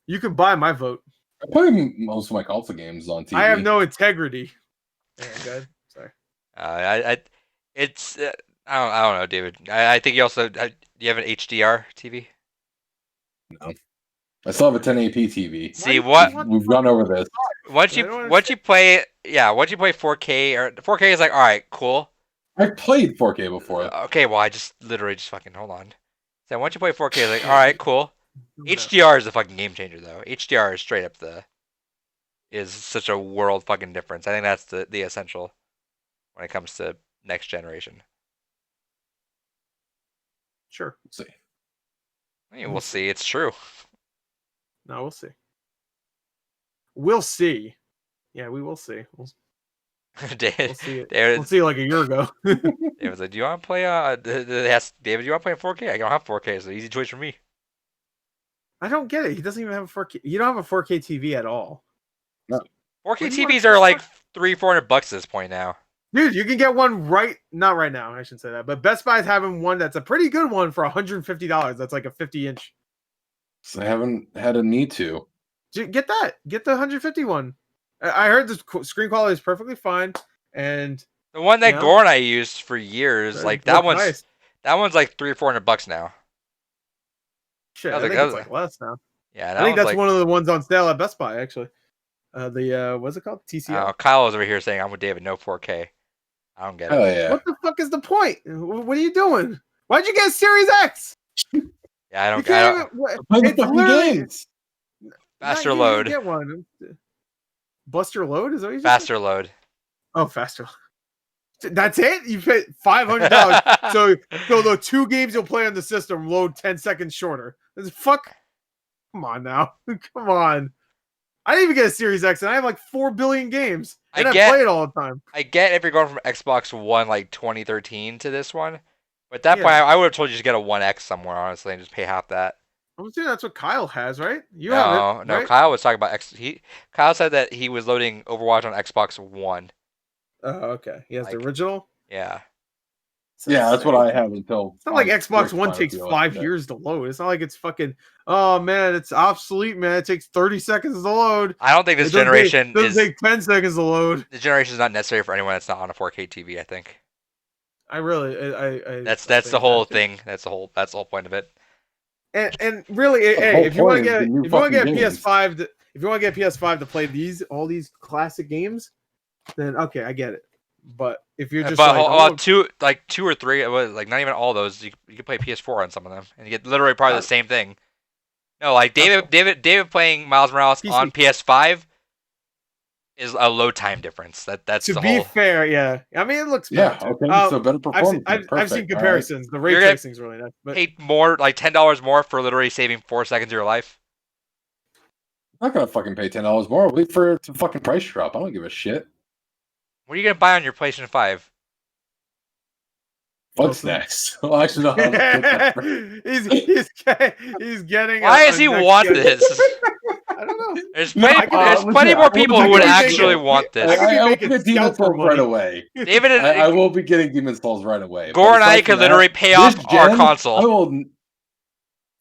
You can buy my vote. I play most of my console games on TV. I have no integrity. Yeah, good. Sorry. It's I don't know, David. I think you also do you have an HDR TV? No. I still have a 1080p TV. See what we've gone over this. Once you play 4K or 4K is like all right, cool. I played 4K before. Okay, well I just literally fucking hold on. So once you play 4K, it's like all right, cool. HDR is a fucking game changer though. HDR is straight up is such a world fucking difference. I think that's the essential when it comes to next generation. Sure. We'll see. I mean, we'll see. It's true. No, we'll see. We'll see. Yeah, we will see. We'll see it. We'll see like a year ago. David was like, "Do you want to play?" They asked David, "Do you want to play in 4K?" I don't have 4K. It's an easy choice for me. I don't get it. He doesn't even have a 4K. You don't have a 4K TV at all. No. 4K TVs are like $300-400 at this point now. Dude, you can get one not right now. I shouldn't say that, but Best Buy's having one that's a pretty good one for $150. That's like a 50-inch. So I haven't had a need to. Get that. Get the 150 one. I heard the screen quality is perfectly fine, and The one that You know? Gore and I used for years, like that Looked one's nice. like $300 or $400 now. Shit, That was I like, think it's like less now. yeah, I that think one's that's like. one of the ones on sale at Best Buy actually. What's it called? TCL. Kyle was over here saying I'm with David, no 4K. I don't get Hell it. yeah. What the fuck is the point? What are you doing? Why'd you get a Series X? Yeah, I You don't. can't even. Play the It's fucking literally games. Faster you can load. get one. Buster load is that what you just Faster load. said? Oh, faster. That's it. You paid $500. so the 2 games you'll play on the system load 10 seconds shorter. Fuck. Come on now. Come on. I didn't even get a Series X, and I have like 4 billion games, and I play it all the time. I get if you're going from Xbox One like 2013 to this one, but at that point Yeah. I would have told you to get a One X somewhere, honestly, and just pay half that. I'm assuming that's what Kyle has, right? You have it, No, right? Kyle was talking about Kyle said that he was loading Overwatch on Xbox One. Oh, okay. He has the Like- original. Yeah. Yeah, that's what I have until. It's not like Xbox Rick One takes 5 years to load. It's not like it's fucking. Oh man, it's obsolete, man. It takes 30 seconds to load. I don't think this It doesn't generation doesn't take 10 seconds to load. The generation is not necessary for anyone that's not on a 4K TV. I think I really, I that's think the whole that. thing. That's the whole point of it. And really, hey, if you want to get PS5, if you want to get PS5 to play all these classic games, then okay, I get it. But if you're just two or three, like not even all those, you can play PS4 on some of them, and you get literally probably the same thing. No, like David playing Miles Morales PC. on PS5 is a load time difference. That's to be fair, yeah. I mean, it looks better. Yeah, okay, so better performance. I've seen comparisons. Right. The ray tracing's really nice. But pay more, like $10 more for literally saving 4 seconds of your life. I'm not gonna fucking pay $10 more. Wait for it to fucking price drop. I don't give a shit. What are you gonna buy on your PlayStation 5? What's next? Well, actually, no. he's getting. Why does he want this? I don't know. There's plenty more people who would actually want this. I will get Demon Souls right away. David, I will be getting Demon Souls right away. Gore and I could literally pay off our console.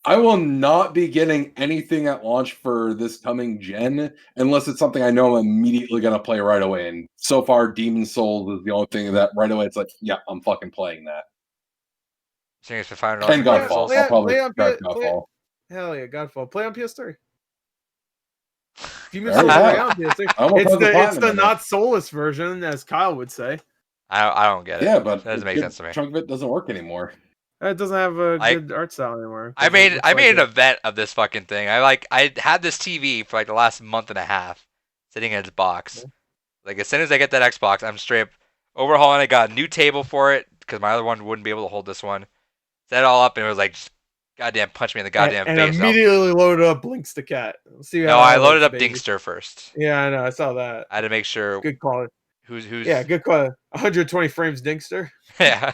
I will not be getting anything at launch for this coming gen unless it's something I know I'm immediately going to play right away. And so far, Demon Souls is the only thing that right away it's like, yeah, I'm fucking playing that. And Godfall. I'll probably start Godfall. Hell yeah, Godfall. Play on PS3. Demon Souls on PS3. It's the not soulless version, as Kyle would say. I don't get it. Yeah, but that doesn't make sense to me. Chunk of it doesn't work anymore. It doesn't have a good art style anymore. I made an event of this fucking thing. I had this TV for like the last month and a half, sitting in its box. Okay. Like as soon as I get that Xbox, I'm straight up overhauling. I got a new table for it because my other one wouldn't be able to hold this one. Set it all up, and it was like, just goddamn, punch me in the goddamn face. And immediately loaded up Blinks the Cat. I loaded up Dingster first. Yeah, I know. I saw that. I had to make sure. Good call. Who's? Yeah, good call. 120 frames Dingster. Yeah.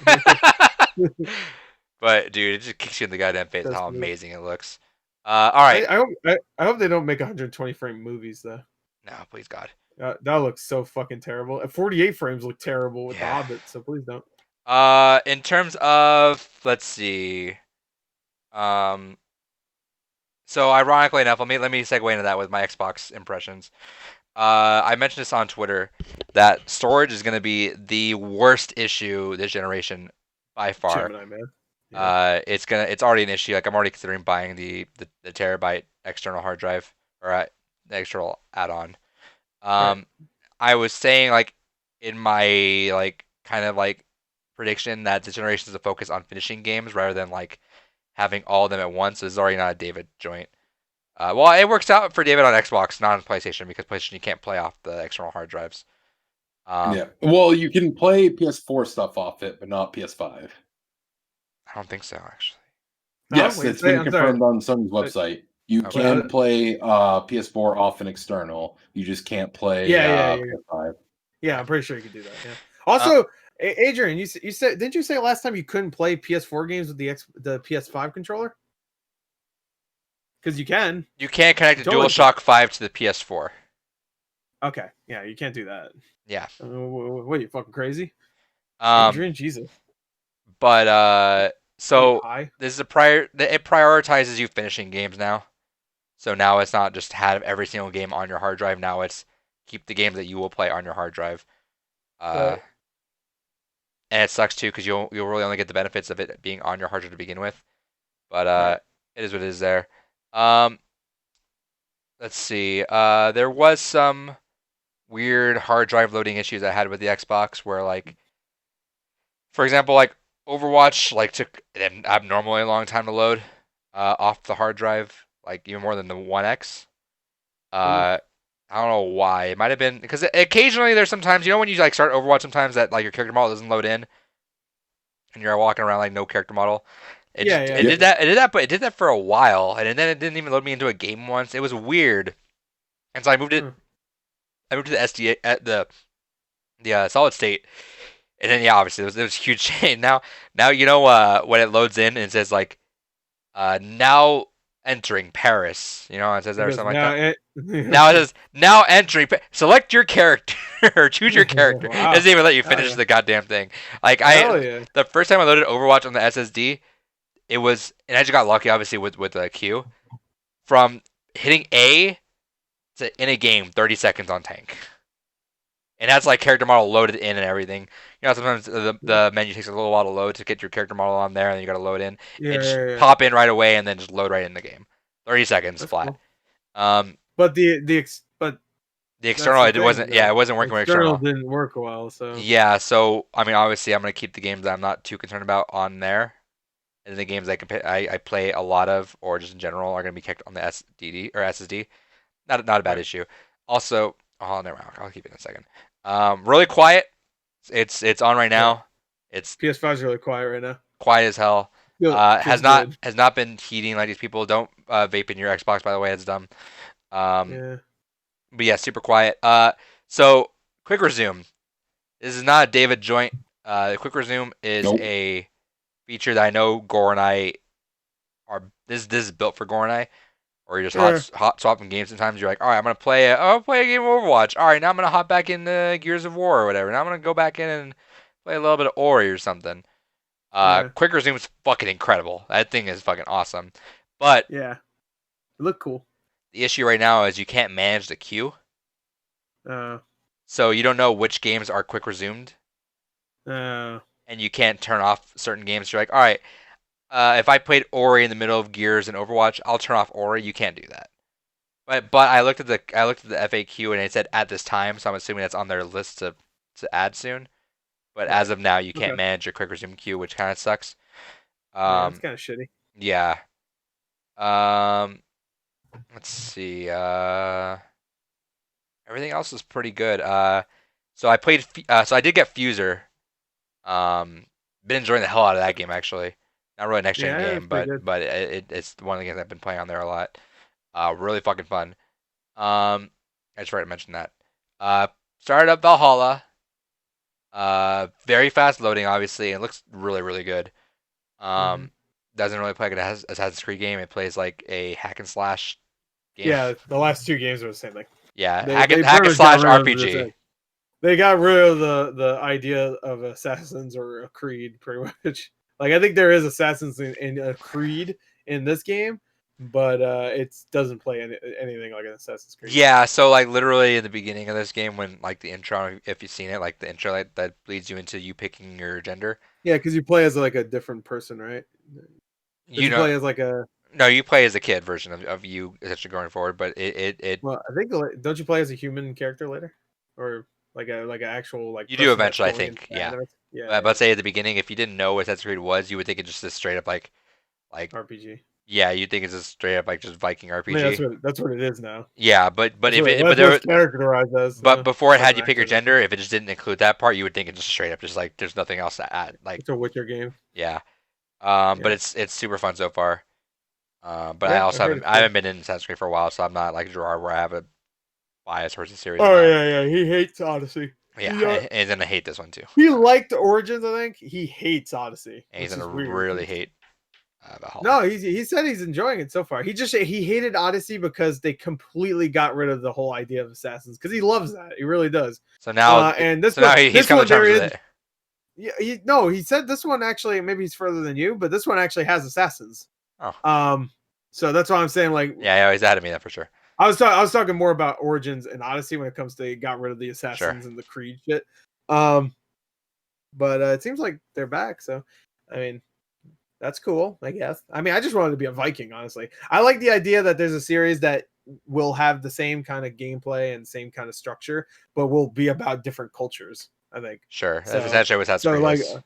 But dude, it just kicks you in the goddamn face. How amazing it looks. All right. I hope they don't make 120 frame movies though. No, please God. That looks so fucking terrible. At 48 frames look terrible with The Hobbit, so please don't. In terms of, let's see. So ironically enough, let me segue into that with my Xbox impressions. I mentioned this on Twitter that storage is going to be the worst issue this generation by far. Gemini, man. Yeah. It's already an issue. Like I'm already considering buying the terabyte external hard drive or the external add-on. Right. I was saying like in my like kind of like prediction that this generation is a focus on finishing games rather than like having all of them at once. This is already not a David joint. Well, it works out for David on Xbox, not on PlayStation, because PlayStation you can't play off the external hard drives. Yeah. Well, you can play PS4 stuff off it, but not PS5. I don't think so, actually. Yes, it's been confirmed on Sony's website. You can play PS4 off an external. You just can't play PS5. Yeah, I'm pretty sure you can do that. Yeah. Also, Adrian, you said didn't you say last time you couldn't play PS4 games with the PS5 controller? Because you can. You can't connect the DualShock 5 to the PS4. Okay. Yeah, you can't do that. Yeah. What are you fucking crazy? Adrian, Jesus. But so this is it prioritizes you finishing games now. So now it's not just have every single game on your hard drive. Now it's keep the games that you will play on your hard drive. and it sucks too because you'll really only get the benefits of it being on your hard drive to begin with. But Right. it is what it is there. Let's see. There was some weird hard drive loading issues I had with the Xbox where like, for example, like Overwatch like took an abnormally long time to load off the hard drive, like even more than the One X. Oof. I don't know why. It might have been because occasionally there's sometimes when you like start Overwatch sometimes that like your character model doesn't load in and you're walking around like no character model. Yeah. It did that. It did that, but it did that for a while, and then it didn't even load me into a game once. It was weird, and so I moved it. Hmm. I moved to the SDA at the solid state, and then obviously there was a huge change. Now when it loads in and it says like now entering Paris, it says that or Because something like now that. it. Now it says now entering. Select your character or choose your character. Wow. It doesn't even let you finish yeah. the goddamn thing. Like Hell yeah. the first time I loaded Overwatch on the SSD, and I just got lucky obviously with the Q from hitting A to in a game 30 seconds on tank. And that's like character model loaded in and everything. Sometimes the menu takes a little while to load to get your character model on there, and then you got to load in and just Yeah. pop in right away, and then just load right in the game. 30 seconds That's flat. Cool. But the external that's the it wasn't. thing, Yeah, it wasn't working with external. didn't work well. So Yeah, so I mean, obviously, I'm gonna keep the games that I'm not too concerned about on there, and the games I play a lot of, or just in general, are gonna be kept on the SDD or SSD. Not a bad Right. issue. Also, never mind. I'll keep it in a second. Really quiet. It's on right now. It's PS5 is really quiet right now. quiet as hell. Feels good. Has not been heating like these people. Don't vape in your Xbox, by the way. It's dumb. Yeah. But yeah, super quiet. So quick resume. This is not a David joint. Quick resume is Nope. a feature that I know Gore and I are. This is built for Gore and I. Or you're just hot swapping games. Sometimes you're like, all right, I'm gonna play a game of Overwatch. All right, now I'm gonna hop back into Gears of War or whatever. Now I'm gonna go back in and play a little bit of Ori or something. Yeah. Quick resume is fucking incredible. That thing is fucking awesome. But Yeah. It looked cool. the issue right now is you can't manage the queue, Uh. so you don't know which games are quick resumed, Uh. and you can't turn off certain games. You're like, all right, if I played Ori in the middle of Gears and Overwatch, I'll turn off Ori. You can't do that. But I looked at the FAQ and it said at this time, so I'm assuming that's on their list to add soon. But as of now, you can't Okay. manage your quick resume queue, which kind of sucks. Yeah, it's kind of shitty. Yeah. Let's see. Everything else is pretty good. So I played. So I did get Fuser. Been enjoying the hell out of that game actually. Not really a next gen Yeah, game, it's pretty good. but it's one of the games I've been playing on there a lot. Really fucking fun. I just forgot to mention that. Started up Valhalla. Very fast loading, obviously, and it looks really, really good. Doesn't really play like an Assassin's Creed game. It plays like a hack and slash game. Yeah, the last two games were the same thing. Yeah, They hack and pretty much slash got rid of RPG. They got rid of the idea of assassins or a creed, pretty much. Like I think there is assassins in a creed in this game, but it doesn't play anything like an Assassin's Creed. Yeah, so like literally in the beginning of this game, when like the intro, if you've seen it, like the intro that leads you into you picking your gender. Yeah, because you play as like a different person, right? You play as like a. No, you play as a kid version of you essentially going forward, but it Well, I think don't you play as a human character later, or like an actual like. You do eventually, I think. Yeah. Yeah. But say at the beginning, if you didn't know what Assassin's Creed was, you would think it's just a straight up like RPG. Yeah, you think it's just straight up like just Viking RPG. I mean, that's what it is now. Yeah, but if there was characterized as. But before it had you pick your gender, if it just didn't include that part, you would think it's just straight up just like there's nothing else to add. Like it's a Witcher game. Yeah. But it's super fun so far. But I also haven't been in Assassin's Creed for a while, so I'm not like Gerard where I have a bias towards the series. Oh yeah, he hates Odyssey. Yeah, and he's gonna hate this one too. He liked Origins, I think. He hates Odyssey. And he's gonna really hate Valhalla. No, he said he's enjoying it so far. He hated Odyssey because they completely got rid of the whole idea of assassins because he loves that. He really does. So now, he's coming to terms with it. Yeah, he said this one actually maybe he's further than you, but this one actually has assassins. Oh. So that's why I'm saying like. Yeah, he's ahead of me that for sure. I was talking more about Origins and Odyssey when it comes to got rid of the assassins and the Creed shit. But but it seems like they're back. So, I mean, that's cool, I guess. I mean, I just wanted to be a Viking, honestly. I like the idea that there's a series that will have the same kind of gameplay and same kind of structure, but will be about different cultures. I think. Sure, that's So, essentially what Assassin's Creed like, is.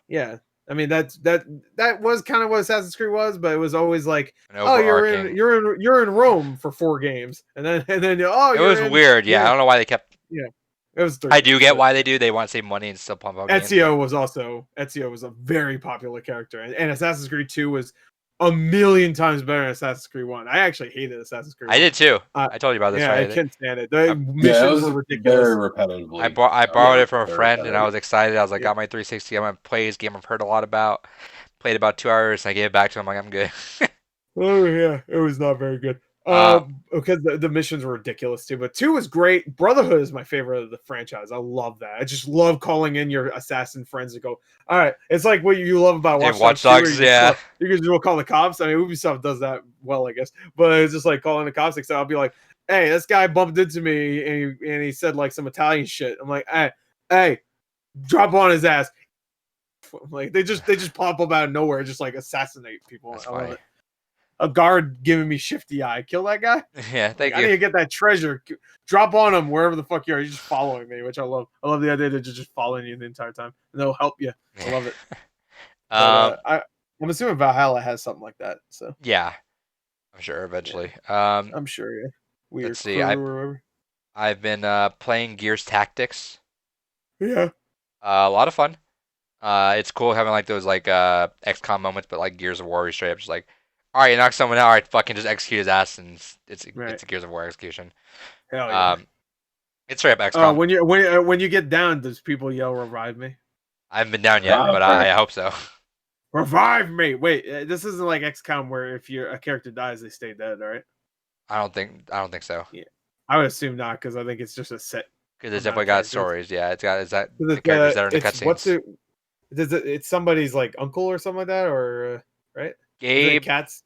yeah. I mean, that was kind of what Assassin's Creed was, but it was always like, An oh, overarching. you're in Rome for 4 games, and then oh, It was weird. Yeah, I don't know why they kept. yeah. It was 3 I do games, get but why they do. They want to save money and still pump out games. Ezio was a very popular character, and Assassin's Creed 2 was a million times better than Assassin's Creed 1. I actually hated Assassin's Creed 1. I did too. I told you about this, yeah, right? I couldn't stand it. The Yeah, it missions was were ridiculous. very repetitively. I borrowed it from a very friend, and I was repetitive. excited. I was like, Yeah. got my 360. I'm gonna play this game I've heard a lot about. Played about 2 hours, and I gave it back to him. Like, I'm good. Oh yeah, it was not very good. Because the missions were ridiculous too. But 2 was great. Brotherhood is my favorite of the franchise. I love that. I just love calling in your assassin friends to go. All right, it's like what you love about Watch Dogs 2, where yeah. you can just call the cops. I mean, Ubisoft does that well, I guess. But it's just like calling the cops. Like, so I'll be like, "Hey, this guy bumped into me, and he said like some Italian shit." I'm like, "Hey, drop on his ass." Like they just pop up out of nowhere, and just like assassinate people. That's I love funny. it. A guard giving me shifty eye. Kill that guy. Yeah, thank I need you. to get that treasure. Drop on him wherever the fuck you are. You're just following me, which I love. I love the idea that they're just following you the entire time, and they'll help you. I love it. But, I'm assuming Valhalla has something like that. So yeah, I'm sure eventually. I'm sure. Yeah. Weird Let's see. crew or whatever. I've been playing Gears Tactics. Yeah. A lot of fun. It's cool having like those like XCOM moments, but like Gears of War, you straight up just like, all right, you knock someone out, all right, fucking just execute his ass, and it's a Gears of War execution. Hell yeah. It's straight up XCOM. When you get down, does people yell "revive me"? I haven't been down yet, but I hope so. Revive me! Wait, this isn't like XCOM where if a character dies, they stay dead, right? I don't think so. Yeah, I would assume not, because I think it's just a set. Because it's definitely got stories. Yeah, it's got the The characters that are in the cutscenes. It's somebody's like uncle or something like that, or right? Gabe Diaz,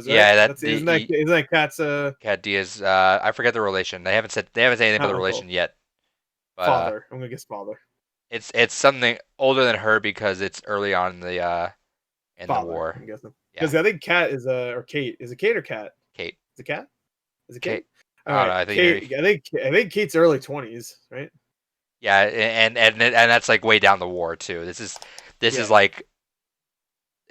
right? Yeah, isn't that Cat's Cat Diaz. I forget the relation. They haven't said anything about the relation yet. But, father. I'm gonna guess father. It's something older than her because it's early on in the war. I'm guessing. Because I think Cat is or Kate. Is it Kate or Cat? Kate. Is it Cat? Is it Kate? Kate. All right. I think Kate's early 20s, right? Yeah, and that's like way down the war too. This is like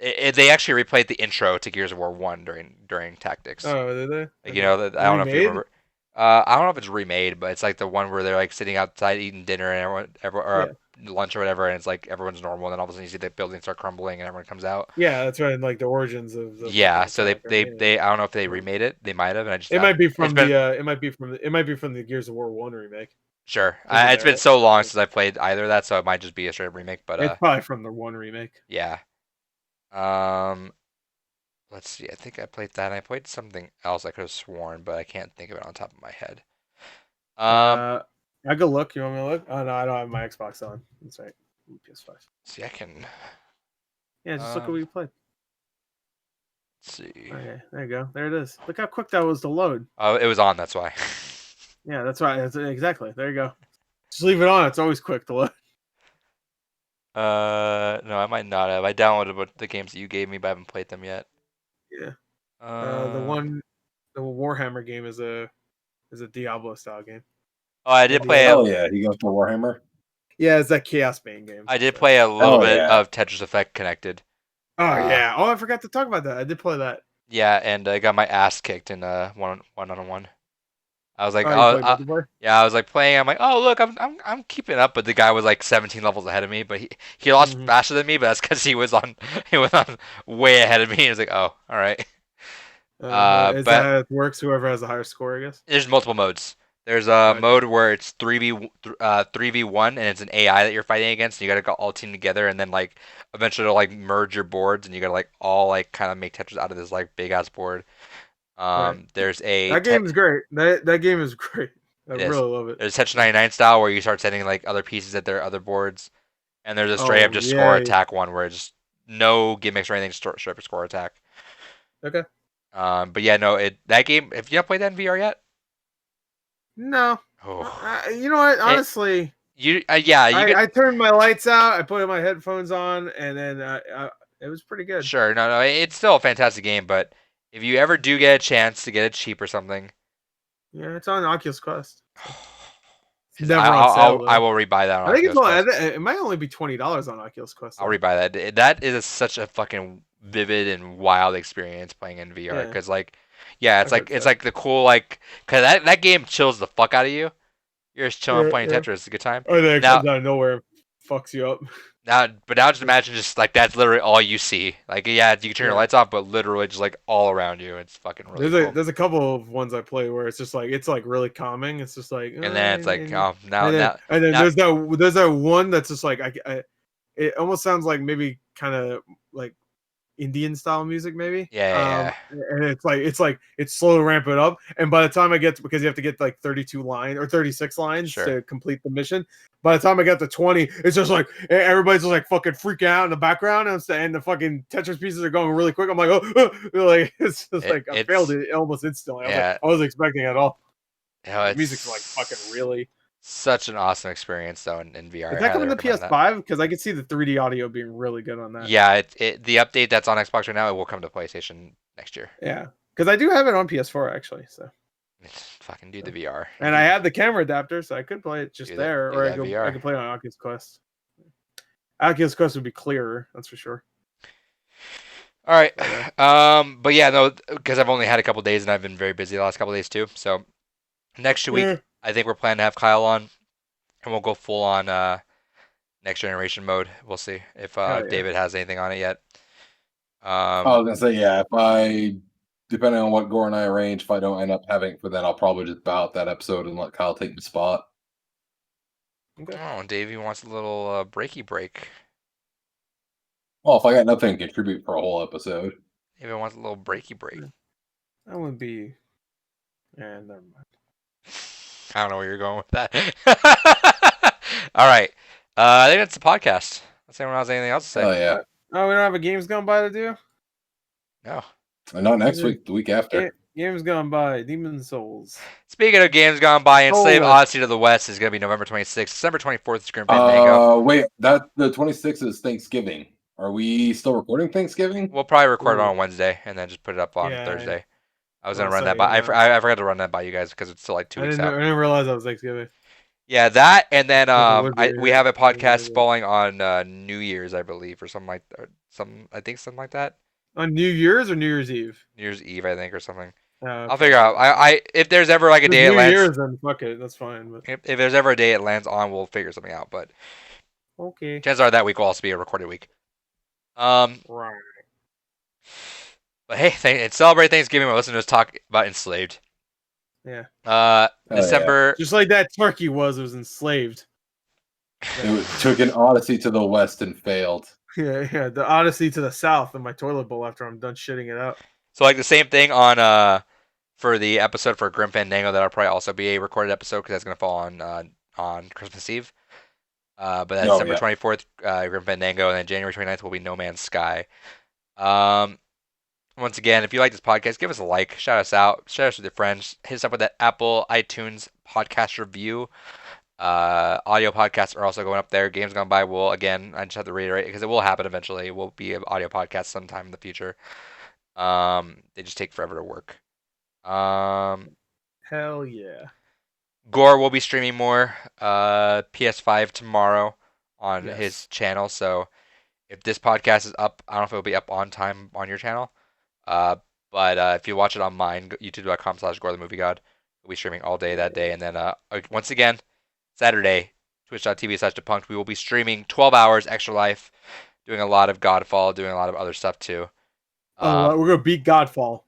they actually replayed the intro to Gears of War 1 during Tactics. Oh, did they? Like, you know, I don't know if you remember. I don't know if it's remade, but it's like the one where they're like sitting outside eating dinner and everyone lunch or whatever, and it's like everyone's normal, and then all of a sudden you see the building start crumbling and everyone comes out. Yeah, that's right. Like the origins of. So they I don't know if they remade it. They might have, and I just it might be from it might be from the Gears of War 1 remake. Sure, it's been so long since I played either of that, so it might just be a straight up remake. But it's probably from the 1 remake. Yeah. Let's see. I think I played that. And I played something else I could have sworn, but I can't think of it on top of my head. I go look. You want me to look? Oh no, I don't have my Xbox on. That's right. PS5. See, I can. Yeah, just look at what you played. Let's see. Okay, there you go. There it is. Look how quick that was to load. Oh, it was on. That's why. Yeah, that's right. Exactly. There you go. Just leave it on. It's always quick to load. No, I might not have. I downloaded the games that you gave me, but I haven't played them yet. Yeah. The Warhammer game is a Diablo style game. Oh, I did play. Oh yeah, he goes for Warhammer. Yeah, it's that Chaos Bane game. I did play a little bit of Tetris Effect Connected. Oh yeah. Oh, I forgot to talk about that. I did play that. Yeah, and I got my ass kicked in one-on-one. I was like, I was like playing. I'm like, oh look, I'm keeping up, but the guy was like 17 levels ahead of me. But he lost faster than me, but that's because he was on way ahead of me. He was like, oh, all right. Is that how it works? Whoever has a higher score, I guess. There's multiple modes. There's a mode where it's 3v1, and it's an AI that you're fighting against. And you got to go all team together, and then like eventually it'll like merge your boards, and you got to like all like kind of make Tetris out of this like big ass board. There's that game is great. That game is great. I really love it. There's Tetris 99 style where you start sending like other pieces at their other boards, and there's a straight up just score attack one where it's just no gimmicks or anything, straight up score attack. Okay. But yeah, no, that game. Have you not played that in VR yet? No. Oh. You know what? Honestly, I turned my lights out. I put my headphones on, and then it was pretty good. Sure, no, it's still a fantastic game. But if you ever do get a chance to get it cheap or something, Yeah, it's on Oculus Quest. It's 'cause never on sale though. I will rebuy that on I think Oculus Quest. it might only be $20 on Oculus Quest. I'll Though. rebuy that. That is such a fucking vivid and wild experience playing in VR. Yeah. Because it's like the cool because that game chills the fuck out of you. You're just chilling playing Tetris. It's a good time. Or then it comes out of nowhere, fucks you up. Now just imagine just like that's literally all you see. Like you can turn your lights off, but literally just like all around you. It's fucking really cool. There's a couple of ones I play where it's just like really calming. It's just like and then it's like and then there's that one that's just like it almost sounds like maybe kind of like Indian style music maybe. Yeah. And it's slow to ramp it up, and by the time I get because you have to get like 32 lines or 36 lines to complete the mission. By the time I get to 20, it's just like everybody's just like fucking freaking out in the background, and the fucking Tetris pieces are going really quick. I'm like, like it's just like I failed it almost instantly. I wasn't expecting it at all. The music's like fucking really such an awesome experience though in VR. Is that coming to PS5? Because I could see the 3D audio being really good on that. Yeah, the update that's on Xbox right now, it will come to PlayStation next year. Yeah, because I do have it on PS4 actually. So fucking do the VR. And I have the camera adapter, so I could play it just there, or I could play it on Oculus Quest. Oculus Quest would be clearer, that's for sure. All right, but yeah, no, because I've only had a couple days and I've been very busy the last couple days too. So next week, I think we're planning to have Kyle on, and we'll go full on next generation mode. We'll see if David has anything on it yet. I was gonna say depending on what Gore and I arrange, if I don't end up having it for then, I'll probably just bow out that episode and let Kyle take the spot. Okay. Oh, Davey wants a little breaky break. Well, if I got nothing to contribute for a whole episode. David wants a little breaky break. That would be... Yeah, never mind. I don't know where you're going with that. All right. I think that's the podcast. Unless anyone has anything else to say. Oh, yeah. Oh, we don't have a Games Gone By to do? No. Not next week, the week after. Games Gone By, Demon's Souls. Speaking of Games Gone By, Enslaved Odyssey to the West is going to be November 26th. December 24th is Grim Fandango. Wait, the 26th is Thanksgiving. Are we still recording Thanksgiving? We'll probably record it on Wednesday and then just put it up on Thursday. I was going to run that by. I forgot to run that by you guys because it's still like 2 weeks out. I didn't realize that was Thanksgiving. Yeah, that, and then we have a podcast falling on New Year's, I believe, or something like that. On New Year's or New Year's Eve? New Year's Eve, I think, or something. Okay. I'll figure out. If there's ever like a day it lands, New Year's, then fuck it, that's fine. But if there's ever a day it lands on, we'll figure something out. But okay, chances are that week will also be a recorded week. Right. But hey, and celebrate Thanksgiving by listening to us talk about Enslaved. Yeah. December. Yeah. Just like that turkey was enslaved. It took an Odyssey to the west and failed. Yeah, the Odyssey to the south in my toilet bowl after I'm done shitting it out. So like the same thing on for the episode for Grim Fandango, that'll probably also be a recorded episode because that's gonna fall on Christmas Eve. But that's December 24th, Grim Fandango, and then January 29th will be No Man's Sky. Once again, if you like this podcast, give us a like, shout us out, share us with your friends, hit us up with that Apple iTunes podcast review. Audio podcasts are also going up there. Games Gone By will, again, I just have to reiterate because it will happen eventually. It will be an audio podcast sometime in the future. They just take forever to work. Hell yeah. Gore will be streaming more PS5 tomorrow on his channel. So if this podcast is up, I don't know if it'll be up on time on your channel. But if you watch it on mine, youtube.com/GoreTheMovieGod, we'll be streaming all day that day. And then once again, Saturday, twitch.tv/Depunked, we will be streaming 12 hours Extra Life, doing a lot of Godfall, doing a lot of other stuff too. We're going to beat Godfall.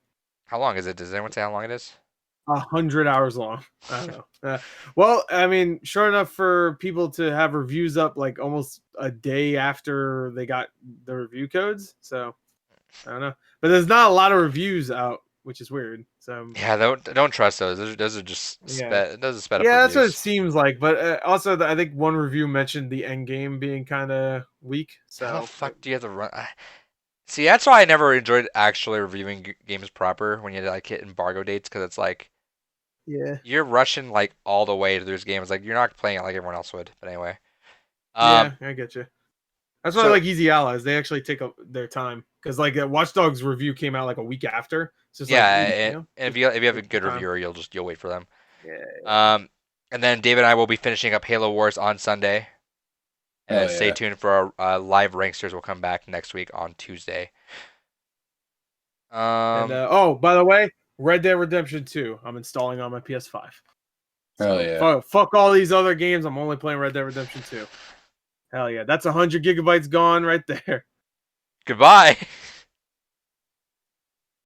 How long is it? Does anyone say how long it is? 100 hours long. I don't know. Well, I mean, short enough for people to have reviews up like almost a day after they got the review codes. So I don't know, but there's not a lot of reviews out, which is weird. So yeah, don't trust those. Those are just those are sped up. Yeah, that's what it seems like. But also, I think one review mentioned the end game being kind of weak. So how the fuck do you have to run? See, that's why I never enjoyed actually reviewing games proper when you like hit embargo dates because it's like Yeah. you're rushing like all the way to those games. Like you're not playing it like everyone else would. But anyway, Yeah, I get you. That's why I so like Easy Allies. They actually take their time because like Watch Dogs review came out like a week after. It's just like, yeah, you know, and just if you have a take your good time. reviewer, you'll wait for them. Yeah. And then David and I will be finishing up Halo Wars on Sunday. Hell Stay yeah. tuned for our live ranksters. Will come back next week on Tuesday. And oh, by the way, Red Dead Redemption 2. I'm installing on my PS5. Hell So yeah. fuck all these other games. I'm only playing Red Dead Redemption 2. Hell yeah, that's 100 gigabytes gone right there. Goodbye.